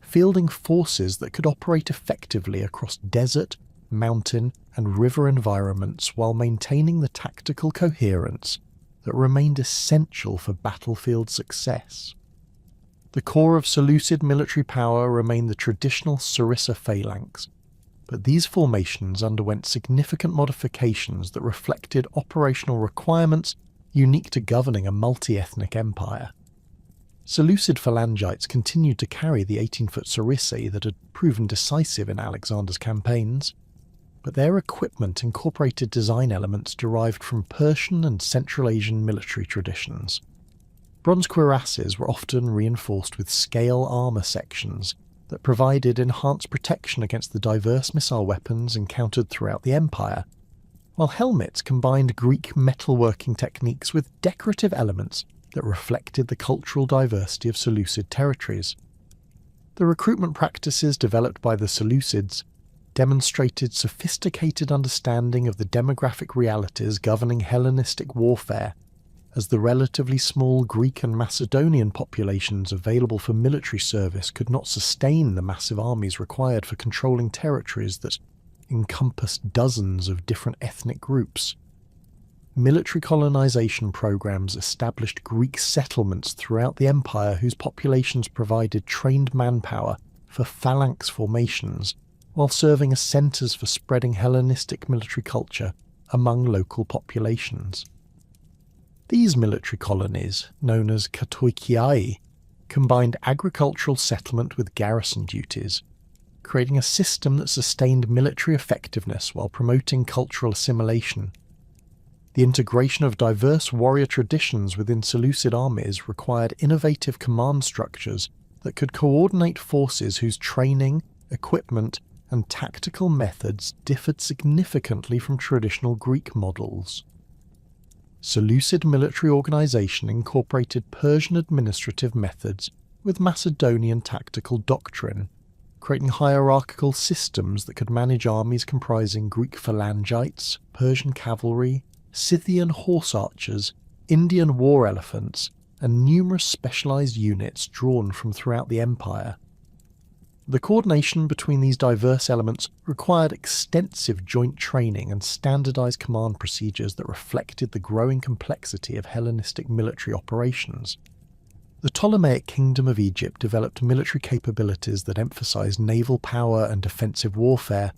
fielding forces that could operate effectively across desert, mountain, and river environments while maintaining the tactical coherence that remained essential for battlefield success. The core of Seleucid military power remained the traditional sarissa phalanx, but these formations underwent significant modifications that reflected operational requirements unique to governing a multi-ethnic empire. Seleucid phalangites continued to carry the 18-foot sarissae that had proven decisive in Alexander's campaigns, but their equipment incorporated design elements derived from Persian and Central Asian military traditions. Bronze cuirasses were often reinforced with scale armour sections that provided enhanced protection against the diverse missile weapons encountered throughout the empire, while helmets combined Greek metalworking techniques with decorative elements that reflected the cultural diversity of Seleucid territories. The recruitment practices developed by the Seleucids demonstrated sophisticated understanding of the demographic realities governing Hellenistic warfare, as the relatively small Greek and Macedonian populations available for military service could not sustain the massive armies required for controlling territories that encompassed dozens of different ethnic groups. Military colonization programs established Greek settlements throughout the empire whose populations provided trained manpower for phalanx formations, while serving as centers for spreading Hellenistic military culture among local populations. These military colonies, known as katoikiai, combined agricultural settlement with garrison duties, creating a system that sustained military effectiveness while promoting cultural assimilation. The integration of diverse warrior traditions within Seleucid armies required innovative command structures that could coordinate forces whose training, equipment, and tactical methods differed significantly from traditional Greek models. Seleucid military organization incorporated Persian administrative methods with Macedonian tactical doctrine, creating hierarchical systems that could manage armies comprising Greek phalangites, Persian cavalry, Scythian horse archers, Indian war elephants, and numerous specialized units drawn from throughout the empire. The coordination between these diverse elements required extensive joint training and standardized command procedures that reflected the growing complexity of Hellenistic military operations. The Ptolemaic Kingdom of Egypt developed military capabilities that emphasized naval power and defensive warfare,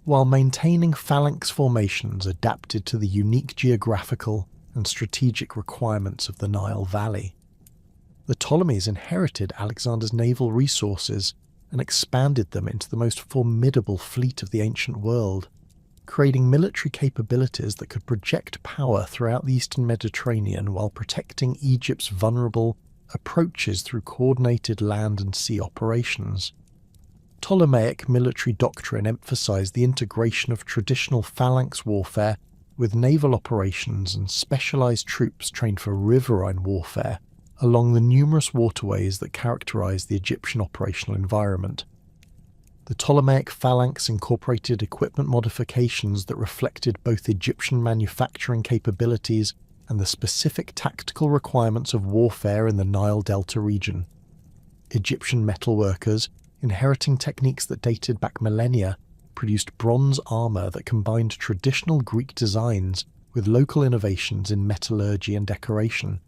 while maintaining phalanx formations adapted to the unique geographical and strategic requirements of the Nile Valley. The Ptolemies inherited Alexander's naval resources and expanded them into the most formidable fleet of the ancient world, creating military capabilities that could project power throughout the eastern Mediterranean while protecting Egypt's vulnerable approaches through coordinated land and sea operations. Ptolemaic military doctrine emphasized the integration of traditional phalanx warfare with naval operations and specialized troops trained for riverine warfare along the numerous waterways that characterized the Egyptian operational environment. The Ptolemaic phalanx incorporated equipment modifications that reflected both Egyptian manufacturing capabilities and the specific tactical requirements of warfare in the Nile Delta region. Egyptian metalworkers, inheriting techniques that dated back millennia, produced bronze armour that combined traditional Greek designs with local innovations in metallurgy and decoration.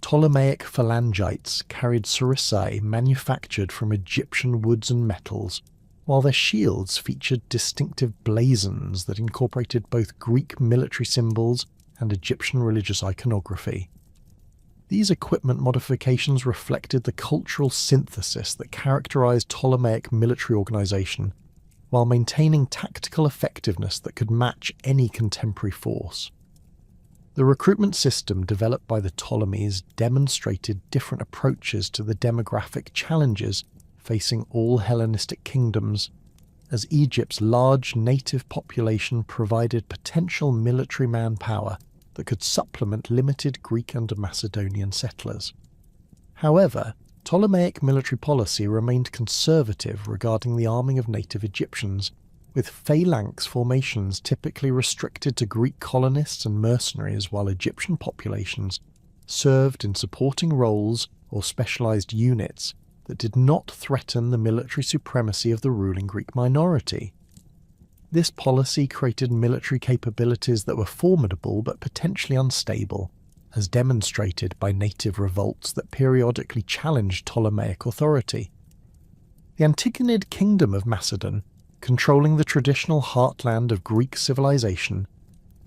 Ptolemaic phalangites carried sarissai manufactured from Egyptian woods and metals, while their shields featured distinctive blazons that incorporated both Greek military symbols and Egyptian religious iconography. These equipment modifications reflected the cultural synthesis that characterized Ptolemaic military organization, while maintaining tactical effectiveness that could match any contemporary force. The recruitment system developed by the Ptolemies demonstrated different approaches to the demographic challenges facing all Hellenistic kingdoms, as Egypt's large native population provided potential military manpower that could supplement limited Greek and Macedonian settlers. However, Ptolemaic military policy remained conservative regarding the arming of native Egyptians, with phalanx formations typically restricted to Greek colonists and mercenaries, while Egyptian populations served in supporting roles or specialized units that did not threaten the military supremacy of the ruling Greek minority. This policy created military capabilities that were formidable but potentially unstable, as demonstrated by native revolts that periodically challenged Ptolemaic authority. The Antigonid Kingdom of Macedon, controlling the traditional heartland of Greek civilization,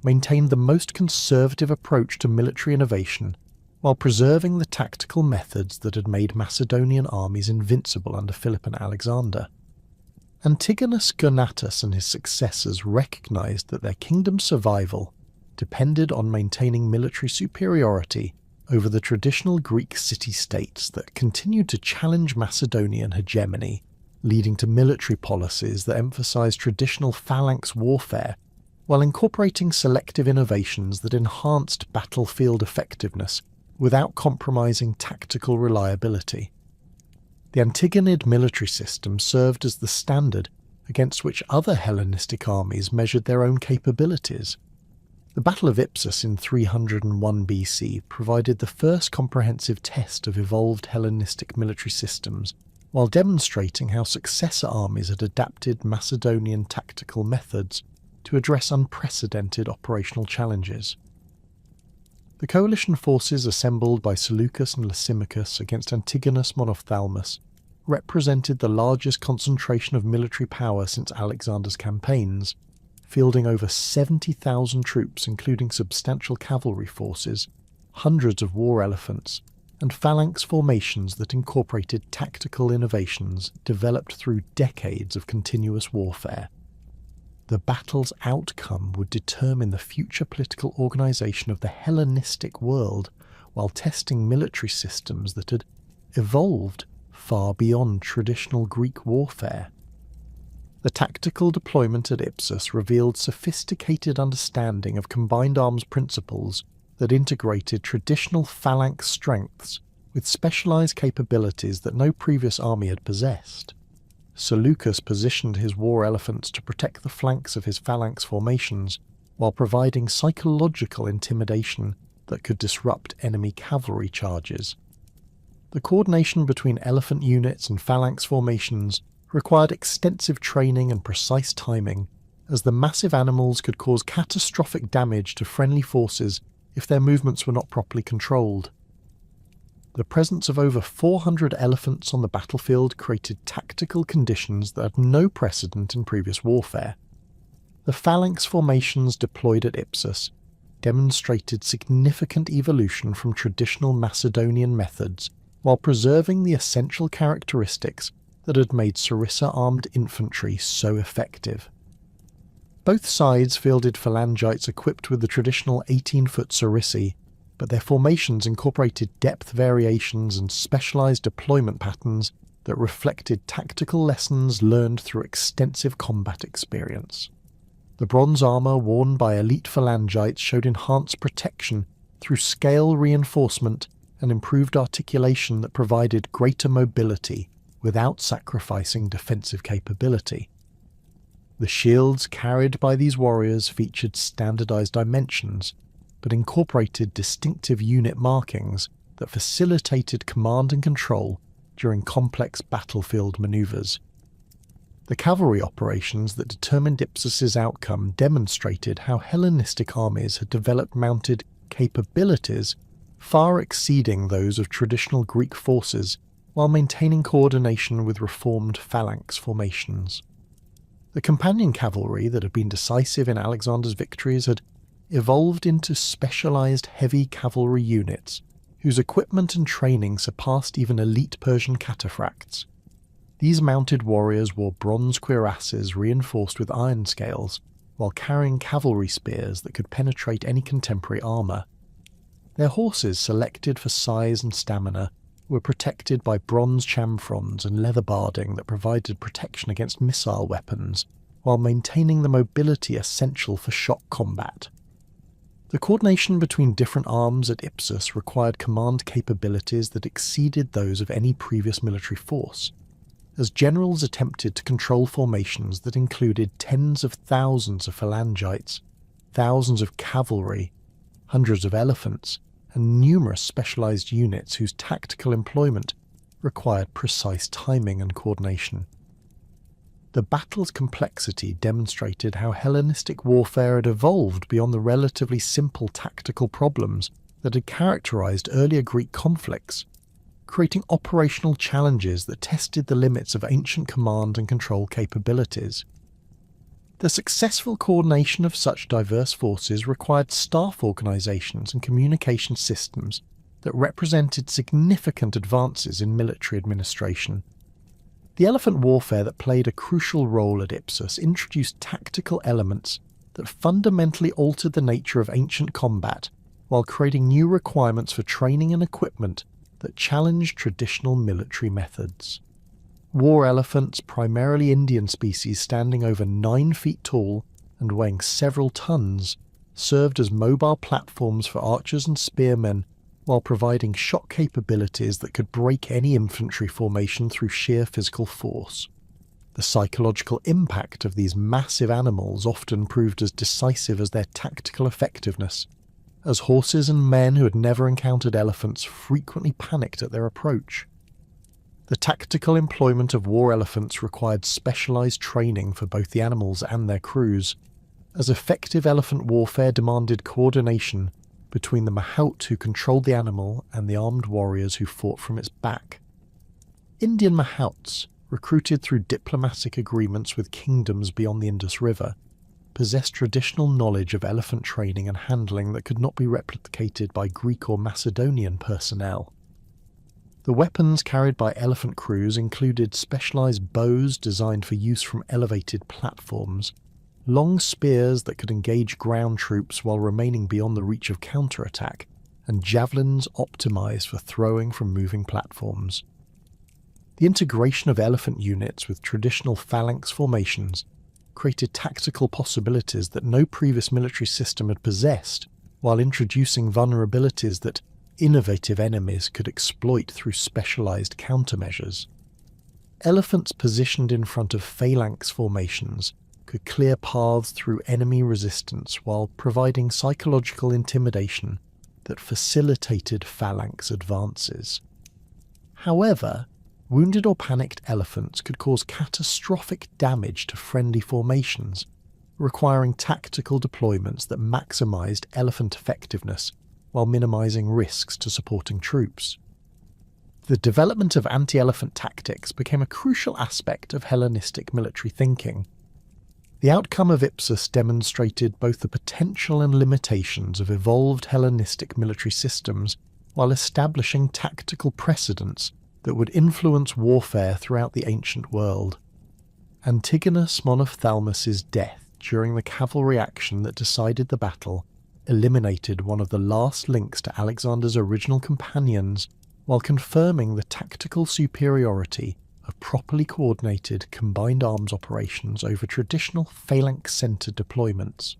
maintained the most conservative approach to military innovation while preserving the tactical methods that had made Macedonian armies invincible under Philip and Alexander. Antigonus Gonatas and his successors recognized that their kingdom's survival depended on maintaining military superiority over the traditional Greek city-states that continued to challenge Macedonian hegemony, leading to military policies that emphasized traditional phalanx warfare while incorporating selective innovations that enhanced battlefield effectiveness without compromising tactical reliability. The Antigonid military system served as the standard against which other Hellenistic armies measured their own capabilities. The Battle of Ipsus in 301 BC provided the first comprehensive test of evolved Hellenistic military systems, while demonstrating how successor armies had adapted Macedonian tactical methods to address unprecedented operational challenges. The coalition forces assembled by Seleucus and Lysimachus against Antigonus Monophthalmus represented the largest concentration of military power since Alexander's campaigns, fielding over 70,000 troops including substantial cavalry forces, hundreds of war elephants, and phalanx formations that incorporated tactical innovations developed through decades of continuous warfare. The battle's outcome would determine the future political organization of the Hellenistic world, while testing military systems that had evolved far beyond traditional Greek warfare. The tactical deployment at Ipsus revealed sophisticated understanding of combined arms principles that integrated traditional phalanx strengths with specialized capabilities that no previous army had possessed. Seleucus positioned his war elephants to protect the flanks of his phalanx formations, while providing psychological intimidation that could disrupt enemy cavalry charges. The coordination between elephant units and phalanx formations required extensive training and precise timing, as the massive animals could cause catastrophic damage to friendly forces if their movements were not properly controlled. The presence of over 400 elephants on the battlefield created tactical conditions that had no precedent in previous warfare. The phalanx formations deployed at Ipsus demonstrated significant evolution from traditional Macedonian methods while preserving the essential characteristics that had made sarissa-armed infantry so effective. Both sides fielded phalangites equipped with the traditional 18-foot sarissae, but their formations incorporated depth variations and specialized deployment patterns that reflected tactical lessons learned through extensive combat experience. The bronze armor worn by elite phalangites showed enhanced protection through scale reinforcement and improved articulation that provided greater mobility, without sacrificing defensive capability. The shields carried by these warriors featured standardized dimensions, but incorporated distinctive unit markings that facilitated command and control during complex battlefield maneuvers. The cavalry operations that determined Ipsus's outcome demonstrated how Hellenistic armies had developed mounted capabilities far exceeding those of traditional Greek forces, while maintaining coordination with reformed phalanx formations. The companion cavalry that had been decisive in Alexander's victories had evolved into specialized heavy cavalry units, whose equipment and training surpassed even elite Persian cataphracts. These mounted warriors wore bronze cuirasses reinforced with iron scales, while carrying cavalry spears that could penetrate any contemporary armour. Their horses, selected for size and stamina, were protected by bronze chamfrons and leather barding that provided protection against missile weapons, while maintaining the mobility essential for shock combat. The coordination between different arms at Ipsus required command capabilities that exceeded those of any previous military force, as generals attempted to control formations that included tens of thousands of phalangites, thousands of cavalry, hundreds of elephants, and numerous specialized units whose tactical employment required precise timing and coordination. The battle's complexity demonstrated how Hellenistic warfare had evolved beyond the relatively simple tactical problems that had characterized earlier Greek conflicts, creating operational challenges that tested the limits of ancient command and control capabilities. The successful coordination of such diverse forces required staff organizations and communication systems that represented significant advances in military administration. The elephant warfare that played a crucial role at Ipsus introduced tactical elements that fundamentally altered the nature of ancient combat, while creating new requirements for training and equipment that challenged traditional military methods. War elephants, primarily Indian species standing over 9 feet tall and weighing several tons, served as mobile platforms for archers and spearmen, while providing shock capabilities that could break any infantry formation through sheer physical force. The psychological impact of these massive animals often proved as decisive as their tactical effectiveness, as horses and men who had never encountered elephants frequently panicked at their approach. The tactical employment of war elephants required specialized training for both the animals and their crews, as effective elephant warfare demanded coordination between the mahout who controlled the animal and the armed warriors who fought from its back. Indian mahouts, recruited through diplomatic agreements with kingdoms beyond the Indus River, possessed traditional knowledge of elephant training and handling that could not be replicated by Greek or Macedonian personnel. The weapons carried by elephant crews included specialized bows designed for use from elevated platforms, long spears that could engage ground troops while remaining beyond the reach of counterattack, and javelins optimized for throwing from moving platforms. The integration of elephant units with traditional phalanx formations created tactical possibilities that no previous military system had possessed, while introducing vulnerabilities that innovative enemies could exploit through specialized countermeasures. Elephants positioned in front of phalanx formations could clear paths through enemy resistance while providing psychological intimidation that facilitated phalanx advances. However, wounded or panicked elephants could cause catastrophic damage to friendly formations, requiring tactical deployments that maximized elephant effectiveness while minimizing risks to supporting troops. The development of anti-elephant tactics became a crucial aspect of Hellenistic military thinking. The outcome of Ipsus demonstrated both the potential and limitations of evolved Hellenistic military systems, while establishing tactical precedents that would influence warfare throughout the ancient world. Antigonus Monophthalmus's death during the cavalry action that decided the battle eliminated one of the last links to Alexander's original companions, while confirming the tactical superiority of properly coordinated combined arms operations over traditional phalanx-centered deployments.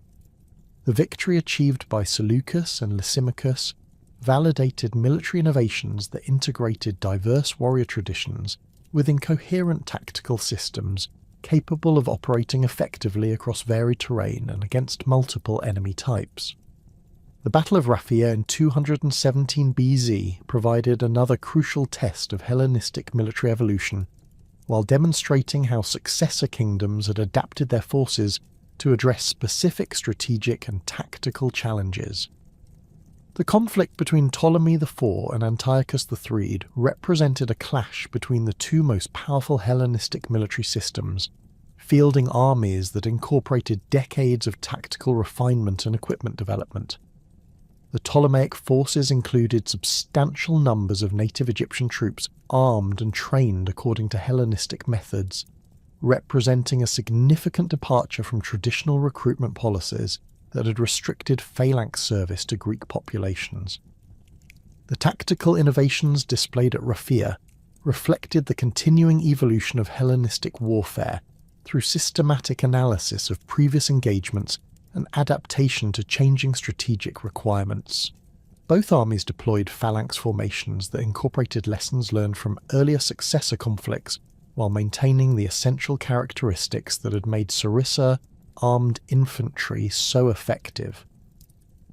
The victory achieved by Seleucus and Lysimachus validated military innovations that integrated diverse warrior traditions within coherent tactical systems capable of operating effectively across varied terrain and against multiple enemy types. The Battle of Raphia in 217 BZ provided another crucial test of Hellenistic military evolution, while demonstrating how successor kingdoms had adapted their forces to address specific strategic and tactical challenges. The conflict between Ptolemy IV and Antiochus III represented a clash between the two most powerful Hellenistic military systems, fielding armies that incorporated decades of tactical refinement and equipment development. The Ptolemaic forces included substantial numbers of native Egyptian troops armed and trained according to Hellenistic methods, representing a significant departure from traditional recruitment policies that had restricted phalanx service to Greek populations. The tactical innovations displayed at Raphia reflected the continuing evolution of Hellenistic warfare through systematic analysis of previous engagements and adaptation to changing strategic requirements. Both armies deployed phalanx formations that incorporated lessons learned from earlier successor conflicts while maintaining the essential characteristics that had made sarissa armed infantry so effective.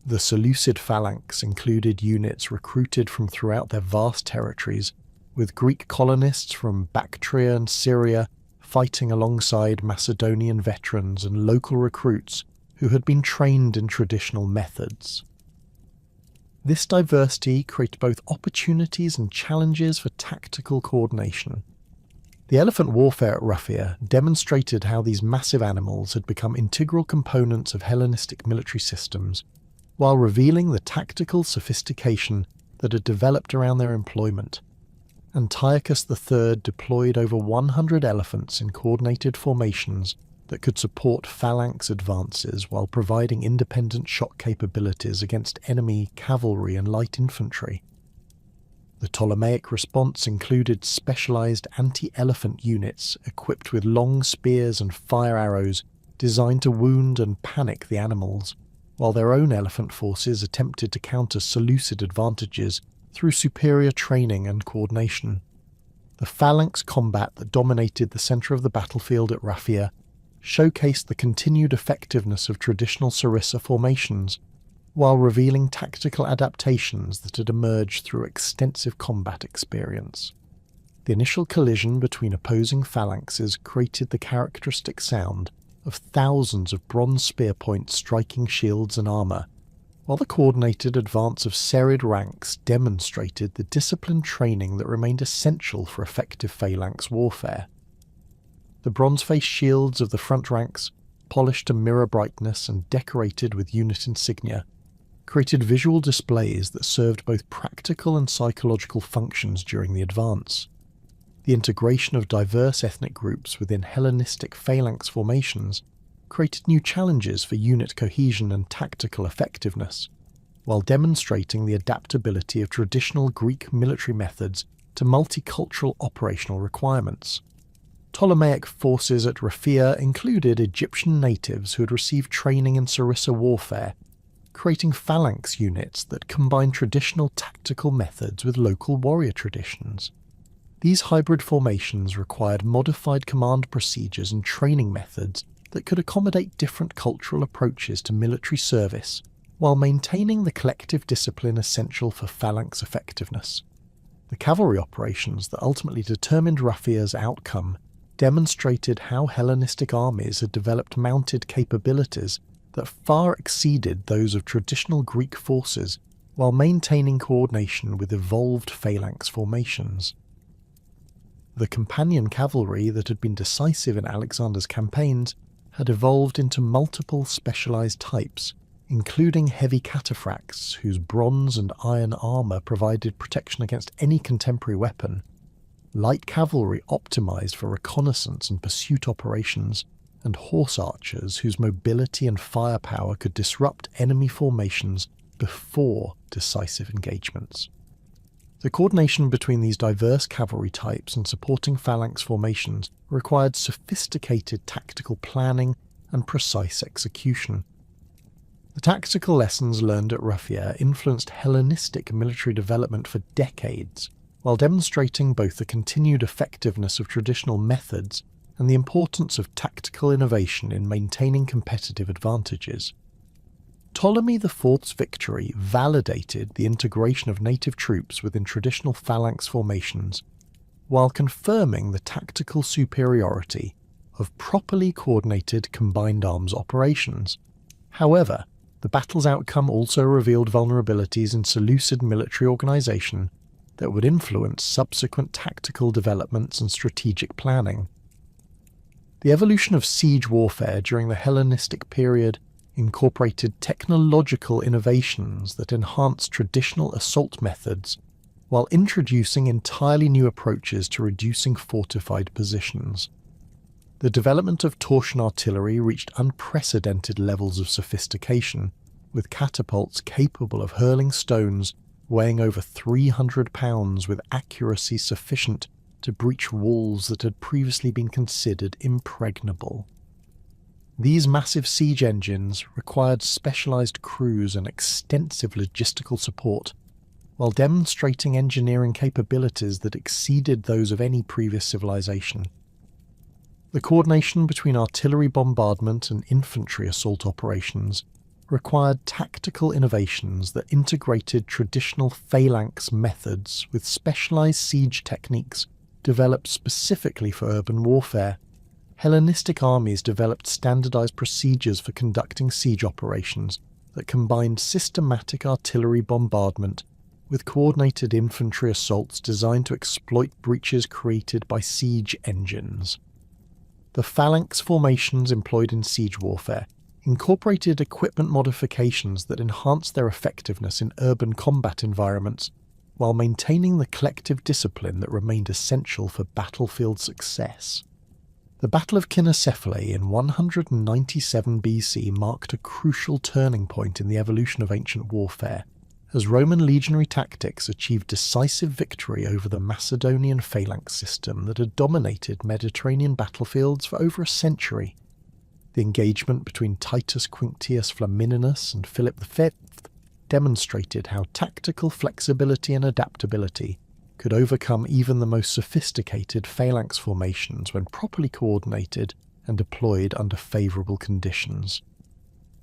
The Seleucid phalanx included units recruited from throughout their vast territories, with Greek colonists from Bactria and Syria fighting alongside Macedonian veterans and local recruits who had been trained in traditional methods. This diversity created both opportunities and challenges for tactical coordination. The elephant warfare at Raphia demonstrated how these massive animals had become integral components of Hellenistic military systems, while revealing the tactical sophistication that had developed around their employment. Antiochus III deployed over 100 elephants in coordinated formations that could support phalanx advances while providing independent shock capabilities against enemy cavalry and light infantry. The Ptolemaic response included specialized anti-elephant units equipped with long spears and fire arrows designed to wound and panic the animals, while their own elephant forces attempted to counter Seleucid advantages through superior training and coordination. The phalanx combat that dominated the center of the battlefield at Raphia showcased the continued effectiveness of traditional sarissa formations, while revealing tactical adaptations that had emerged through extensive combat experience. The initial collision between opposing phalanxes created the characteristic sound of thousands of bronze spear points striking shields and armour, while the coordinated advance of serried ranks demonstrated the disciplined training that remained essential for effective phalanx warfare. The bronze-faced shields of the front ranks, polished to mirror brightness and decorated with unit insignia, created visual displays that served both practical and psychological functions during the advance. The integration of diverse ethnic groups within Hellenistic phalanx formations created new challenges for unit cohesion and tactical effectiveness, while demonstrating the adaptability of traditional Greek military methods to multicultural operational requirements. Ptolemaic forces at Raphia included Egyptian natives who had received training in sarissa warfare, creating phalanx units that combined traditional tactical methods with local warrior traditions. These hybrid formations required modified command procedures and training methods that could accommodate different cultural approaches to military service, while maintaining the collective discipline essential for phalanx effectiveness. The cavalry operations that ultimately determined Raphia's outcome demonstrated how Hellenistic armies had developed mounted capabilities that far exceeded those of traditional Greek forces, while maintaining coordination with evolved phalanx formations. The companion cavalry that had been decisive in Alexander's campaigns had evolved into multiple specialized types, including heavy cataphracts whose bronze and iron armor provided protection against any contemporary weapon, light cavalry optimized for reconnaissance and pursuit operations, and horse archers whose mobility and firepower could disrupt enemy formations before decisive engagements. The coordination between these diverse cavalry types and supporting phalanx formations required sophisticated tactical planning and precise execution. The tactical lessons learned at Raphia influenced Hellenistic military development for decades, while demonstrating both the continued effectiveness of traditional methods and the importance of tactical innovation in maintaining competitive advantages. Ptolemy IV's victory validated the integration of native troops within traditional phalanx formations, while confirming the tactical superiority of properly coordinated combined arms operations. However, the battle's outcome also revealed vulnerabilities in Seleucid military organization that would influence subsequent tactical developments and strategic planning. The evolution of siege warfare during the Hellenistic period incorporated technological innovations that enhanced traditional assault methods while introducing entirely new approaches to reducing fortified positions. The development of torsion artillery reached unprecedented levels of sophistication, with catapults capable of hurling stones weighing over 300 pounds with accuracy sufficient to breach walls that had previously been considered impregnable. These massive siege engines required specialized crews and extensive logistical support, while demonstrating engineering capabilities that exceeded those of any previous civilization. The coordination between artillery bombardment and infantry assault operations required tactical innovations that integrated traditional phalanx methods with specialized siege techniques developed specifically for urban warfare. Hellenistic armies developed standardized procedures for conducting siege operations that combined systematic artillery bombardment with coordinated infantry assaults designed to exploit breaches created by siege engines. The phalanx formations employed in siege warfare incorporated equipment modifications that enhanced their effectiveness in urban combat environments while maintaining the collective discipline that remained essential for battlefield success. The Battle of Cynocephalae in 197 BC marked a crucial turning point in the evolution of ancient warfare, as Roman legionary tactics achieved decisive victory over the Macedonian phalanx system that had dominated Mediterranean battlefields for over a century. The engagement between Titus Quinctius Flamininus and Philip V demonstrated how tactical flexibility and adaptability could overcome even the most sophisticated phalanx formations when properly coordinated and deployed under favourable conditions.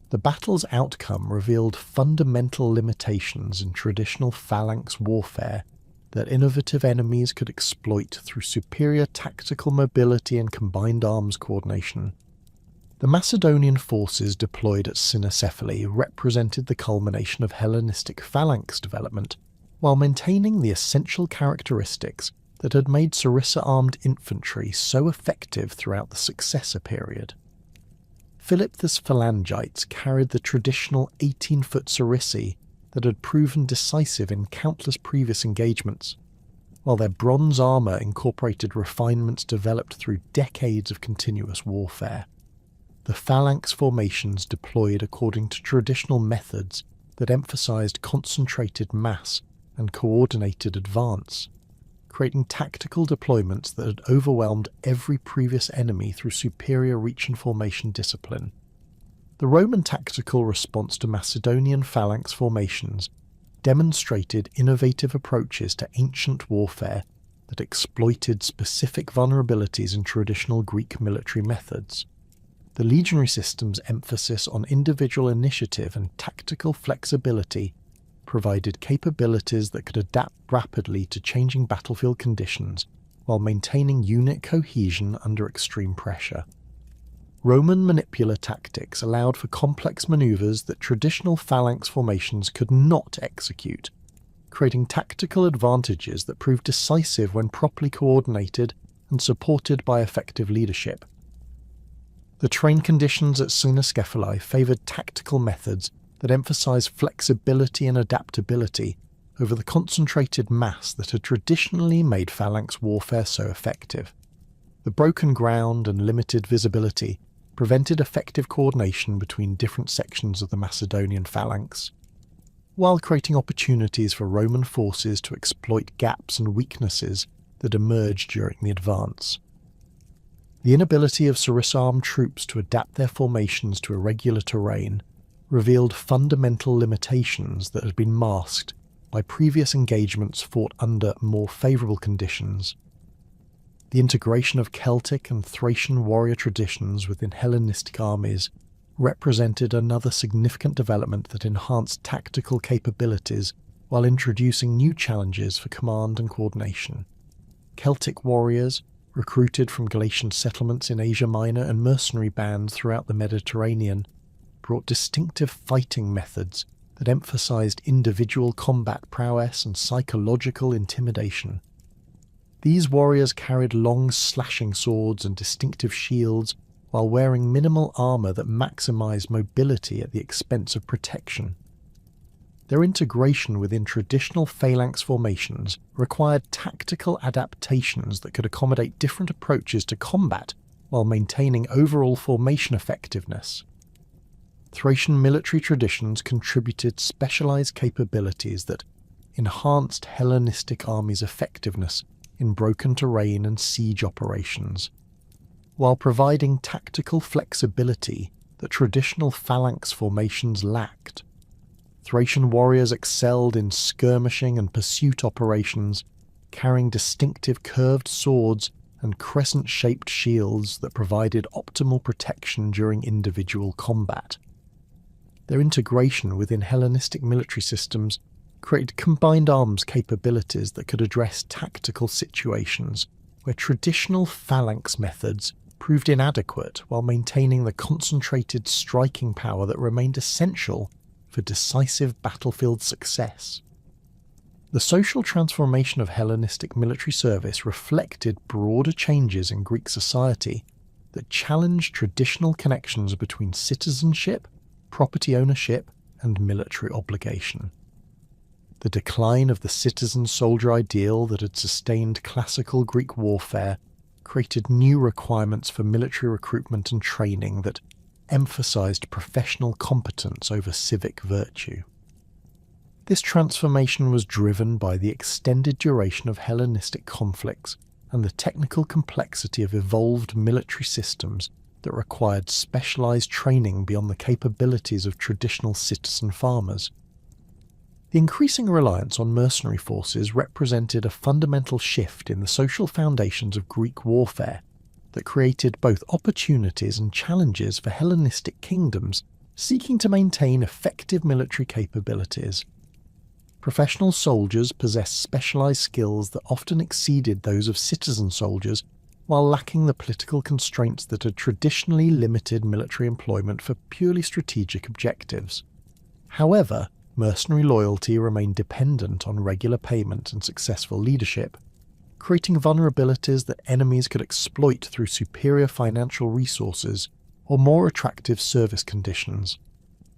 The battle's outcome revealed fundamental limitations in traditional phalanx warfare that innovative enemies could exploit through superior tactical mobility and combined arms coordination. The Macedonian forces deployed at Cynocephalae represented the culmination of Hellenistic phalanx development, while maintaining the essential characteristics that had made Sarissa-armed infantry so effective throughout the successor period. Philippus Phalangites carried the traditional 18-foot sarissy that had proven decisive in countless previous engagements, while their bronze armour incorporated refinements developed through decades of continuous warfare. The phalanx formations deployed according to traditional methods that emphasized concentrated mass and coordinated advance, creating tactical deployments that had overwhelmed every previous enemy through superior reach and formation discipline. The Roman tactical response to Macedonian phalanx formations demonstrated innovative approaches to ancient warfare that exploited specific vulnerabilities in traditional Greek military methods. The legionary system's emphasis on individual initiative and tactical flexibility provided capabilities that could adapt rapidly to changing battlefield conditions while maintaining unit cohesion under extreme pressure. Roman manipular tactics allowed for complex maneuvers that traditional phalanx formations could not execute, creating tactical advantages that proved decisive when properly coordinated and supported by effective leadership. The terrain conditions at Cynocephalae favoured tactical methods that emphasized flexibility and adaptability over the concentrated mass that had traditionally made phalanx warfare so effective. The broken ground and limited visibility prevented effective coordination between different sections of the Macedonian phalanx, while creating opportunities for Roman forces to exploit gaps and weaknesses that emerged during the advance. The inability of Sarissa-armed troops to adapt their formations to irregular terrain revealed fundamental limitations that had been masked by previous engagements fought under more favourable conditions. The integration of Celtic and Thracian warrior traditions within Hellenistic armies represented another significant development that enhanced tactical capabilities while introducing new challenges for command and coordination. Celtic warriors, recruited from Galatian settlements in Asia Minor and mercenary bands throughout the Mediterranean, brought distinctive fighting methods that emphasized individual combat prowess and psychological intimidation. These warriors carried long slashing swords and distinctive shields while wearing minimal armor that maximized mobility at the expense of protection. Their integration within traditional phalanx formations required tactical adaptations that could accommodate different approaches to combat while maintaining overall formation effectiveness. Thracian military traditions contributed specialized capabilities that enhanced Hellenistic armies' effectiveness in broken terrain and siege operations, while providing tactical flexibility that traditional phalanx formations lacked. Thracian warriors excelled in skirmishing and pursuit operations, carrying distinctive curved swords and crescent-shaped shields that provided optimal protection during individual combat. Their integration within Hellenistic military systems created combined arms capabilities that could address tactical situations where traditional phalanx methods proved inadequate while maintaining the concentrated striking power that remained essential for decisive battlefield success. The social transformation of Hellenistic military service reflected broader changes in Greek society that challenged traditional connections between citizenship, property ownership, and military obligation. The decline of the citizen-soldier ideal that had sustained classical Greek warfare created new requirements for military recruitment and training that emphasized professional competence over civic virtue. This transformation was driven by the extended duration of Hellenistic conflicts and the technical complexity of evolved military systems that required specialized training beyond the capabilities of traditional citizen farmers. The increasing reliance on mercenary forces represented a fundamental shift in the social foundations of Greek warfare that created both opportunities and challenges for Hellenistic kingdoms seeking to maintain effective military capabilities. Professional soldiers possessed specialized skills that often exceeded those of citizen soldiers, while lacking the political constraints that had traditionally limited military employment for purely strategic objectives. However, mercenary loyalty remained dependent on regular payment and successful leadership, creating vulnerabilities that enemies could exploit through superior financial resources or more attractive service conditions.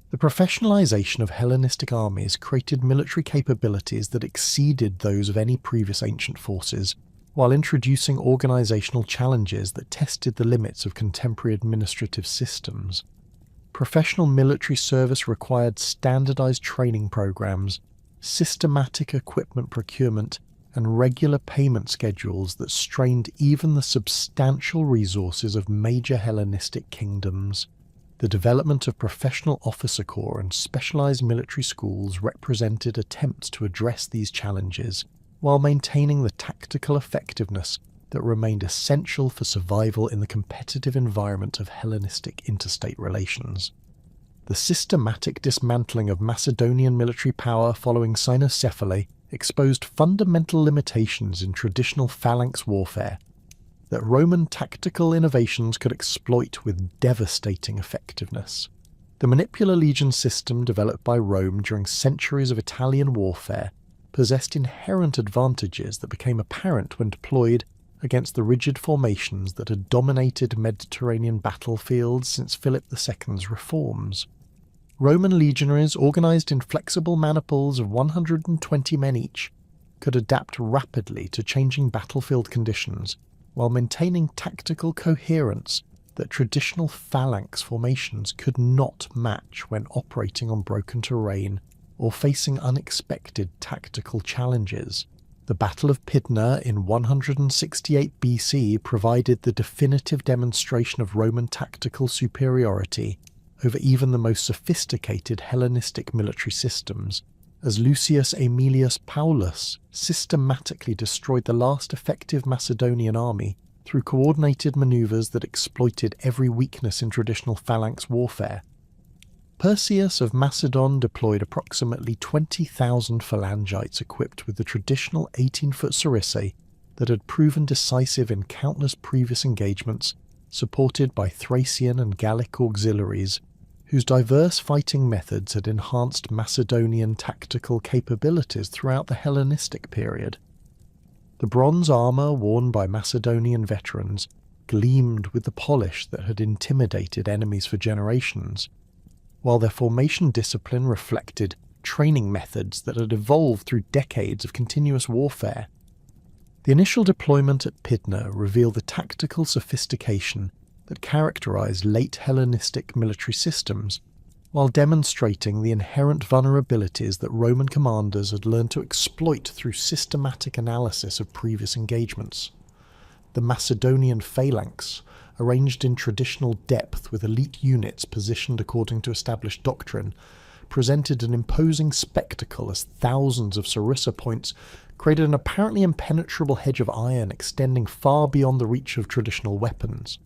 The professionalization of Hellenistic armies created military capabilities that exceeded those of any previous ancient forces, while introducing organizational challenges that tested the limits of contemporary administrative systems. Professional military service required standardized training programs, systematic equipment procurement, and regular payment schedules that strained even the substantial resources of major Hellenistic kingdoms. The development of professional officer corps and specialized military schools represented attempts to address these challenges, while maintaining the tactical effectiveness that remained essential for survival in the competitive environment of Hellenistic interstate relations. The systematic dismantling of Macedonian military power following Cynocephaly exposed fundamental limitations in traditional phalanx warfare that Roman tactical innovations could exploit with devastating effectiveness. The manipular legion system developed by Rome during centuries of Italian warfare possessed inherent advantages that became apparent when deployed against the rigid formations that had dominated Mediterranean battlefields since Philip II's reforms. Roman legionaries, organised in flexible maniples of 120 men each, could adapt rapidly to changing battlefield conditions while maintaining tactical coherence that traditional phalanx formations could not match when operating on broken terrain or facing unexpected tactical challenges. The Battle of Pydna in 168 BC provided the definitive demonstration of Roman tactical superiority over even the most sophisticated Hellenistic military systems, as Lucius Aemilius Paulus systematically destroyed the last effective Macedonian army through coordinated maneuvers that exploited every weakness in traditional phalanx warfare. Perseus of Macedon deployed approximately 20,000 phalangites equipped with the traditional 18-foot sarisse that had proven decisive in countless previous engagements, supported by Thracian and Gallic auxiliaries, whose diverse fighting methods had enhanced Macedonian tactical capabilities throughout the Hellenistic period. The bronze armour worn by Macedonian veterans gleamed with the polish that had intimidated enemies for generations, while their formation discipline reflected training methods that had evolved through decades of continuous warfare. The initial deployment at Pydna revealed the tactical sophistication that characterized late Hellenistic military systems, while demonstrating the inherent vulnerabilities that Roman commanders had learned to exploit through systematic analysis of previous engagements. The Macedonian phalanx, arranged in traditional depth with elite units positioned according to established doctrine, presented an imposing spectacle as thousands of sarissa points created an apparently impenetrable hedge of iron extending far beyond the reach of traditional weapons.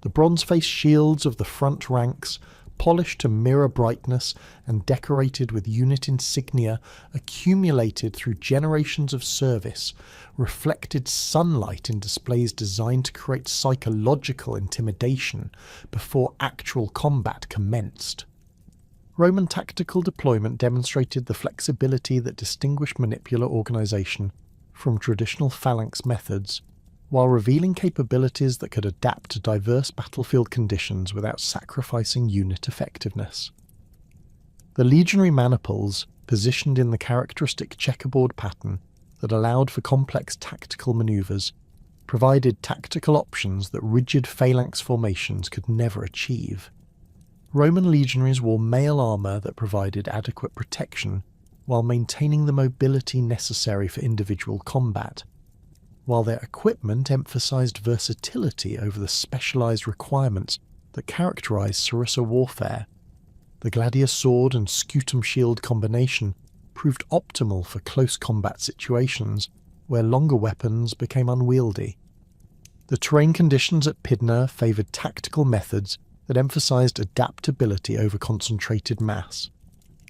The bronze-faced shields of the front ranks, polished to mirror brightness and decorated with unit insignia accumulated through generations of service, reflected sunlight in displays designed to create psychological intimidation before actual combat commenced. Roman tactical deployment demonstrated the flexibility that distinguished manipular organization from traditional phalanx methods, while revealing capabilities that could adapt to diverse battlefield conditions without sacrificing unit effectiveness. The legionary maniples, positioned in the characteristic checkerboard pattern that allowed for complex tactical maneuvers, provided tactical options that rigid phalanx formations could never achieve. Roman legionaries wore mail armour that provided adequate protection while maintaining the mobility necessary for individual combat, while their equipment emphasized versatility over the specialized requirements that characterized sarissa warfare. The gladius sword and scutum shield combination proved optimal for close combat situations where longer weapons became unwieldy. The terrain conditions at Pydna favored tactical methods that emphasized adaptability over concentrated mass,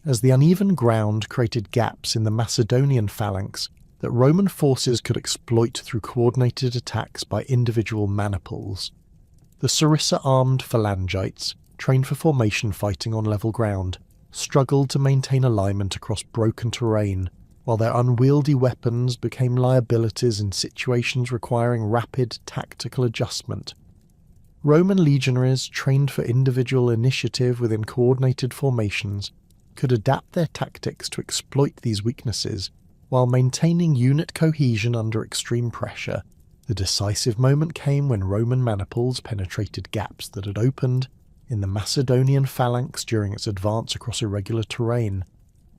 as the uneven ground created gaps in the Macedonian phalanx that Roman forces could exploit through coordinated attacks by individual maniples. The sarissa-armed phalangites, trained for formation fighting on level ground, struggled to maintain alignment across broken terrain, while their unwieldy weapons became liabilities in situations requiring rapid tactical adjustment. Roman legionaries, trained for individual initiative within coordinated formations, could adapt their tactics to exploit these weaknesses, while maintaining unit cohesion under extreme pressure. The decisive moment came when Roman maniples penetrated gaps that had opened in the Macedonian phalanx during its advance across irregular terrain,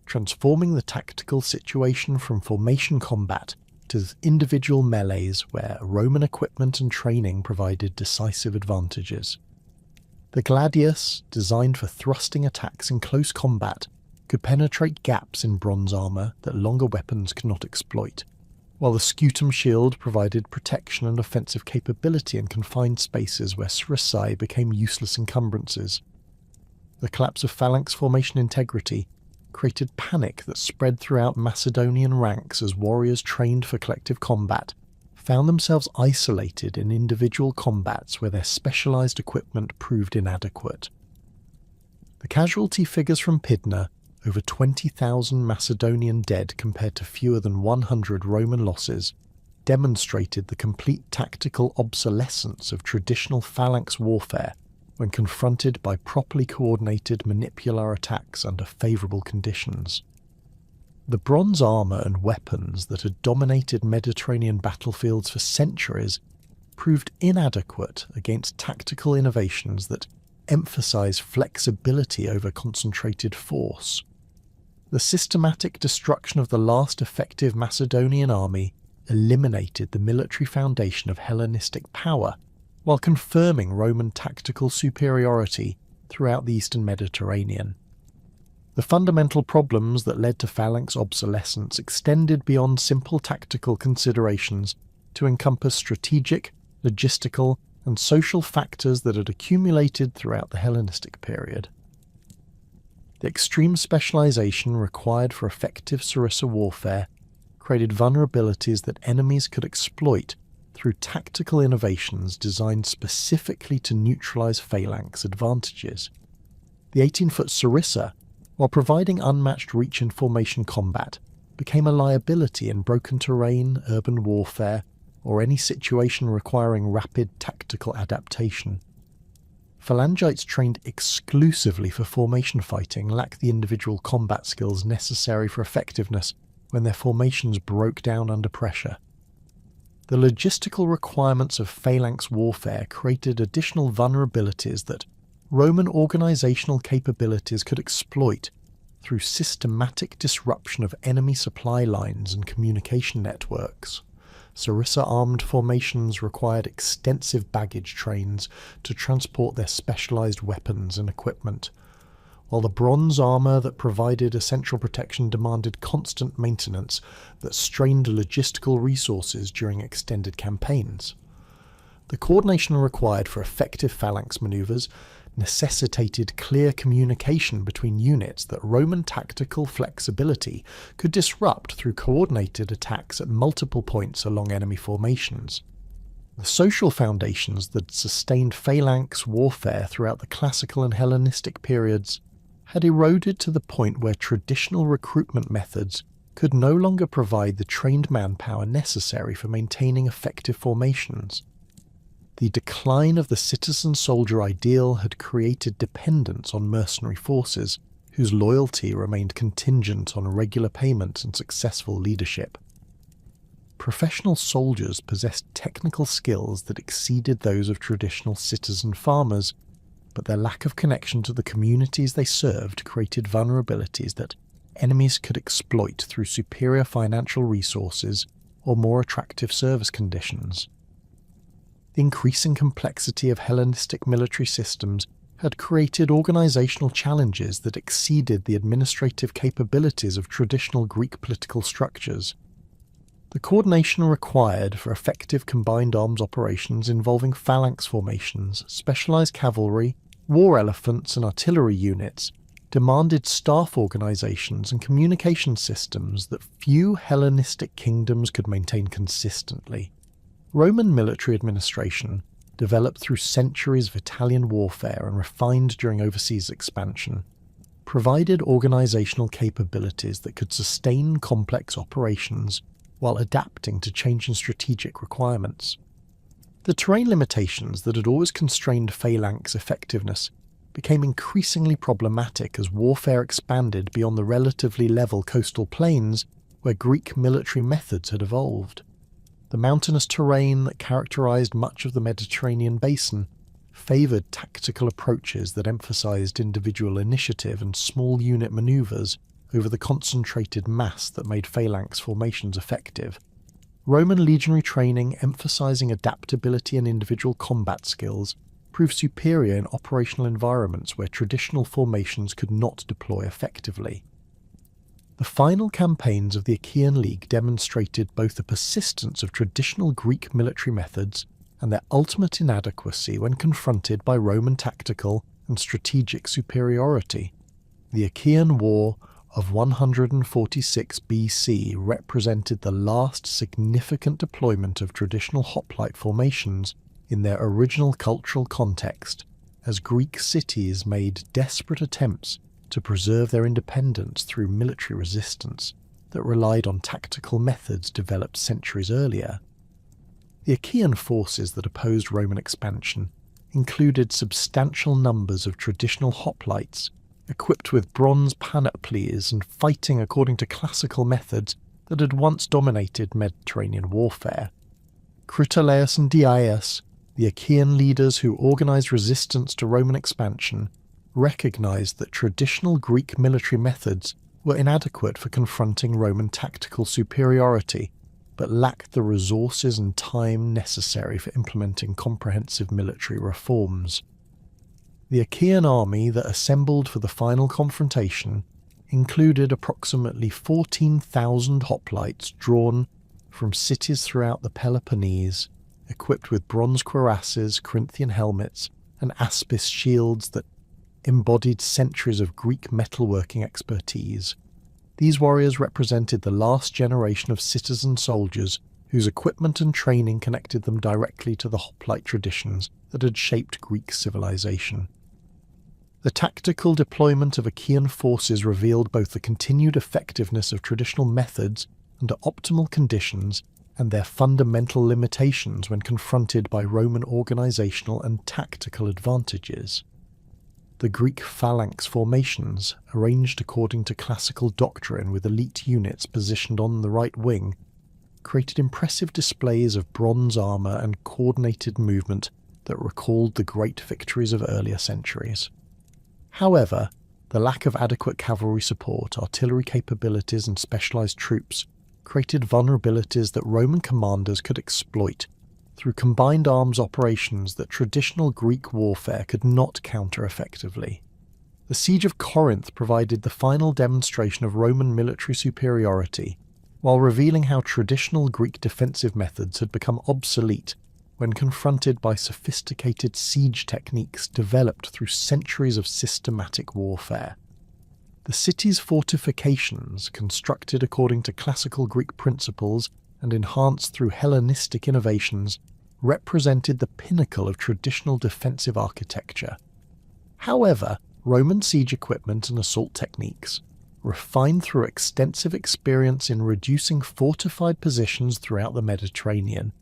transforming the tactical situation from formation combat to individual melees where Roman equipment and training provided decisive advantages. The gladius, designed for thrusting attacks in close combat, could penetrate gaps in bronze armour that longer weapons could not exploit, while the scutum shield provided protection and offensive capability in confined spaces where sarissae became useless encumbrances. The collapse of phalanx formation integrity created panic that spread throughout Macedonian ranks as warriors trained for collective combat found themselves isolated in individual combats where their specialised equipment proved inadequate. The casualty figures from Pydna, over 20,000 Macedonian dead compared to fewer than 100 Roman losses, demonstrated the complete tactical obsolescence of traditional phalanx warfare when confronted by properly coordinated manipular attacks under favourable conditions. The bronze armour and weapons that had dominated Mediterranean battlefields for centuries proved inadequate against tactical innovations that emphasise flexibility over concentrated force. The systematic destruction of the last effective Macedonian army eliminated the military foundation of Hellenistic power, while confirming Roman tactical superiority throughout the Eastern Mediterranean. The fundamental problems that led to phalanx obsolescence extended beyond simple tactical considerations to encompass strategic, logistical, and social factors that had accumulated throughout the Hellenistic period. The extreme specialization required for effective sarissa warfare created vulnerabilities that enemies could exploit through tactical innovations designed specifically to neutralize phalanx advantages. The 18-foot sarissa, while providing unmatched reach in formation combat, became a liability in broken terrain, urban warfare, or any situation requiring rapid tactical adaptation. Phalangites trained exclusively for formation fighting lacked the individual combat skills necessary for effectiveness when their formations broke down under pressure. The logistical requirements of phalanx warfare created additional vulnerabilities that Roman organizational capabilities could exploit through systematic disruption of enemy supply lines and communication networks. Sarissa-armed formations required extensive baggage trains to transport their specialized weapons and equipment, while the bronze armor that provided essential protection demanded constant maintenance that strained logistical resources during extended campaigns. The coordination required for effective phalanx maneuvers necessitated clear communication between units that Roman tactical flexibility could disrupt through coordinated attacks at multiple points along enemy formations. The social foundations that sustained phalanx warfare throughout the classical and Hellenistic periods had eroded to the point where traditional recruitment methods could no longer provide the trained manpower necessary for maintaining effective formations. The decline of the citizen-soldier ideal had created dependence on mercenary forces, whose loyalty remained contingent on regular payment and successful leadership. Professional soldiers possessed technical skills that exceeded those of traditional citizen farmers, but their lack of connection to the communities they served created vulnerabilities that enemies could exploit through superior financial resources or more attractive service conditions. The increasing complexity of Hellenistic military systems had created organizational challenges that exceeded the administrative capabilities of traditional Greek political structures. The coordination required for effective combined arms operations involving phalanx formations, specialized cavalry, war elephants, and artillery units demanded staff organizations and communication systems that few Hellenistic kingdoms could maintain consistently. Roman military administration, developed through centuries of Italian warfare and refined during overseas expansion, provided organizational capabilities that could sustain complex operations while adapting to changing strategic requirements. The terrain limitations that had always constrained phalanx effectiveness became increasingly problematic as warfare expanded beyond the relatively level coastal plains where Greek military methods had evolved. The mountainous terrain that characterized much of the Mediterranean basin favored tactical approaches that emphasized individual initiative and small unit maneuvers over the concentrated mass that made phalanx formations effective. Roman legionary training emphasizing adaptability and individual combat skills proved superior in operational environments where traditional formations could not deploy effectively. The final campaigns of the Achaean League demonstrated both the persistence of traditional Greek military methods and their ultimate inadequacy when confronted by Roman tactical and strategic superiority. The Achaean War of 146 BC represented the last significant deployment of traditional hoplite formations in their original cultural context, as Greek cities made desperate attempts to preserve their independence through military resistance that relied on tactical methods developed centuries earlier. The Achaean forces that opposed Roman expansion included substantial numbers of traditional hoplites, equipped with bronze panoplies and fighting according to classical methods that had once dominated Mediterranean warfare. Critolaus and Diaeus, the Achaean leaders who organized resistance to Roman expansion, recognized that traditional Greek military methods were inadequate for confronting Roman tactical superiority, but lacked the resources and time necessary for implementing comprehensive military reforms. The Achaean army that assembled for the final confrontation included approximately 14,000 hoplites drawn from cities throughout the Peloponnese, equipped with bronze cuirasses, Corinthian helmets, and aspis shields that embodied centuries of Greek metalworking expertise. These warriors represented the last generation of citizen soldiers whose equipment and training connected them directly to the hoplite traditions that had shaped Greek civilization. The tactical deployment of Achaean forces revealed both the continued effectiveness of traditional methods under optimal conditions and their fundamental limitations when confronted by Roman organizational and tactical advantages. The Greek phalanx formations, arranged according to classical doctrine with elite units positioned on the right wing, created impressive displays of bronze armour and coordinated movement that recalled the great victories of earlier centuries. However, the lack of adequate cavalry support, artillery capabilities and specialised troops created vulnerabilities that Roman commanders could exploit through combined arms operations that traditional Greek warfare could not counter effectively. The Siege of Corinth provided the final demonstration of Roman military superiority, while revealing how traditional Greek defensive methods had become obsolete when confronted by sophisticated siege techniques developed through centuries of systematic warfare. The city's fortifications, constructed according to classical Greek principles and enhanced through Hellenistic innovations, represented the pinnacle of traditional defensive architecture. However, Roman siege equipment and assault techniques, refined through extensive experience in reducing fortified positions throughout the Mediterranean,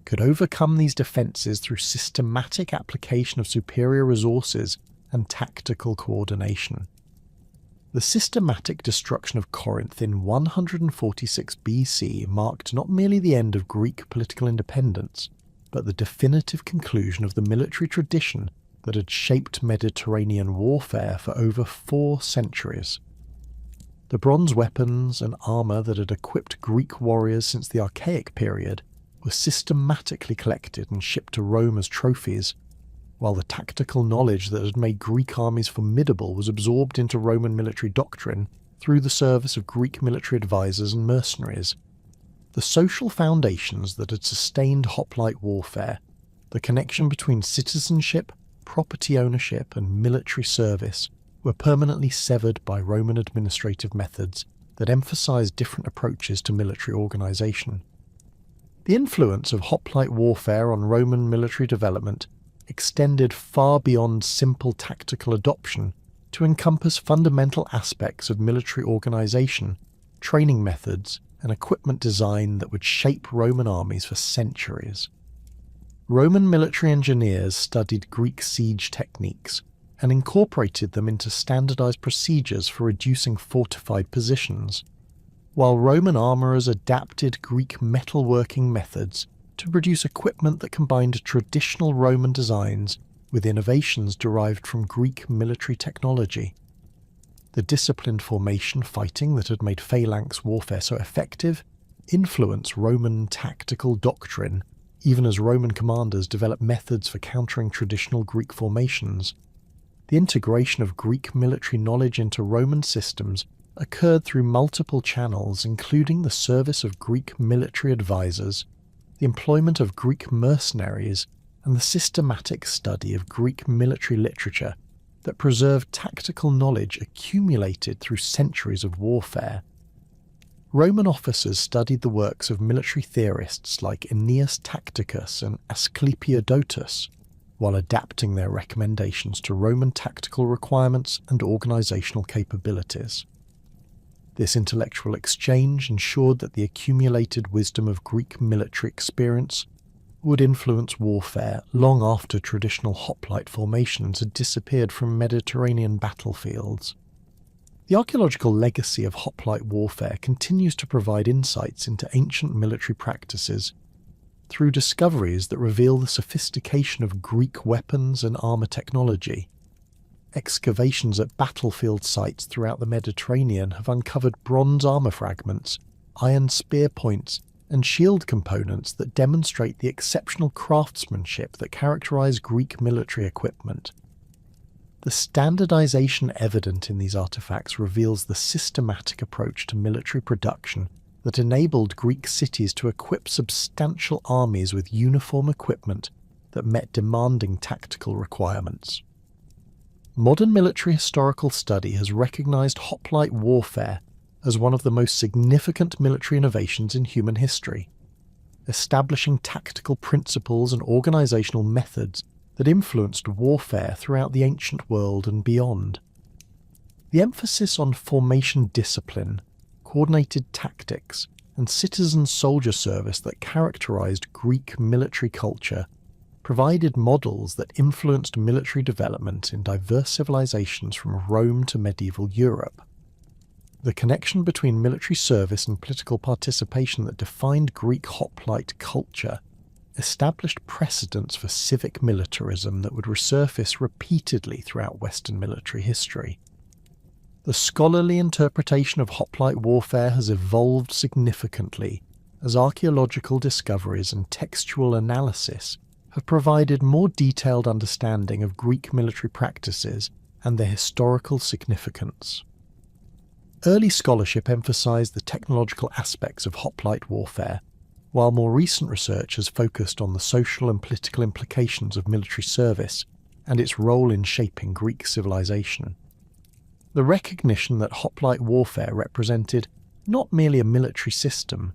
could overcome these defences through systematic application of superior resources and tactical coordination. The systematic destruction of Corinth in 146 BC marked not merely the end of Greek political independence, but the definitive conclusion of the military tradition that had shaped Mediterranean warfare for over 4 centuries. The bronze weapons and armour that had equipped Greek warriors since the Archaic period were systematically collected and shipped to Rome as trophies, while the tactical knowledge that had made Greek armies formidable was absorbed into Roman military doctrine through the service of Greek military advisors and mercenaries. The social foundations that had sustained hoplite warfare, the connection between citizenship, property ownership, and military service, were permanently severed by Roman administrative methods that emphasized different approaches to military organization. The influence of hoplite warfare on Roman military development extended far beyond simple tactical adoption to encompass fundamental aspects of military organization, training methods, and equipment design that would shape Roman armies for centuries. Roman military engineers studied Greek siege techniques and incorporated them into standardized procedures for reducing fortified positions, while Roman armourers adapted Greek metalworking methods to produce equipment that combined traditional Roman designs with innovations derived from Greek military technology. The disciplined formation fighting that had made phalanx warfare so effective influenced Roman tactical doctrine, even as Roman commanders developed methods for countering traditional Greek formations. The integration of Greek military knowledge into Roman systems occurred through multiple channels, including the service of Greek military advisors, the employment of Greek mercenaries, and the systematic study of Greek military literature that preserved tactical knowledge accumulated through centuries of warfare. Roman officers studied the works of military theorists like Aeneas Tacticus and Asclepiodotus, while adapting their recommendations to Roman tactical requirements and organizational capabilities. This intellectual exchange ensured that the accumulated wisdom of Greek military experience would influence warfare long after traditional hoplite formations had disappeared from Mediterranean battlefields. The archaeological legacy of hoplite warfare continues to provide insights into ancient military practices through discoveries that reveal the sophistication of Greek weapons and armour technology. Excavations at battlefield sites throughout the Mediterranean have uncovered bronze armour fragments, iron spear points, and shield components that demonstrate the exceptional craftsmanship that characterised Greek military equipment. The standardization evident in these artifacts reveals the systematic approach to military production that enabled Greek cities to equip substantial armies with uniform equipment that met demanding tactical requirements. Modern military historical study has recognized hoplite warfare as one of the most significant military innovations in human history, establishing tactical principles and organizational methods that influenced warfare throughout the ancient world and beyond. The emphasis on formation discipline, coordinated tactics, and citizen soldier service that characterized Greek military culture provided models that influenced military development in diverse civilizations from Rome to medieval Europe. The connection between military service and political participation that defined Greek hoplite culture established precedents for civic militarism that would resurface repeatedly throughout Western military history. The scholarly interpretation of hoplite warfare has evolved significantly as archaeological discoveries and textual analysis have provided more detailed understanding of Greek military practices and their historical significance. Early scholarship emphasized the technological aspects of hoplite warfare, while more recent research has focused on the social and political implications of military service and its role in shaping Greek civilization. The recognition that hoplite warfare represented not merely a military system,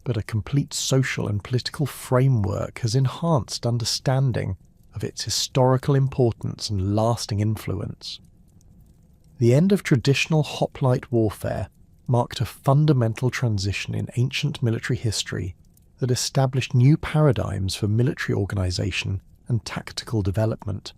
but a complete social and political framework has enhanced understanding of its historical importance and lasting influence. The end of traditional hoplite warfare marked a fundamental transition in ancient military history that established new paradigms for military organization and tactical development.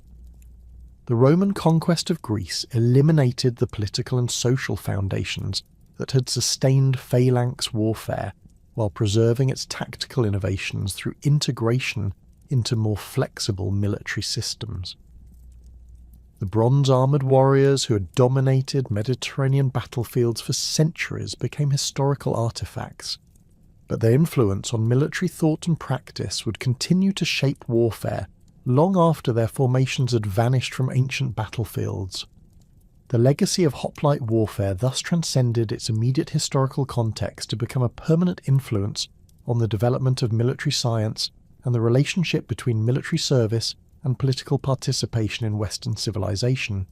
The Roman conquest of Greece eliminated the political and social foundations that had sustained phalanx warfare while preserving its tactical innovations through integration into more flexible military systems. The bronze-armoured warriors who had dominated Mediterranean battlefields for centuries became historical artifacts, but their influence on military thought and practice would continue to shape warfare long after their formations had vanished from ancient battlefields. The legacy of hoplite warfare thus transcended its immediate historical context to become a permanent influence on the development of military science and the relationship between military service and political participation in Western civilization.